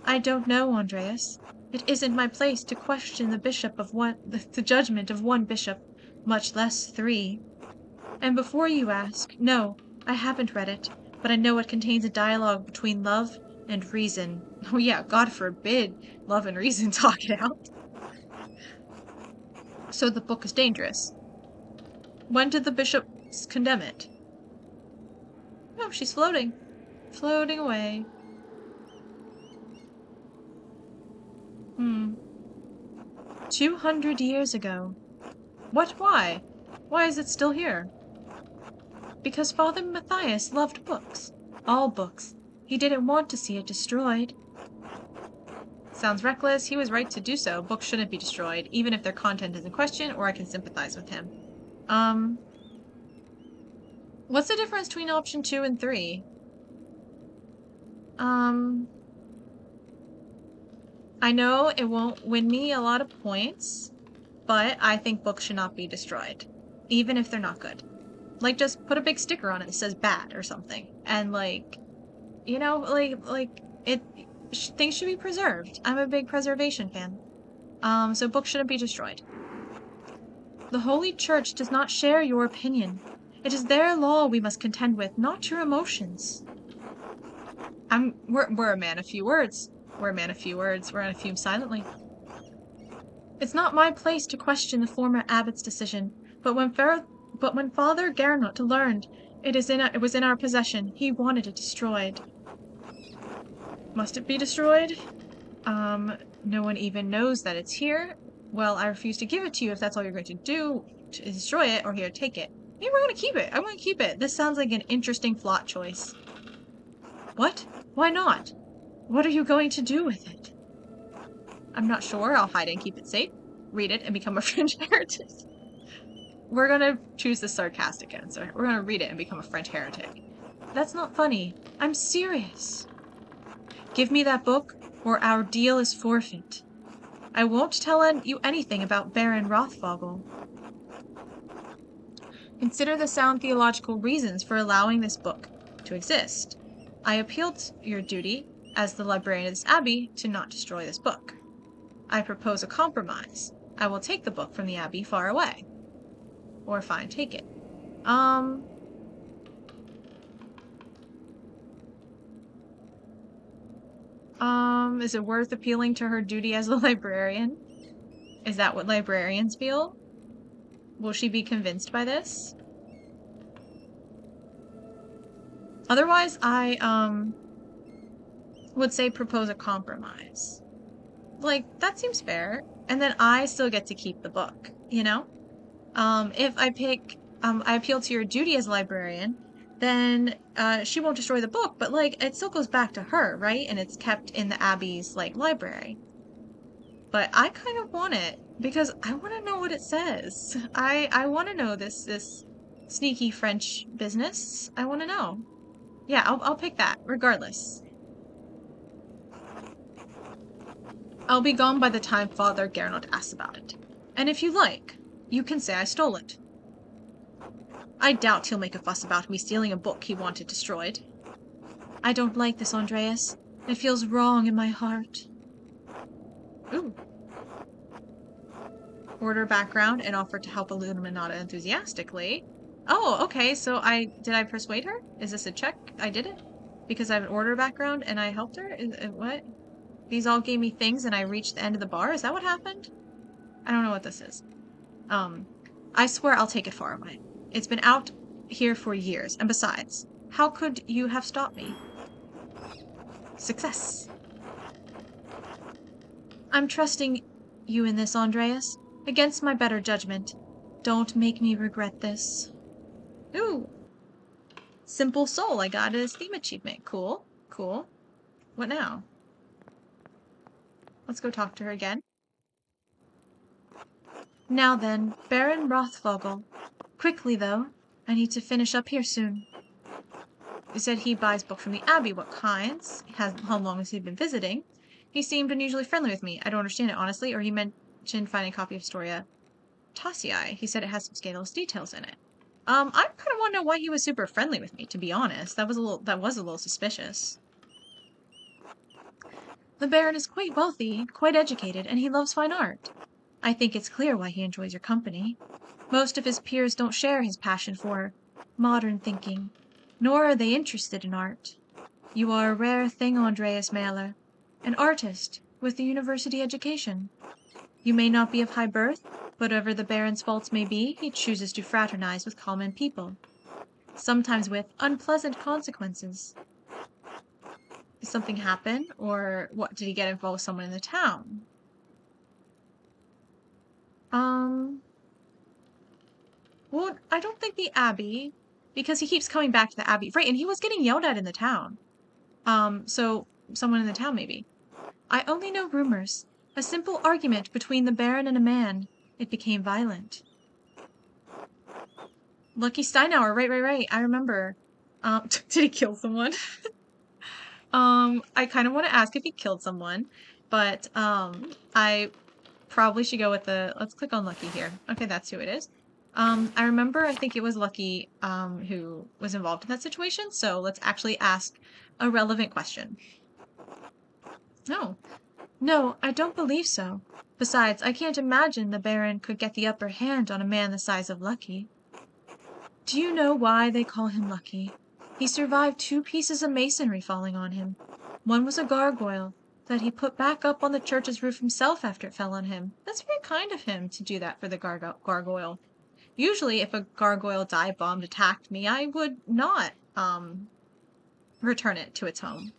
I don't know, Andreas. It isn't my place to question the judgment of one bishop, much less 3. And before you ask, no, I haven't read it, but I know it contains a dialogue between love and reason. Oh yeah, God forbid love and reason talk it out. So the book is dangerous. When did the bishops condemn it? Oh, she's floating. Floating away. 200 years ago. What? Why? Why is it still here? Because Father Matthias loved books. All books. He didn't want to see it destroyed. Sounds reckless. He was right to do so. Books shouldn't be destroyed, even if their content is in question, or I can sympathize with him. What's the difference between option 2 and 3? I know it won't win me a lot of points, but I think books should not be destroyed, even if they're not good. Like, just put a big sticker on it that says bad or something, and like, you know, things should be preserved. I'm a big preservation fan. So books shouldn't be destroyed. The Holy Church does not share your opinion. It is their law we must contend with, not your emotions. We're a man of few words. We're a man of few words. We're gonna fume silently. It's not my place to question the former abbot's decision, but when Father Gernot learned it was in our possession, he wanted it destroyed. Must it be destroyed? No one even knows that it's here. Well, I refuse to give it to you if that's all you're going to do, to destroy it, or here, take it. Maybe we're gonna keep it. I want to keep it. This sounds like an interesting plot choice. What? Why not? What are you going to do with it? I'm not sure. I'll hide it and keep it safe. Read it and become a French heretic. We're gonna choose the sarcastic answer. We're gonna read it and become a French heretic. That's not funny. I'm serious. Give me that book, or our deal is forfeit. I won't tell you anything about Baron Rothvogel. Consider the sound theological reasons for allowing this book to exist. I appeal to your duty, as the librarian of this abbey, to not destroy this book. I propose a compromise. I will take the book from the abbey far away. Or fine, take it. Is it worth appealing to her duty as a librarian? Is that what librarians feel? Will she be convinced by this? Otherwise, I, would say propose a compromise. Like, that seems fair. And then I still get to keep the book, you know? If I pick, I appeal to your duty as a librarian, then, she won't destroy the book, but, like, it still goes back to her, right? And it's kept in the abbey's, like, library. But I kind of want it, because I want to know what it says. I want to know this sneaky French business. I want to know. Yeah, I'll pick that, regardless. I'll be gone by the time Father Gernot asks about it. And if you like, you can say I stole it. I doubt he'll make a fuss about me stealing a book he wanted destroyed. I don't like this, Andreas. It feels wrong in my heart. Ooh. Order background and offer to help Illuminata enthusiastically. Oh, okay, so did I persuade her? Is this a check? I did it? Because I have an order background and I helped her? What? These all gave me things and I reached the end of the bar? Is that what happened? I don't know what this is. I swear I'll take it far away. It's been out here for years, and besides, how could you have stopped me? Success. I'm trusting you in this, Andreas, against my better judgment. Don't make me regret this. Ooh, Simple Soul. I got a Steam achievement. Cool, cool. What now? Let's go talk to her again. Now then, Baron Rothvogel. Quickly, though. I need to finish up here soon. He said he buys books from the Abbey. What kinds? How long has he been visiting? He seemed unusually friendly with me. I don't understand it, honestly. Or he mentioned finding a copy of Storia Tossii. He said it has some scandalous details in it. I kind of want to know why he was super friendly with me, to be honest. That was a little suspicious. The Baron is quite wealthy, quite educated, and he loves fine art. I think it's clear why he enjoys your company. Most of his peers don't share his passion for modern thinking, nor are they interested in art. You are a rare thing, Andreas Mahler, an artist with a university education. You may not be of high birth, but whatever the Baron's faults may be, he chooses to fraternize with common people, sometimes with unpleasant consequences. Did something happen, or what? Did he get involved with someone in the town? Well, I don't think the Abbey, because he keeps coming back to the Abbey. Right, and he was getting yelled at in the town. So someone in the town, maybe. I only know rumors. A simple argument between the Baron and a man. It became violent. Lucky Steinauer, right. I remember. Did he kill someone? I kind of want to ask if he killed someone, but I probably should go with let's click on Lucky here. Okay, that's who it is. I remember, I think it was Lucky who was involved in that situation, so let's actually ask a relevant question. No, I don't believe so. Besides, I can't imagine the Baron could get the upper hand on a man the size of Lucky. Do you know why they call him Lucky? He survived 2 pieces of masonry falling on him. One was a gargoyle that he put back up on the church's roof himself after it fell on him. That's very kind of him to do that for the gargoyle. Usually, if a gargoyle dive-bombed attacked me, I would not return it to its home.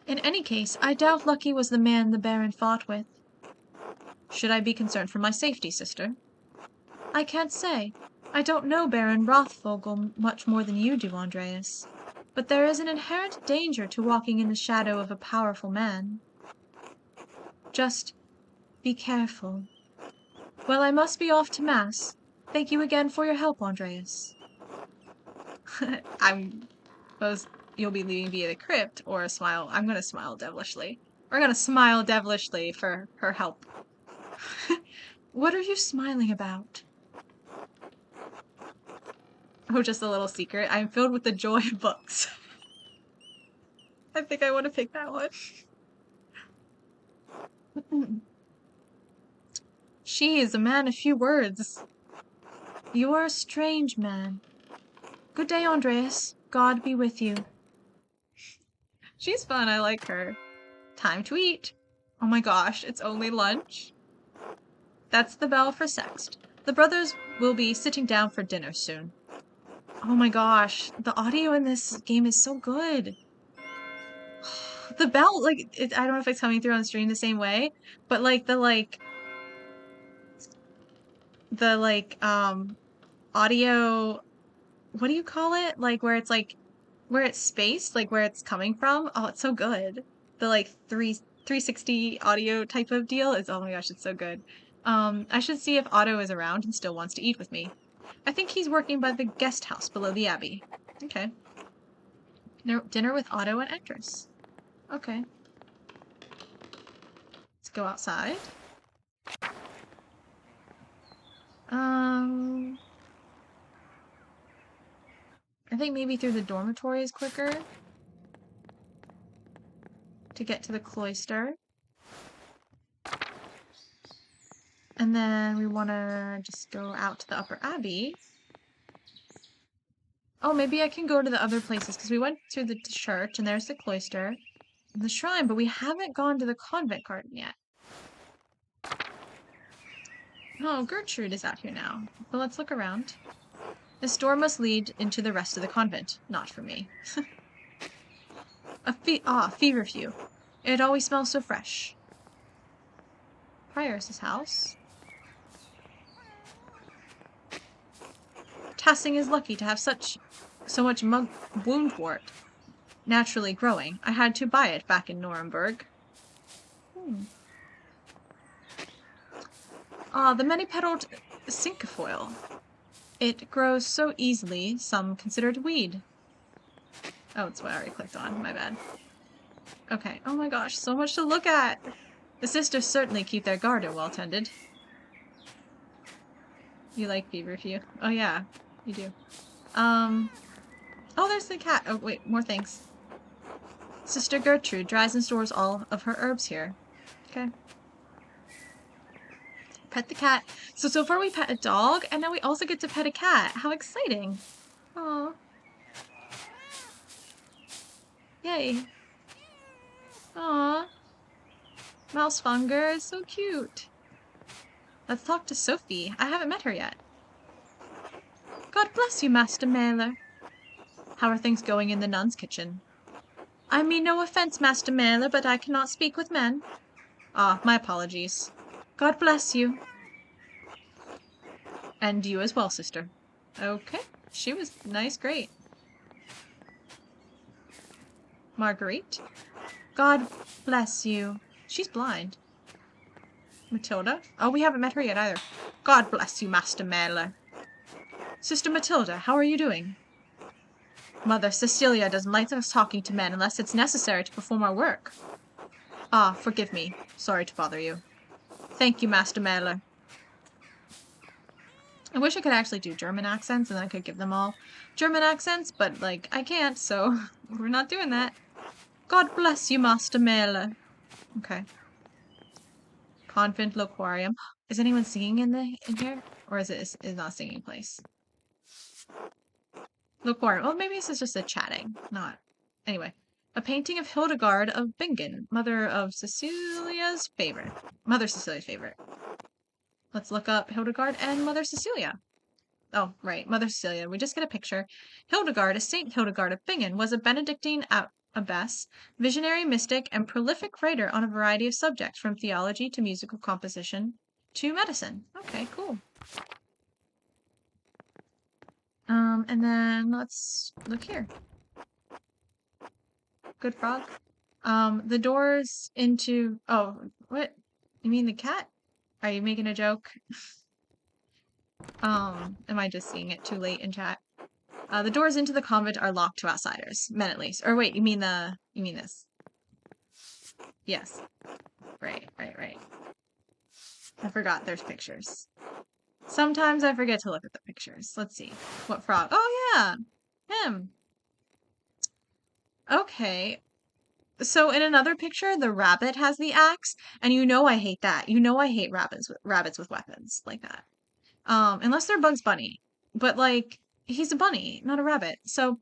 In any case, I doubt Lucky was the man the Baron fought with. Should I be concerned for my safety, sister? I can't say. I don't know Baron Rothvogel much more than you do, Andreas. But there is an inherent danger to walking in the shadow of a powerful man. Just be careful. Well, I must be off to Mass. Thank you again for your help, Andreas. I suppose you'll be leaving via the crypt, or a smile. I'm gonna smile devilishly. We're gonna smile devilishly for her help. What are you smiling about? Oh, just a little secret. I'm filled with the joy of books. I think I want to pick that one. She is a man of few words. You are a strange man. Good day, Andreas. God be with you. She's fun. I like her. Time to eat. Oh my gosh, it's only lunch. That's the bell for Sext. The brothers will be sitting down for dinner soon. Oh my gosh, the audio in this game is so good. The bell, like, I don't know if it's coming through on stream the same way, but like the audio, what do you call it? Like where it's spaced, like where it's coming from. Oh, it's so good. The like 360 audio type of deal is, oh my gosh, it's so good. I should see if Otto is around and still wants to eat with me. I think he's working by the guest house below the Abbey. Okay. Dinner with Otto and Actress. Okay. Let's go outside. I think maybe through the dormitory is quicker to get to the cloister. And then we want to just go out to the Upper Abbey. Oh, maybe I can go to the other places, because we went to the church, and there's the cloister and the shrine, but we haven't gone to the convent garden yet. Oh, Gertrude is out here now. But let's look around. This door must lead into the rest of the convent. Not for me. Feverfew. It always smells so fresh. Prioress's house. Tassing is lucky to have so much woundwort naturally growing. I had to buy it back in Nuremberg. Ah, the many-petaled cinquefoil. It grows so easily, some consider it weed. Oh, it's what I already clicked on. My bad. Okay. Oh my gosh, so much to look at. The sisters certainly keep their garden well tended. You like feverfew? Oh yeah, you do. Oh, there's the cat. Oh wait, more things. Sister Gertrude dries and stores all of her herbs here. Okay. Pet the cat. So far we pet a dog, and now we also get to pet a cat. How exciting. Aw. Yay. Aw. Mousefunger is so cute. Let's talk to Sophie. I haven't met her yet. God bless you, Master Mailer. How are things going in the nun's kitchen? I mean no offense, Master Mailer, but I cannot speak with men. Ah, my apologies. God bless you. And you as well, sister. Okay. She was nice, great. Marguerite. God bless you. She's blind. Matilda. Oh, we haven't met her yet either. God bless you, Master Mailer. Sister Matilda, how are you doing? Mother Cecilia doesn't like us talking to men unless it's necessary to perform our work. Ah, forgive me. Sorry to bother you. Thank you, Master Mailer. I wish I could actually do German accents and then I could give them all German accents, but, like, I can't, so we're not doing that. God bless you, Master Mailer. Okay. Convent Loquarium. Is anyone singing in here? Or is it not a singing place? Loquarium. Well, maybe this is just a chatting, not. Anyway. A painting of Hildegard of Bingen, Mother Cecilia's favorite. Let's look up Hildegard and Mother Cecilia. Oh, right, Mother Cecilia. We just get a picture. Hildegard, a Saint Hildegard of Bingen, was a Benedictine abbess, visionary mystic, and prolific writer on a variety of subjects, from theology to musical composition to medicine. Okay, cool. And then let's look here. Good frog. The doors into... Oh, what? You mean the cat? Are you making a joke? Am I just seeing it too late in chat? The doors into the convent are locked to outsiders. Men at least. Or wait, you mean this? Yes. Right. I forgot there's pictures. Sometimes I forget to look at the pictures. Let's see. What frog? Oh yeah! Him! Okay. So in another picture, the rabbit has the axe, and you know I hate that. You know I hate rabbits with weapons like that. Unless they're Bugs Bunny. But like, he's a bunny, not a rabbit. So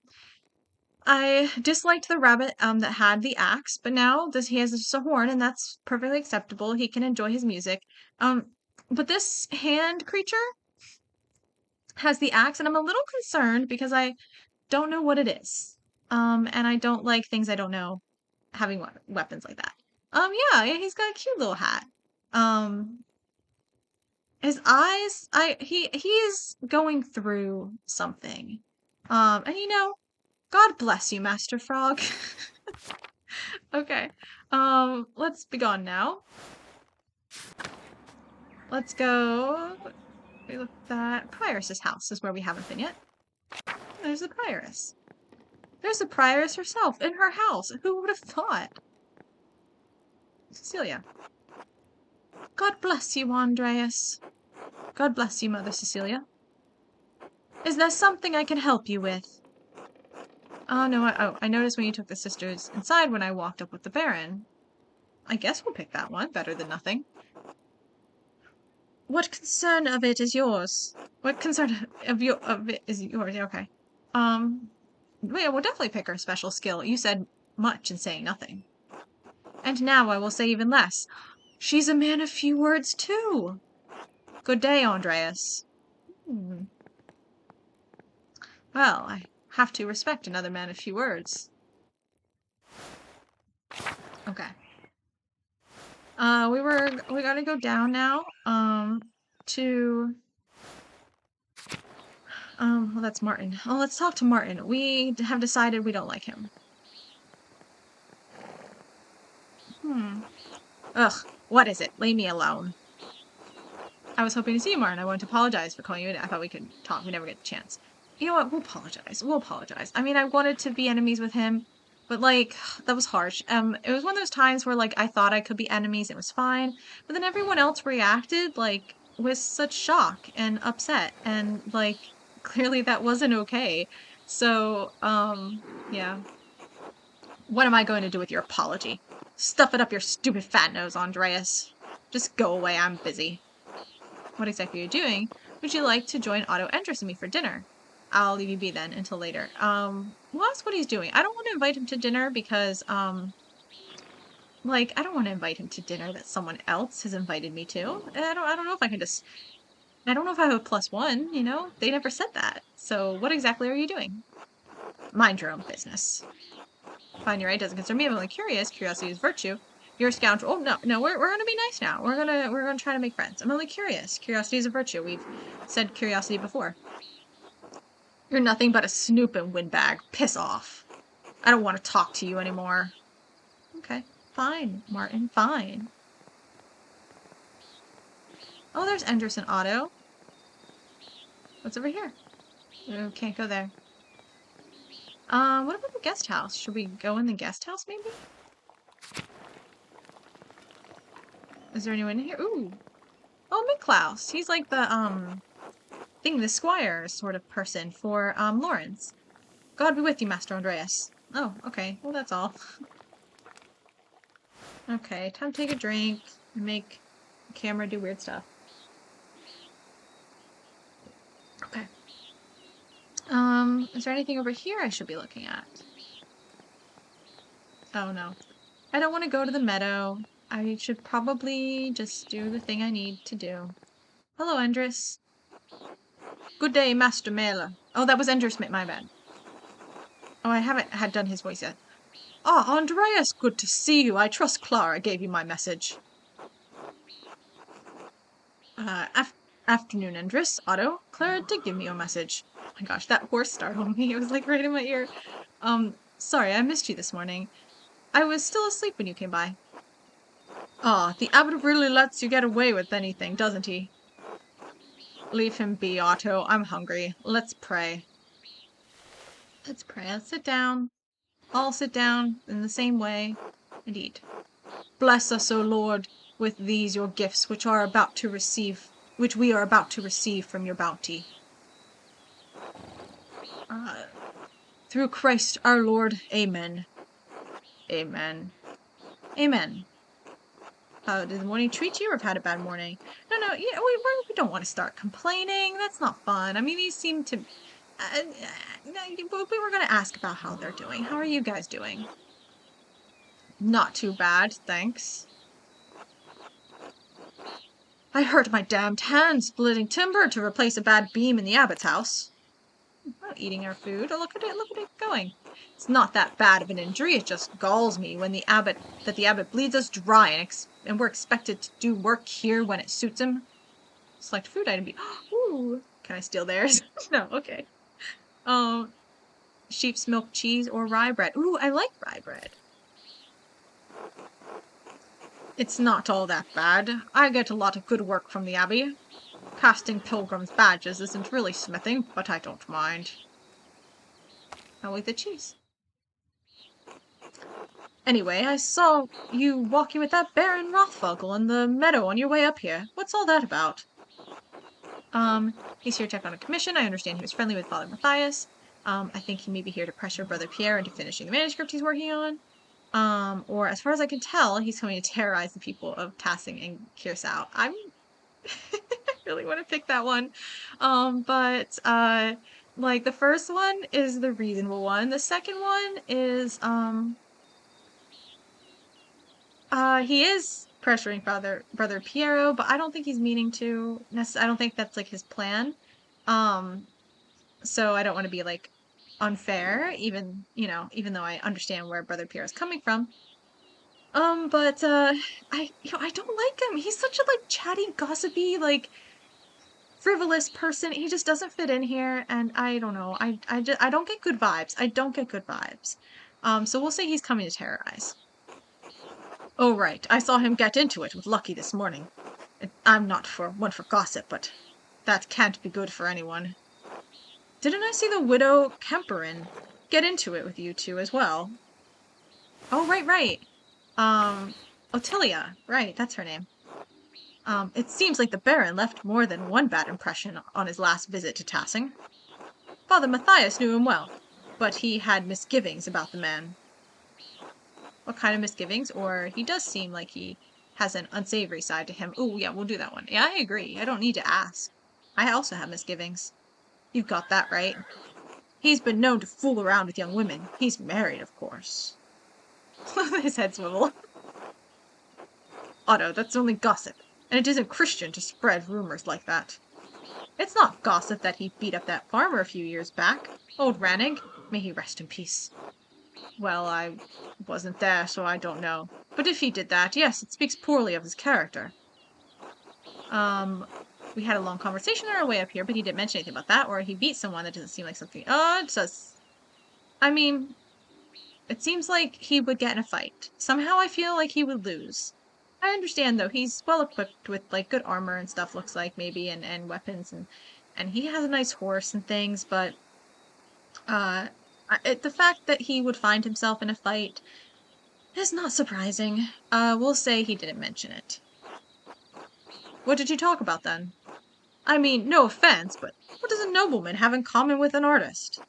I disliked the rabbit that had the axe, but now he has just a horn, and that's perfectly acceptable. He can enjoy his music. But this hand creature has the axe, and I'm a little concerned because I don't know what it is. And I don't like things I don't know having weapons like that. Yeah, he's got a cute little hat. His eyes, he's going through something. And you know, God bless you, Master Frog. Okay. Let's be gone now. Let's go. We look at that. Prioress's house is where we haven't been yet. There's the prioress. There's the prioress herself in her house. Who would have thought? Cecilia. God bless you, Andreas. God bless you, Mother Cecilia. Is there something I can help you with? Oh, no, I noticed when you took the sisters inside when I walked up with the Baron. I guess we'll pick that one. Better than nothing. What concern of it is yours? What concern of it is yours? Okay. Yeah, we'll definitely pick our special skill. You said much in saying nothing. And now I will say even less. She's a man of few words, too. Good day, Andreas. Well, I have to respect another man of few words. Okay. We gotta go down now, to, well, that's Martin. Oh, let's talk to Martin. We have decided we don't like him. Ugh, what is it? Leave me alone. I was hoping to see you, Martin. I wanted to apologize for calling you in. I thought we could talk. We never get the chance. You know what? We'll apologize. We'll apologize. I mean, I wanted to be enemies with him, but like, that was harsh. It was one of those times where like I thought I could be enemies. It was fine, but then everyone else reacted like with such shock and upset, and like clearly that wasn't okay. So, yeah. What am I going to do with your apology? Stuff it up your stupid fat nose, Andreas. Just go away. I'm busy. What exactly are you doing? Would you like to join Otto Endress and me for dinner? I'll leave you be then until later. Well, that's what he's doing. I don't want to invite him to dinner because, like, I don't want to invite him to dinner that someone else has invited me to. I don't know if I can just, I don't know if I have a +1, you know? They never said that. So what exactly are you doing? Mind your own business. Fine, you're right. Doesn't concern me. I'm only curious. Curiosity is virtue. You're a scoundrel. Oh no, we're gonna be nice now. We're gonna try to make friends. I'm only curious. Curiosity is a virtue. We've said curiosity before. You're nothing but a snoop and windbag. Piss off. I don't want to talk to you anymore. Okay, fine, Martin. Fine. Oh, there's Endress and Otto. What's over here? Oh, can't go there. What about the guest house? Should we go in the guest house maybe? Is there anyone in here? Ooh. Oh, Miklaus. He's like the squire sort of person for, Lawrence. God be with you, Master Andreas. Oh, okay. Well, that's all. Okay, time to take a drink and make the camera do weird stuff. Okay. Is there anything over here I should be looking at? Oh, no. I don't want to go to the meadow. I should probably just do the thing I need to do. Hello, Endress. Good day, Master Mailer. Oh, that was Endress, my bad. Oh, I haven't had done his voice yet. Ah, Andreas, good to see you. I trust Clara gave you my message. Afternoon, Endress. Otto, Clara did give me your message. Oh my gosh, that horse startled me. It was like right in my ear. Sorry, I missed you this morning. I was still asleep when you came by. Ah, the abbot really lets you get away with anything, doesn't he? Leave him be, Otto. I'm hungry. Let's pray. Let's pray. Let's sit down. All sit down in the same way and eat. Bless us, O Lord, with these your gifts which we are about to receive from your bounty. Through Christ our Lord. Amen. Amen. Amen. How did the morning treat you, or have had a bad morning? No, yeah, we don't want to start complaining. That's not fun. I mean, these seem to... we were going to ask about how they're doing. How are you guys doing? Not too bad, thanks. I hurt my damned hand splitting timber to replace a bad beam in the abbot's house. Not eating our food. Oh, look at it going. It's not that bad of an injury. It just galls me when the abbot bleeds us dry and we're expected to do work here when it suits him. Select food item. Ooh, can I steal theirs? No, okay. Sheep's milk cheese or rye bread. Ooh, I like rye bread. It's not all that bad. I get a lot of good work from the abbey. Casting pilgrims' badges isn't really smithing, but I don't mind. I'll eat the cheese. Anyway, I saw you walking with that Baron Rothvogel in the meadow on your way up here. What's all that about? He's here to check on a commission. I understand he was friendly with Father Matthias. I think he may be here to pressure Brother Pierre into finishing the manuscript he's working on. Or as far as I can tell, he's coming to terrorize the people of Tassing and Kirsau. I really want to pick that one. But like the first one is the reasonable one. The second one is, he is pressuring Brother Piero, but I don't think he's meaning to. I don't think that's like his plan. So I don't want to be like unfair, even though I understand where Brother Pierre is coming from. I don't like him. He's such a, like, chatty, gossipy, like, frivolous person. He just doesn't fit in here, and I don't know. I don't get good vibes. I don't get good vibes. So we'll say he's coming to terrorize. Oh, right. I saw him get into it with Lucky this morning. I'm not one for gossip, but that can't be good for anyone. Didn't I see the widow Kemperin get into it with you two as well? Oh, right. Um, Ottilia. Right, that's her name. It seems like the Baron left more than one bad impression on his last visit to Tassing. Father Matthias knew him well, but he had misgivings about the man. What kind of misgivings? Or he does seem like he has an unsavory side to him. Oh, yeah, we'll do that one. Yeah, I agree. I don't need to ask. I also have misgivings. You've got that right. He's been known to fool around with young women. He's married, of course. His head swivel. Otto, that's only gossip, and it isn't Christian to spread rumors like that. It's not gossip that he beat up that farmer a few years back. Old Rannig. May he rest in peace. Well, I wasn't there, so I don't know. But if he did that, yes, it speaks poorly of his character. We had a long conversation on our way up here, but he didn't mention anything about that, or he beat someone. That doesn't seem like something. Oh, it does. I mean, it seems like he would get in a fight. Somehow I feel like he would lose. I understand, though. He's well equipped with, like, good armor and stuff, looks like, maybe, and weapons, and he has a nice horse and things, but, the fact that he would find himself in a fight is not surprising. We'll say he didn't mention it. What did you talk about, then? I mean, no offense, but what does a nobleman have in common with an artist?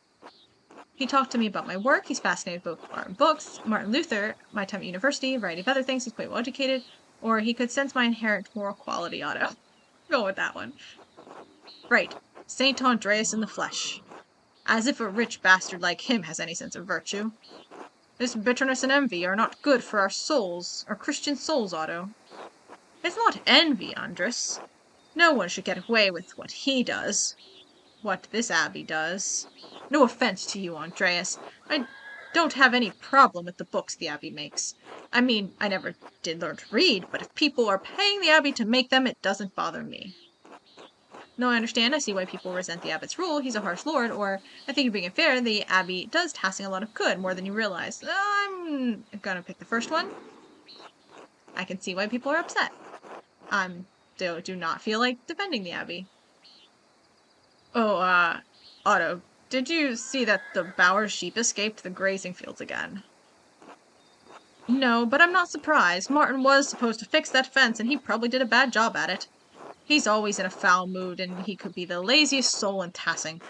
He talked to me about my work. He's fascinated with both art and books, Martin Luther, my time at university, a variety of other things. He's quite well educated. Or he could sense my inherent moral quality, Otto. Go with that one. Right. Saint Andreas in the flesh. As if a rich bastard like him has any sense of virtue. This bitterness and envy are not good for our souls, our Christian souls, Otto. It's not envy, Andres. No one should get away with what he does. What this abbey does. No offense to you, Andreas. I don't have any problem with the books the abbey makes. I mean, I never did learn to read, but if people are paying the abbey to make them, it doesn't bother me. No, I understand. I see why people resent the abbot's rule. He's a harsh lord, or I think you're being fair. The abbey does Tassing a lot of good, more than you realize. I'm gonna pick the first one. I can see why people are upset. Do not feel like defending the abbey. Oh, Otto, did you see that the Bauer sheep escaped the grazing fields again? No, but I'm not surprised. Martin was supposed to fix that fence, and he probably did a bad job at it. He's always in a foul mood, and he could be the laziest soul in Tassing.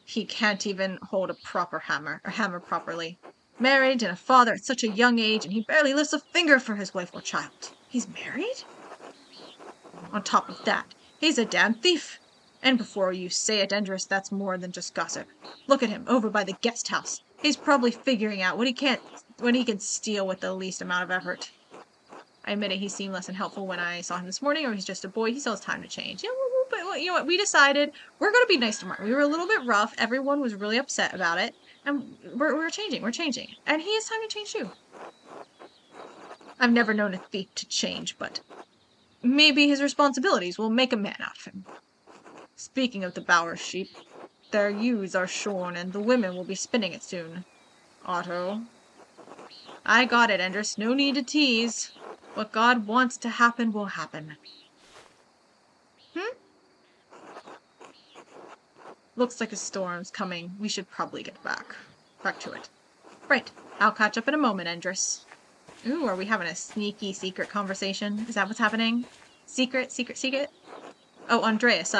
He can't even hold a proper hammer properly. Married and a father at such a young age, and he barely lifts a finger for his wife or child. He's married? On top of that, he's a damn thief. And before you say it, Andres, that's more than just gossip. Look at him, over by the guest house. He's probably figuring out what he can steal with the least amount of effort. I admit it, he seemed less than helpful when I saw him this morning, or he's just a boy. He still has time to change. Yeah, but you know what? We decided we're going to be nice to Martin. We were a little bit rough. Everyone was really upset about it. And we're changing. We're changing. And he has time to change too. I've never known a thief to change, but maybe his responsibilities will make a man out of him. Speaking of the Bauer sheep, their ewes are shorn, and the women will be spinning it soon. Otto. I got it, Andres. No need to tease. What God wants to happen will happen. Looks like a storm's coming. We should probably get back to it. Right. I'll catch up in a moment, Andres. Ooh, are we having a sneaky secret conversation? Is that what's happening? Secret? Oh, Andreas,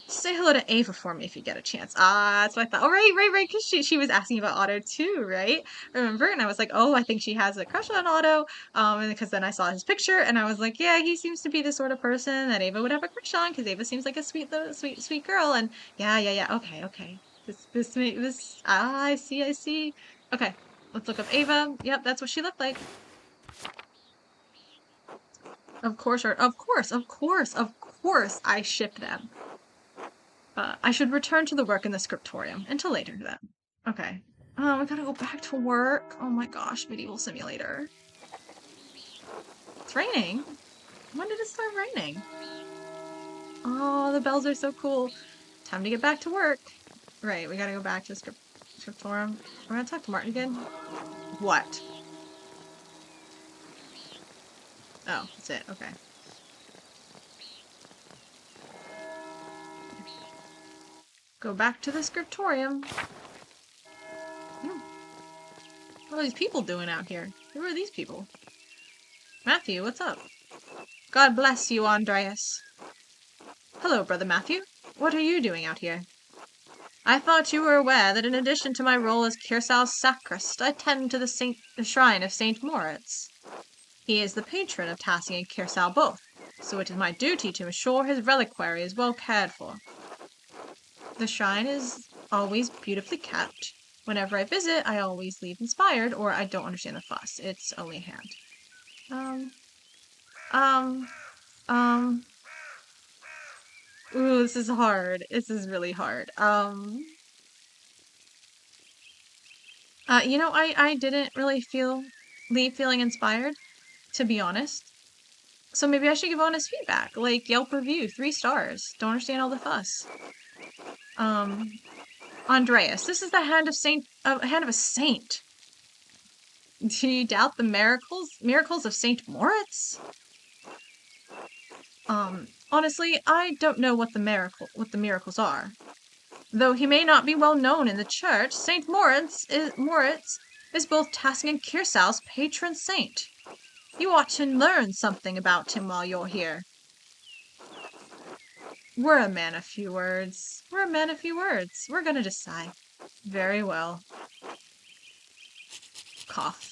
say hello to Ava for me if you get a chance. That's what I thought. Oh, right, because she was asking about Otto too, right? Remember? And I was like, oh, I think she has a crush on Otto. And because then I saw his picture, and I was like, yeah, he seems to be the sort of person that Ava would have a crush on, because Ava seems like a sweet girl. And yeah, okay. I see. Okay, let's look up Ava. Yep, that's what she looked like. Of course, I shipped them. I should return to the work in the scriptorium. Until later, then. Okay. I gotta go back to work. Oh my gosh, medieval simulator. It's raining? When did it start raining? Oh, the bells are so cool. Time to get back to work. Right, we gotta go back to Scriptorum. We're gonna talk to Martin again. What? Oh, that's it. Okay. Go back to the scriptorium. What are these people doing out here? Who are these people? Matthew, what's up? God bless you, Andreas. Hello, Brother Matthew. What are you doing out here? I thought you were aware that in addition to my role as Curacau's sacrist, I tend to the shrine of St. Moritz. He is the patron of Tassing and Curacao both, so it is my duty to ensure his reliquary is well cared for. The shrine is always beautifully kept. Whenever I visit, I always leave inspired, or I don't understand the fuss. It's only a hand. Ooh, this is hard. This is really hard. You know, I didn't really leave feeling inspired, to be honest. So maybe I should give honest feedback, like Yelp review, 3 stars. Don't understand all the fuss. Andreas, this is the hand of a saint. Do you doubt the miracles of Saint Moritz? Honestly, I don't know what the miracles are. Though he may not be well known in the church, Saint Moritz is both Tassing and Curacau's patron saint. You ought to learn something about him while you're here. We're a man of few words. We're gonna decide. Very well. Cough.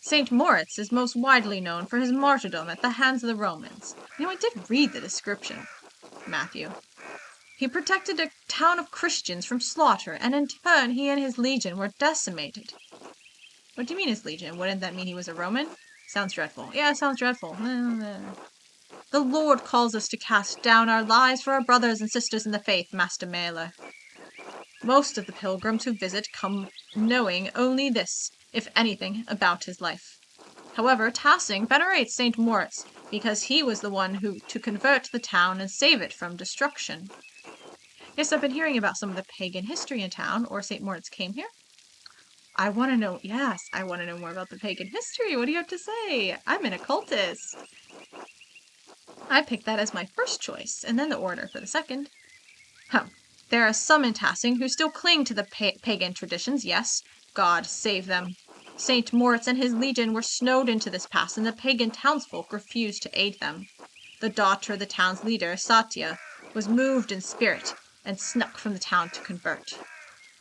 Saint Moritz is most widely known for his martyrdom at the hands of the Romans. You know, I did read the description, Matthew. He protected a town of Christians from slaughter, and in turn he and his legion were decimated. What do you mean his legion? Wouldn't that mean he was a Roman? Sounds dreadful. Yeah, sounds dreadful. The Lord calls us to cast down our lives for our brothers and sisters in the faith, Master Mailer. Most of the pilgrims who visit come knowing only this, if anything, about his life. However, Tassing venerates St. Moritz because he was the one to convert the town and save it from destruction. Yes, I've been hearing about some of the pagan history in town, or St. Moritz came here. I want to know more about the pagan history. What do you have to say? I'm an occultist. I picked that as my first choice, and then the order for the second. There are some in Tassing who still cling to the pagan traditions, yes. God save them. St. Moritz and his legion were snowed into this pass, and the pagan townsfolk refused to aid them. The daughter of the town's leader, Satya, was moved in spirit and snuck from the town to convert.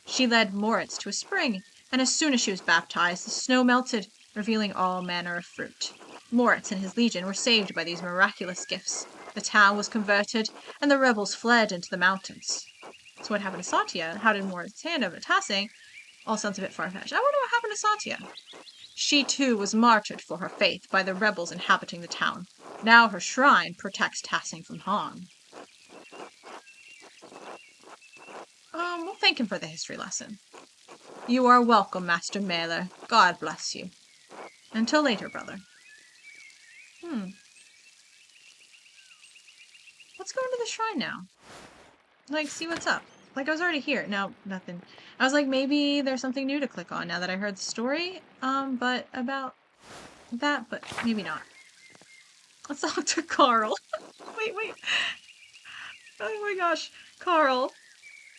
She led Moritz to a spring, and as soon as she was baptized, the snow melted, revealing all manner of fruit. Moritz and his legion were saved by these miraculous gifts. The town was converted, and the rebels fled into the mountains. So what happened to Satya? How did Moritz hand over to Tassing? All sounds a bit far-fetched. I wonder what happened to Satya. She too was martyred for her faith by the rebels inhabiting the town. Now her shrine protects Tassing from harm. We'll thank him for the history lesson. You are welcome, Master Mailer. God bless you. Until later, brother. Let's go into the shrine now. Like, see what's up. Like, I was already here. No, nothing. I was like, maybe there's something new to click on now that I heard the story. But about that, but maybe not. Let's talk to Carl. Wait. Oh my gosh. Carl.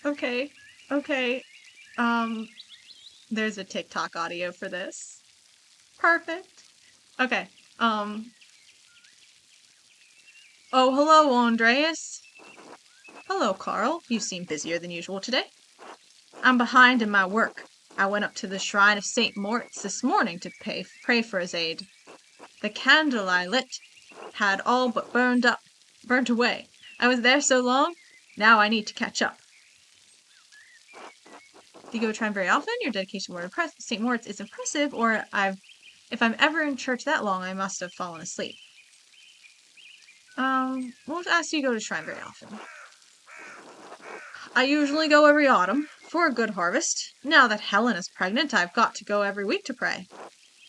Okay. There's a TikTok audio for this. Perfect. Okay. Oh, hello, Andreas. Hello, Carl. You seem busier than usual today. I'm behind in my work. I went up to the shrine of St. Moritz this morning to pray for his aid. The candle I lit had all but burnt away. I was there so long, now I need to catch up. Do you go to shrine very often? Your dedication to St. Moritz is impressive, or if I'm ever in church that long, I must have fallen asleep. Won't ask you to go to shrine very often. I usually go every autumn for a good harvest. Now that Helen is pregnant, I've got to go every week to pray.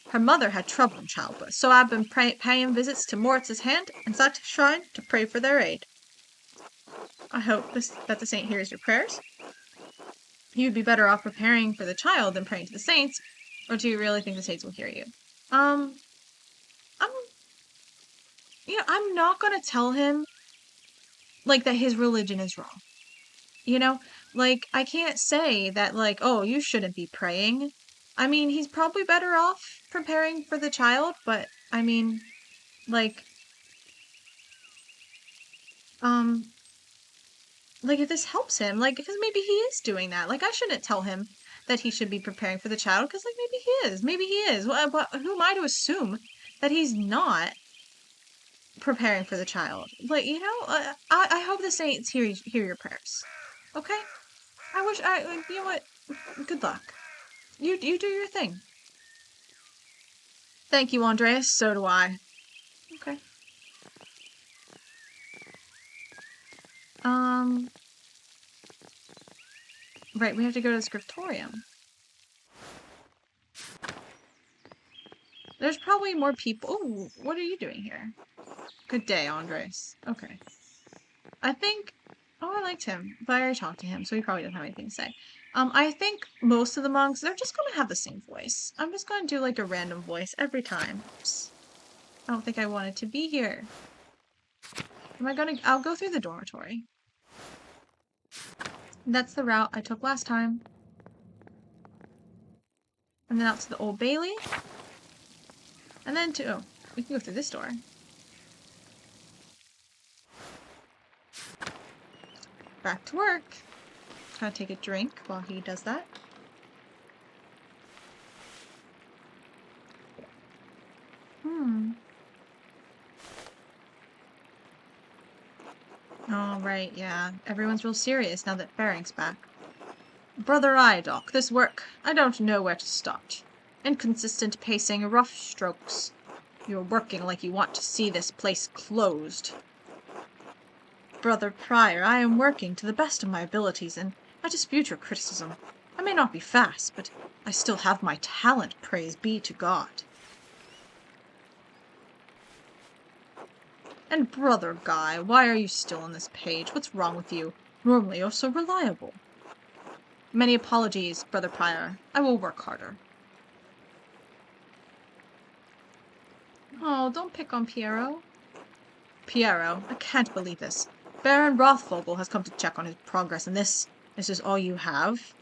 Her mother had trouble in childbirth, so I've been paying visits to Moritz's hand and that shrine to pray for their aid. I hope that the saint hears your prayers. You'd be better off preparing for the child than praying to the saints, or do you really think the saints will hear you? I'm, I'm not gonna tell him, like, that his religion is wrong. You know? Like, I can't say that, like, oh, you shouldn't be praying. I mean, he's probably better off preparing for the child, but, I mean, like, like, if this helps him, like, because maybe he is doing that. Like, I shouldn't tell him that he should be preparing for the child, because, like, maybe he is. Maybe he is. But who am I to assume that he's not preparing for the child? Like, I hope the saints hear your prayers. Okay? You know what? Good luck. You do your thing. Thank you, Andreas. So do I. Okay. Right, we have to go to the scriptorium. There's probably more people. Oh, what are you doing here? Good day, Andres. Okay. I think... Oh, I liked him. But I already talked to him, so he probably doesn't have anything to say. I think most of the monks, they're just gonna have the same voice. I'm just gonna do, like, a random voice every time. Oops. I don't think I wanted to be here. I'll go through the dormitory. That's the route I took last time. And then out to the Old Bailey. And then oh, we can go through this door. Back to work. Gotta take a drink while he does that. Oh, right, yeah. Everyone's real serious now that Faring's back. Brother Idoc, this work, I don't know where to start. Inconsistent pacing, rough strokes. You're working like you want to see this place closed. Brother Prior, I am working to the best of my abilities, and I dispute your criticism. I may not be fast, but I still have my talent, praise be to God. And Brother Guy, why are you still on this page? What's wrong with you? Normally you're so reliable. Many apologies, Brother Prior. I will work harder. Oh, don't pick on Piero. Piero, I can't believe this. Baron Rothvogel has come to check on his progress, and this is all you have?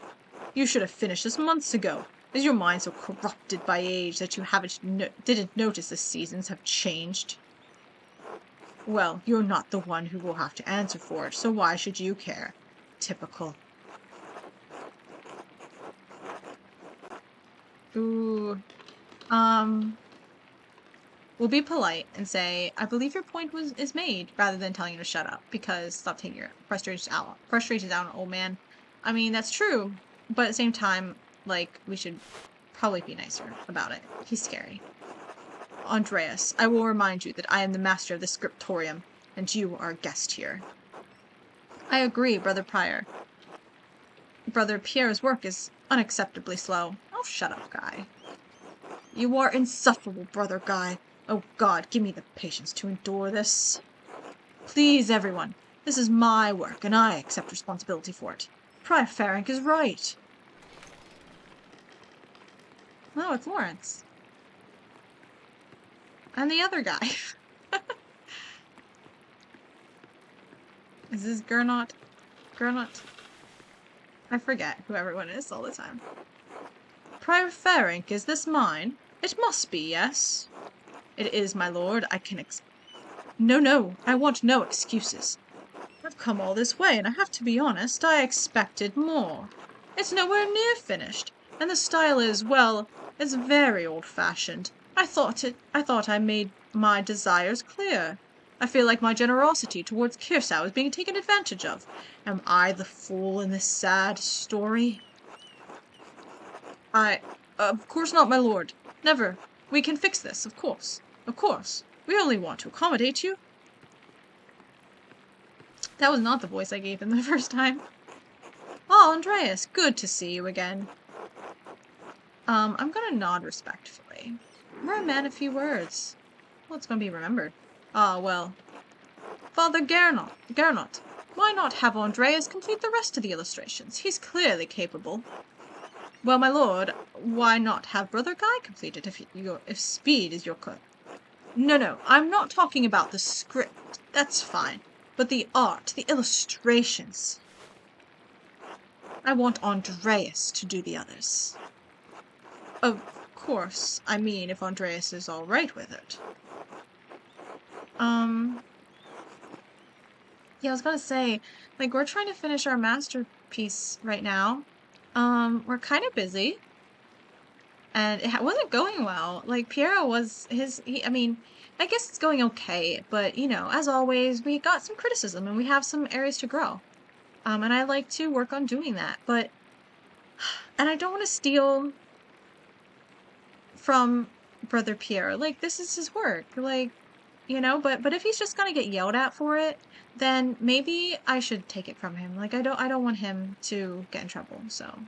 You should have finished this months ago. Is your mind so corrupted by age that you didn't notice the seasons have changed? Well, you're not the one who will have to answer for it, so why should you care? Typical. Ooh. We'll be polite and say, I believe your point is made, rather than telling you to shut up, because stop taking your frustrations out on an old man. I mean, that's true, but at the same time, like, we should probably be nicer about it. He's scary. Andreas, I will remind you that I am the master of the scriptorium, and you are a guest here. I agree, Brother Prior. Brother Pierre's work is unacceptably slow. Oh, shut up, Guy. You are insufferable, Brother Guy. Oh God, give me the patience to endure this. Please, everyone, this is my work, and I accept responsibility for it. Prior Faring is right. Oh, it's Lawrence. And the other guy. Is this Gernot? Gernot? I forget who everyone is all the time. Prior Faring, is this mine? It must be, yes? It is, my lord. I can No, I want no excuses. I've come all this way, and I have to be honest, I expected more. It's nowhere near finished, and the style is, well, it's very old-fashioned. I thought I made my desires clear. I feel like my generosity towards Kirsau is being taken advantage of. Am I the fool in this sad story? Of course not, my lord. Never. We can fix this, of course. Of course. We only want to accommodate you. That was not the voice I gave him the first time. Oh, Andreas, good to see you again. I'm gonna nod respectfully. We're a man of few words. Well, it's gonna be remembered. Ah, well. Father Gernot, why not have Andreas complete the rest of the illustrations? He's clearly capable. Well, my lord, why not have Brother Guy complete it if speed is your No, I'm not talking about the script. That's fine. But the art, the illustrations. I want Andreas to do the others. Of course, I mean if Andreas is all right with it. Yeah, I was gonna say, like, we're trying to finish our masterpiece right now. We're kind of busy, and it wasn't going well. Like, Piero was I mean, I guess it's going okay, but, you know, as always, we got some criticism and we have some areas to grow. And I like to work on doing that, but, and I don't want to steal from Brother Piero. Like, this is his work. Like, you know, but if he's just gonna get yelled at for it, then maybe I should take it from him. Like, I don't want him to get in trouble, so.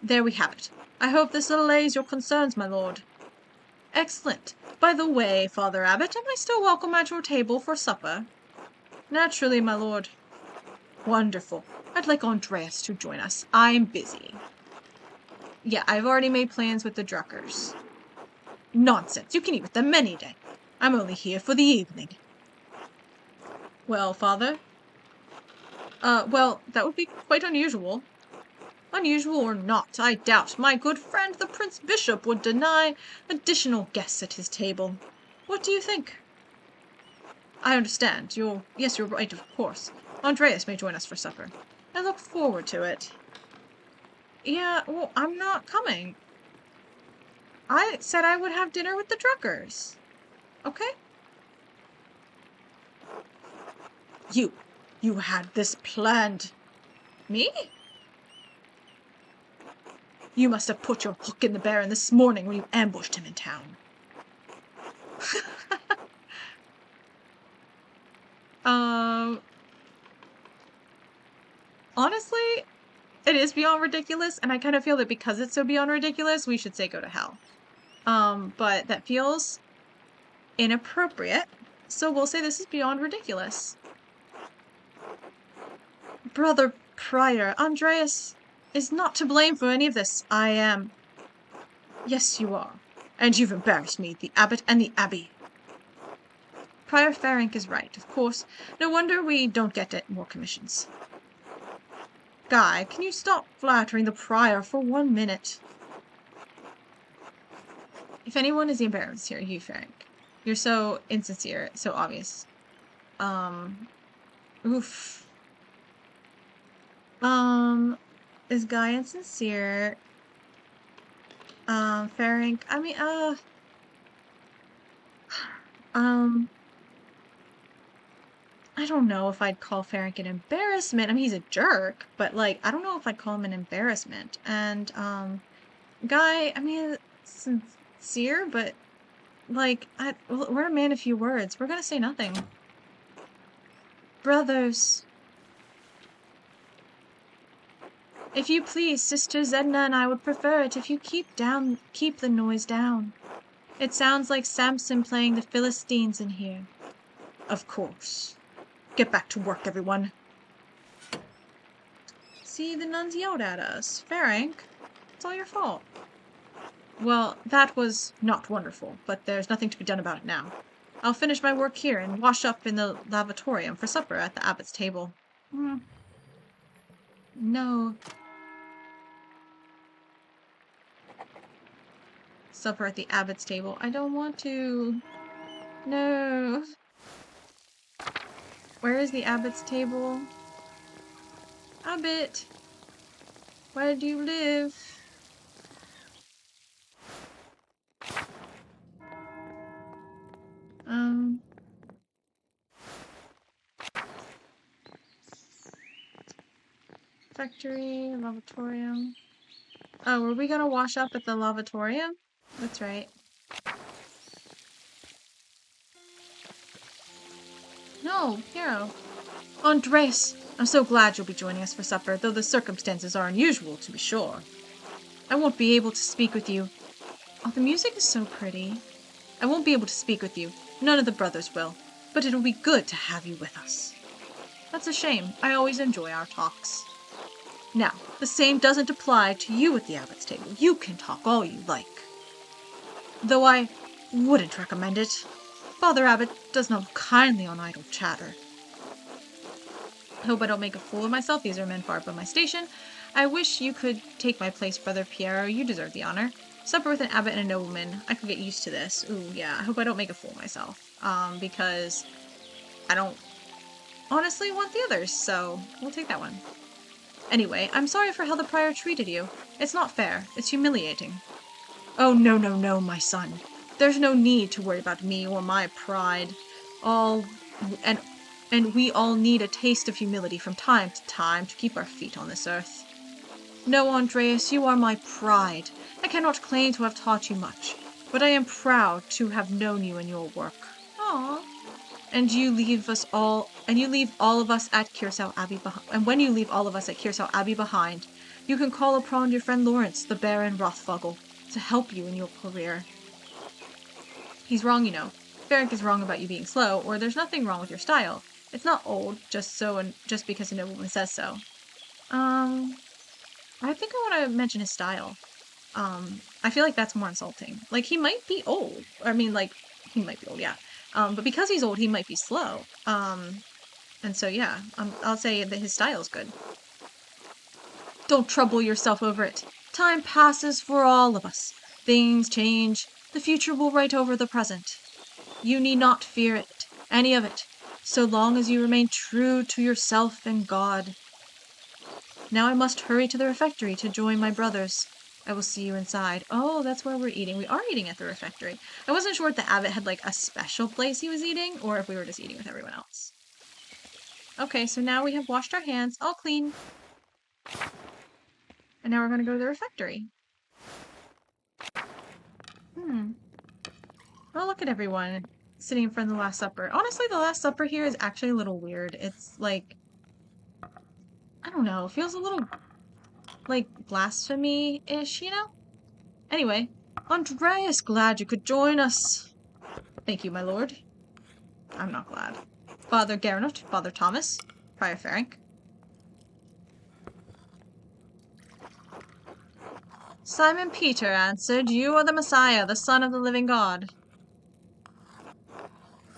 There we have it. I hope this allays your concerns, my lord. Excellent. By the way, Father Abbot, am I still welcome at your table for supper? Naturally, my lord. Wonderful. I'd like Andreas to join us. I'm busy. Yeah, I've already made plans with the Druckers. Nonsense. You can eat with them any day. I'm only here for the evening. Well, Father? Well, that would be quite unusual. Unusual or not, I doubt my good friend the Prince Bishop would deny additional guests at his table. What do you think? I understand. Yes, you're right, of course. Andreas may join us for supper. I look forward to it. Yeah, well, I'm not coming. I said I would have dinner with the Druckers. Okay? You had this planned. Me? You must have put your hook in the Baron this morning when you ambushed him in town. Honestly, it is beyond ridiculous, and I kind of feel that because it's so beyond ridiculous, we should say go to hell. But that feels inappropriate, so we'll say this is beyond ridiculous. Brother Prior, Andreas is not to blame for any of this. I am. Yes, you are. And you've embarrassed me, the abbot and the abbey. Prior Ferenc is right, of course. No wonder we don't get more commissions. Guy, can you stop flattering the prior for 1 minute? If anyone is embarrassed here, you, Ferenc. You're so insincere, so obvious. Oof. Is Guy insincere? Ferenc, I mean, I don't know if I'd call Ferenc an embarrassment. I mean, he's a jerk, but, like, I don't know if I'd call him an embarrassment. And, Guy, I mean, sincere, but, like, we're a man of few words. We're gonna say nothing. Brothers. If you please, Sister Zedna and I would prefer it if you keep the noise down. It sounds like Samson playing the Philistines in here. Of course. Get back to work, everyone. See, the nuns yelled at us. Ferenc, it's all your fault. Well, that was not wonderful, but there's nothing to be done about it now. I'll finish my work here and wash up in the lavatorium for supper at the abbot's table. No. Supper at the abbot's table. I don't want to. No. Where is the abbot's table? Abbot! Where do you live? Factory, lavatorium. Oh, were we gonna wash up at the lavatorium? That's right. No, Piero. Andres! I'm so glad you'll be joining us for supper, though the circumstances are unusual, to be sure. I won't be able to speak with you. Oh, the music is so pretty. I won't be able to speak with you. None of the brothers will. But it'll be good to have you with us. That's a shame. I always enjoy our talks. Now, the same doesn't apply to you at the abbot's table. You can talk all you like. Though I wouldn't recommend it. Father Abbot does not look kindly on idle chatter. I hope I don't make a fool of myself. These are men far above my station. I wish you could take my place, Brother Piero. You deserve the honor. Supper with an abbot and a nobleman. I could get used to this. Ooh, yeah. I hope I don't make a fool of myself. Because I don't honestly want the others, so we'll take that one. Anyway, I'm sorry for how the prior treated you. It's not fair. It's humiliating. Oh, no, no, no, my son. There's no need to worry about me or my pride. And we all need a taste of humility from time to time to keep our feet on this earth. No, Andreas, you are my pride. I cannot claim to have taught you much, but I am proud to have known you in your work. Aww. And you leave all of us at Kirsau Abbey behind. And when you leave all of us at Kirsau Abbey behind, you can call upon your friend Lawrence, the Baron Rothfogel, to help you in your career. He's wrong, you know. Ferenc is wrong about you being slow, or there's nothing wrong with your style. It's not old, just because a nobleman says so. I think I want to mention his style. I feel like that's more insulting. Like, he might be old. I mean, like, he might be old, yeah. But because he's old, he might be slow. And so, yeah, I'll say that his style is good. Don't trouble yourself over it. Time passes for all of us. Things change. The future will write over the present. You need not fear it, any of it, so long as you remain true to yourself and God. Now I must hurry to the refectory to join my brothers. I will see you inside. Oh, that's where we're eating. We are eating at the refectory. I wasn't sure if the abbot had, like, a special place he was eating, or if we were just eating with everyone else. Okay, so now we have washed our hands, all clean. And now we're going to go to the refectory. Oh, look at everyone sitting in front of the Last Supper. Honestly, the Last Supper here is actually a little weird. It's like, I don't know, it feels a little, like, blasphemy-ish, you know? Anyway, Andreas, glad you could join us. Thank you, my lord. I'm not glad. Father Gernot, Father Thomas, Prior Ferenc. Simon Peter answered, "You are the Messiah, the Son of the living God."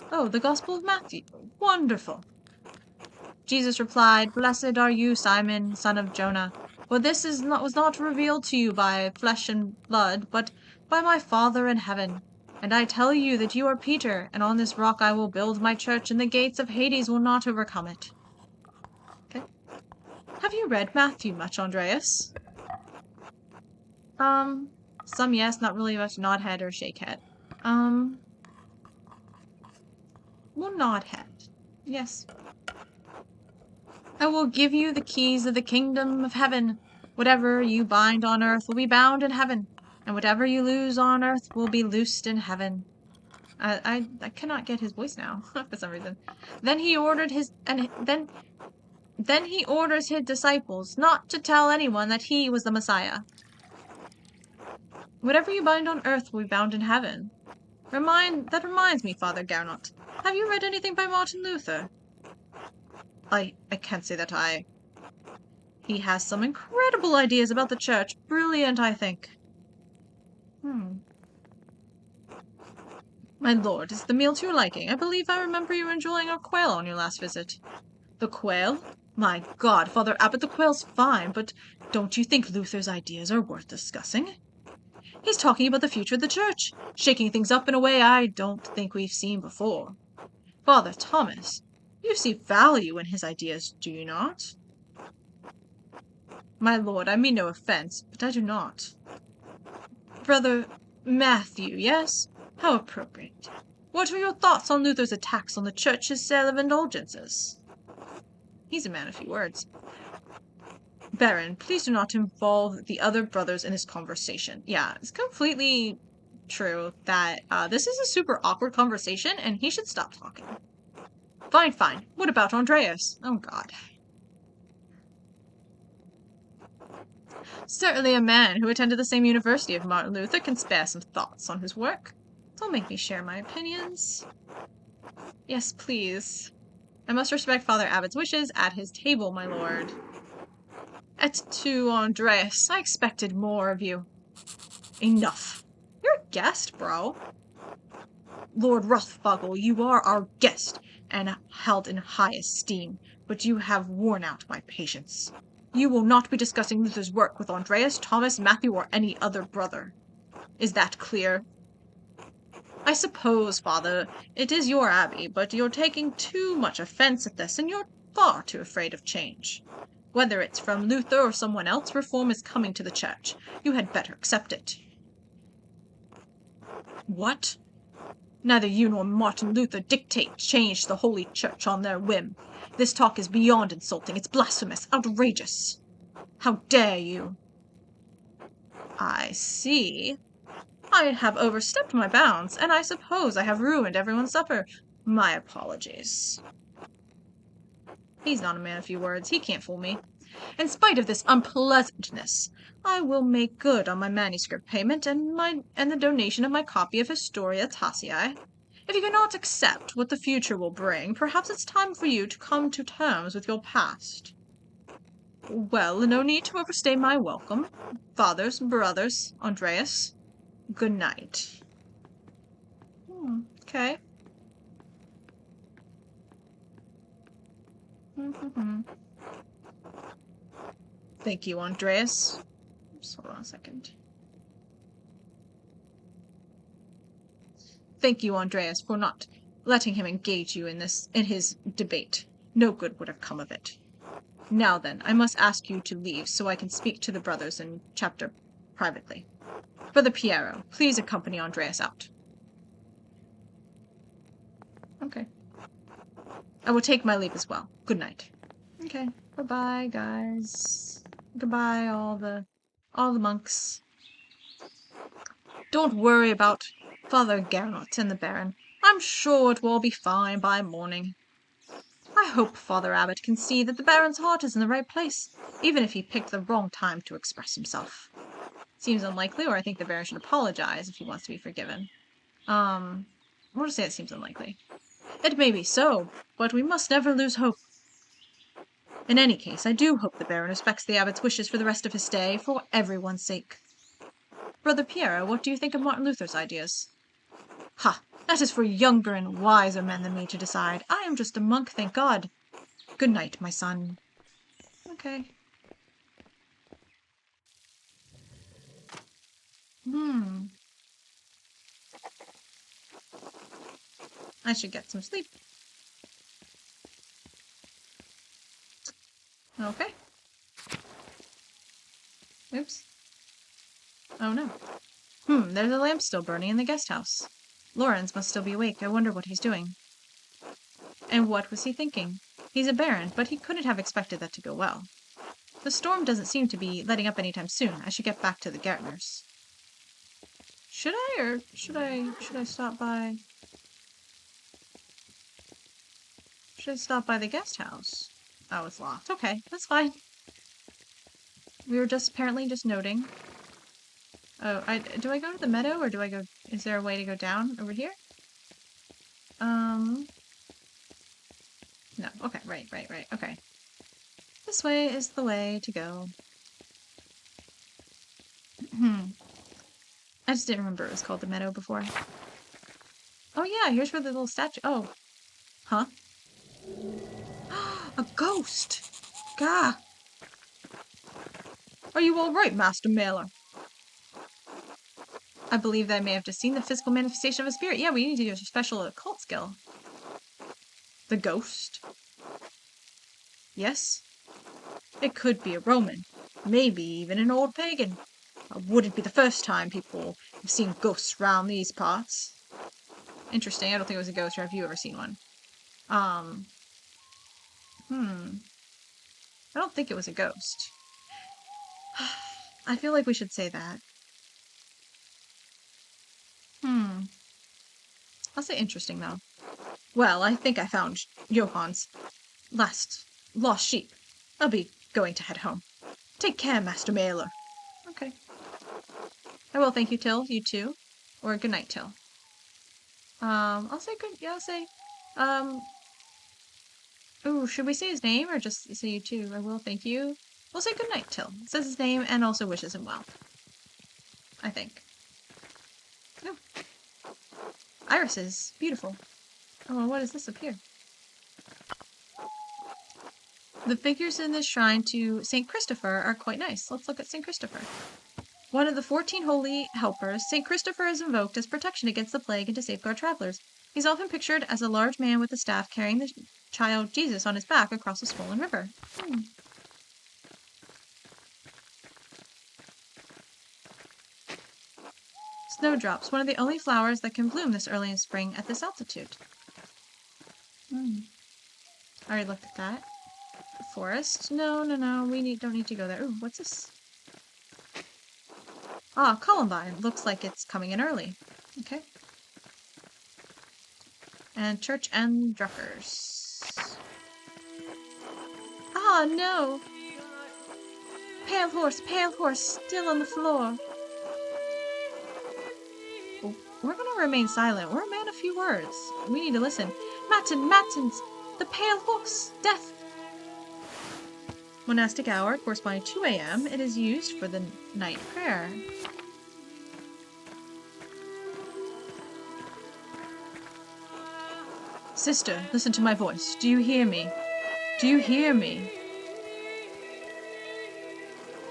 Oh, the Gospel of Matthew. Wonderful. Jesus replied, "Blessed are you, Simon, son of Jonah, for this was not revealed to you by flesh and blood, but by my Father in heaven. And I tell you that you are Peter, and on this rock I will build my church, and the gates of Hades will not overcome it." Okay. Have you read Matthew much, Andreas? Some yes, not really much. Nod head or shake head. We'll nod head. Yes. I will give you the keys of the kingdom of heaven. Whatever you bind on earth will be bound in heaven, and whatever you loose on earth will be loosed in heaven. I cannot get his voice now for some reason. Then he orders his disciples not to tell anyone that he was the Messiah. Whatever you bind on earth will be bound in heaven. That reminds me, Father Gernot. Have you read anything by Martin Luther? I can't say that He has some incredible ideas about the church. Brilliant, I think. My lord, is the meal to your liking? I believe I remember you enjoying our quail on your last visit. The quail? My God, Father Abbot, the quail's fine, but don't you think Luther's ideas are worth discussing? He's talking about the future of the church, shaking things up in a way I don't think we've seen before. Father Thomas, you see value in his ideas, do you not? My lord, I mean no offense, but I do not. Brother Matthew, yes? How appropriate. What are your thoughts on Luther's attacks on the church's sale of indulgences? He's a man of few words. Baron, please do not involve the other brothers in this conversation. Yeah, it's completely true that this is a super awkward conversation, and he should stop talking. Fine, fine. What about Andreas? Oh, God. Certainly a man who attended the same university as Martin Luther can spare some thoughts on his work. Don't make me share my opinions. Yes, please. I must respect Father Abbott's wishes at his table, my lord. Et tu, Andreas. I expected more of you. Enough. You're a guest, bro. Lord Rothfogel, you are our guest, and held in high esteem, but you have worn out my patience. You will not be discussing Luther's work with Andreas, Thomas, Matthew, or any other brother. Is that clear? I suppose, Father, it is your abbey, but you're taking too much offense at this, and you're far too afraid of change. Whether it's from Luther or someone else, reform is coming to the church. You had better accept it. What? Neither you nor Martin Luther dictate change to the Holy Church on their whim. This talk is beyond insulting. It's blasphemous, outrageous. How dare you? I see. I have overstepped my bounds, and I suppose I have ruined everyone's supper. My apologies. He's not a man of few words. He can't fool me. In spite of this unpleasantness, I will make good on my manuscript payment and the donation of my copy of Historia Tassiae. If you cannot accept what the future will bring, perhaps it's time for you to come to terms with your past. Well, no need to overstay my welcome. Fathers, brothers, Andreas. Good night. Okay. Thank you, Andreas. Just hold on a second. Thank you, Andreas, for not letting him engage you in his debate. No good would have come of it. Now then, I must ask you to leave so I can speak to the brothers in chapter privately. Brother Piero, please accompany Andreas out. Okay. I will take my leave as well. Good night. Okay. Bye-bye, guys. Goodbye, all the monks. Don't worry about Father Gernot and the Baron. I'm sure it will all be fine by morning. I hope Father Abbot can see that the Baron's heart is in the right place, even if he picked the wrong time to express himself. Seems unlikely, or I think the Baron should apologize if he wants to be forgiven. We'll just say it seems unlikely. It may be so, but we must never lose hope. In any case, I do hope the Baron respects the Abbot's wishes for the rest of his stay, for everyone's sake. Brother Piero, what do you think of Martin Luther's ideas? Ha! That is for younger and wiser men than me to decide. I am just a monk, thank God. Good night, my son. Okay. I should get some sleep. Okay. Oops. Oh no. There's a lamp still burning in the guest house. Lorenz must still be awake. I wonder what he's doing. And what was he thinking? He's a baron, but he couldn't have expected that to go well. The storm doesn't seem to be letting up anytime soon. I should get back to the Gärtners. Should I, or should I stop by? Should I stop by the guest house? Oh, it's locked. Okay, that's fine. We were apparently just noting. Oh, do I go to the meadow, or do I go, is there a way to go down over here? No, okay, right, okay. This way is the way to go. I just didn't remember it was called the meadow before. Oh yeah, here's where the little statue, oh. Huh? A ghost! Gah! Are you alright, Master Mailer? I believe that I may have just seen the physical manifestation of a spirit. Yeah, we need to do a special occult skill. The ghost? Yes? It could be a Roman. Maybe even an old pagan. Wouldn't be the first time people have seen ghosts round these parts. Interesting, I don't think it was a ghost, or have you ever seen one? I don't think it was a ghost. I feel like we should say that. I'll say interesting, though. Well, I think I found Johann's lost sheep. I'll be going to head home. Take care, Master Mailer. Okay. I will thank you, Till. You too. Or good night, Till. I'll say good. Yeah, I'll say. Um. Ooh, should we say his name or just say you too? I will thank you. We'll say good night, Till. Says his name and also wishes him well. I think. No. Iris is beautiful. Oh, what is this up here? The figures in this shrine to St. Christopher are quite nice. Let's look at St. Christopher. One of the 14 holy helpers, St. Christopher is invoked as protection against the plague and to safeguard travelers. He's often pictured as a large man with a staff carrying the child Jesus on his back across a swollen river. Snowdrops, one of the only flowers that can bloom this early in spring at this altitude. I already looked at that. Forest? No, we don't need to go there. Ooh, what's this? Ah, Columbine. Looks like it's coming in early. Okay. And Church and Druckers. Ah, no! Pale horse, still on the floor. Well, we're gonna remain silent. We're a man of few words. We need to listen. Matins! The pale horse! Death! Monastic hour, corresponding to 2 a.m. It is used for the night prayer. Sister, listen to my voice. Do you hear me? Do you hear me?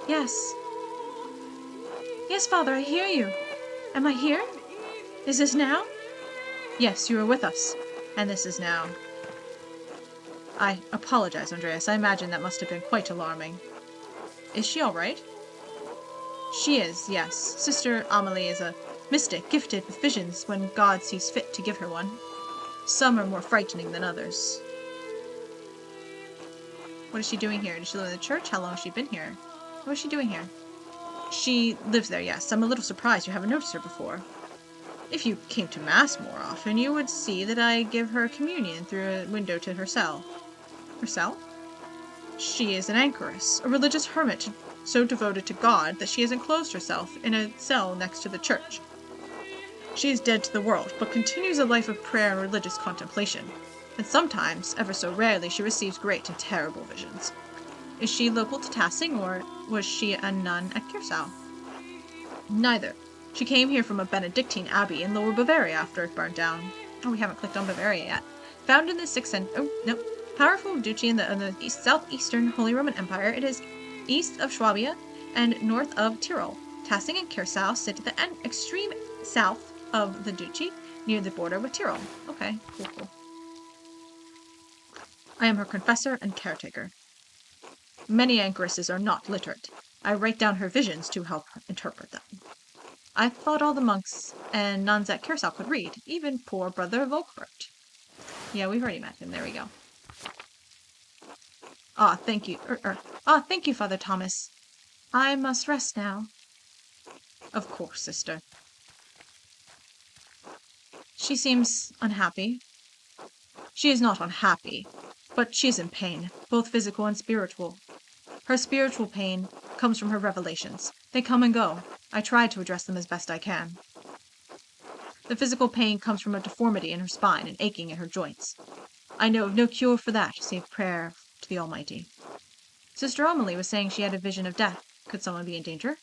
Yes. Yes, Father, I hear you. Am I here? Is this now? Yes, you are with us. And this is now. I apologize, Andreas. I imagine that must have been quite alarming. Is she all right? She is, yes. Sister Amelie is a mystic, gifted with visions when God sees fit to give her one. Some are more frightening than others. What is she doing here? Does she live in the church? How long has she been here? What is she doing here? She lives there, yes. I'm a little surprised you haven't noticed her before. If you came to Mass more often, you would see that I give her communion through a window to her cell. Her cell? She is an anchoress, a religious hermit, so devoted to God that she has enclosed herself in a cell next to the church. She is dead to the world, but continues a life of prayer and religious contemplation, and sometimes, ever so rarely, she receives great and terrible visions. Is she local to Tassing, or was she a nun at Kirsau? Neither. She came here from a Benedictine abbey in Lower Bavaria after it burned down. Oh, we haven't clicked on Bavaria yet. Found in the 6th century. Oh, no. Powerful duchy in the southeastern Holy Roman Empire, it is east of Swabia and north of Tyrol. Tassing and Kirsau sit at the extreme south of the duchy, near the border with Tyrol. Okay, cool. I am her confessor and caretaker. Many anchoresses are not literate. I write down her visions to help her interpret them. I thought all the monks and nuns at Kirsau could read, even poor Brother Volkbert. Yeah, we've already met him. There we go. Ah, thank you. Thank you, Father Thomas. I must rest now. Of course, sister. She seems unhappy. She is not unhappy, but she is in pain, both physical and spiritual. Her spiritual pain comes from her revelations. They come and go. I try to address them as best I can. The physical pain comes from a deformity in her spine and aching in her joints. I know of no cure for that save prayer to the Almighty. Sister Amelie was saying she had a vision of death. Could someone be in danger?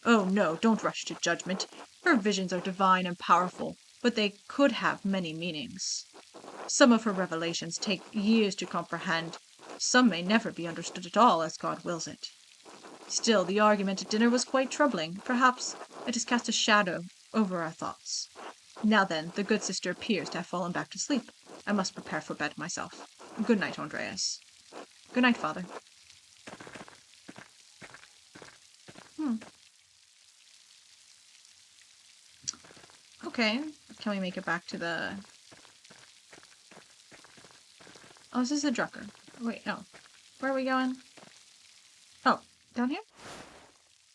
Oh, no, don't rush to judgment. Her visions are divine and powerful, but they could have many meanings. Some of her revelations take years to comprehend. Some may never be understood at all as God wills it. Still, the argument at dinner was quite troubling. Perhaps it has cast a shadow over our thoughts. Now then, the good sister appears to have fallen back to sleep. I must prepare for bed myself. Good night, Andreas. Good night, Father. Okay, can we make it back to the... Oh, this is the Drucker. Wait, no. Where are we going? Oh, down here?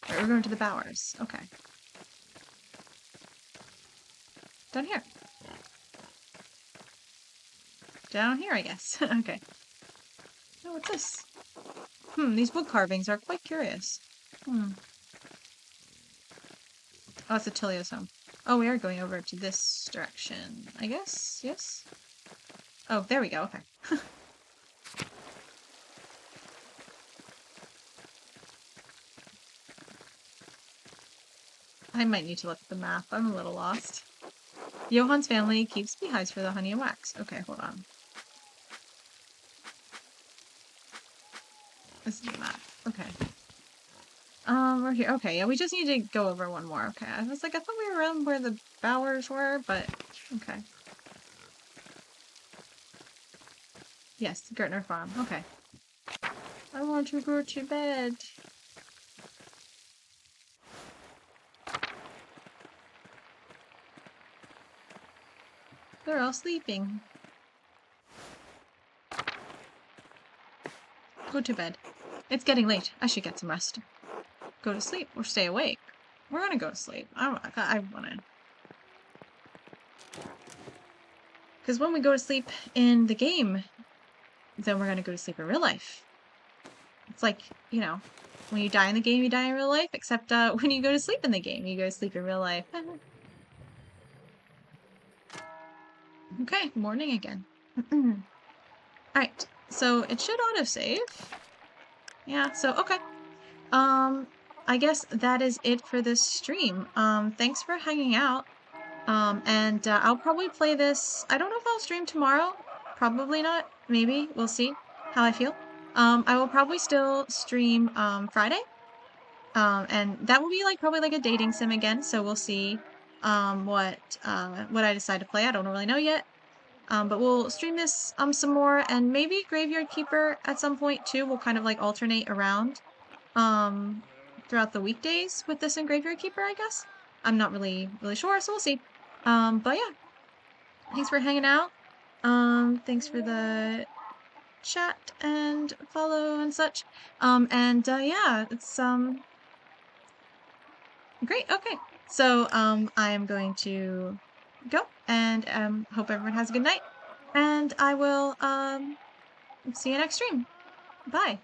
Right, we're going to the Bowers. Okay. Down here. Down here, I guess. Okay. Oh, what's this? These wood carvings are quite curious. Oh, it's Attilio's home. Oh, we are going over to this direction, I guess? Yes? Oh, there we go, okay. I might need to look at the map. I'm a little lost. Johan's family keeps beehives for the honey and wax. Okay, hold on. This is the map. Okay. We're here. Okay, yeah, we just need to go over one more. Okay, I was like, I thought we were around where the Bowers were, but okay. Yes, the Gertner Farm. Okay. I want to go to bed. They're all sleeping. Go to bed. It's getting late. I should get some rest. Go to sleep or stay awake. We're gonna go to sleep. I wanna. Because when we go to sleep in the game, then we're gonna go to sleep in real life. It's like, you know, when you die in the game, you die in real life, except when you go to sleep in the game, you go to sleep in real life. Okay, morning again. Alright, so it should autosave. Yeah, so okay. I guess that is it for this stream. Thanks for hanging out. And I'll probably play this. I don't know if I'll stream tomorrow. Probably not. Maybe. We'll see how I feel. I will probably still stream Friday. And that will be like probably like a dating sim again. So we'll see what I decide to play. I don't really know yet. But we'll stream this some more, and maybe Graveyard Keeper at some point too. We'll kind of like alternate around throughout the weekdays with this and Graveyard Keeper, I guess. I'm not really sure, so we'll see. But yeah, thanks for hanging out. Thanks for the chat and follow and such. And yeah, it's great. Okay, so I am going to go, and hope everyone has a good night. And I will see you next stream. Bye.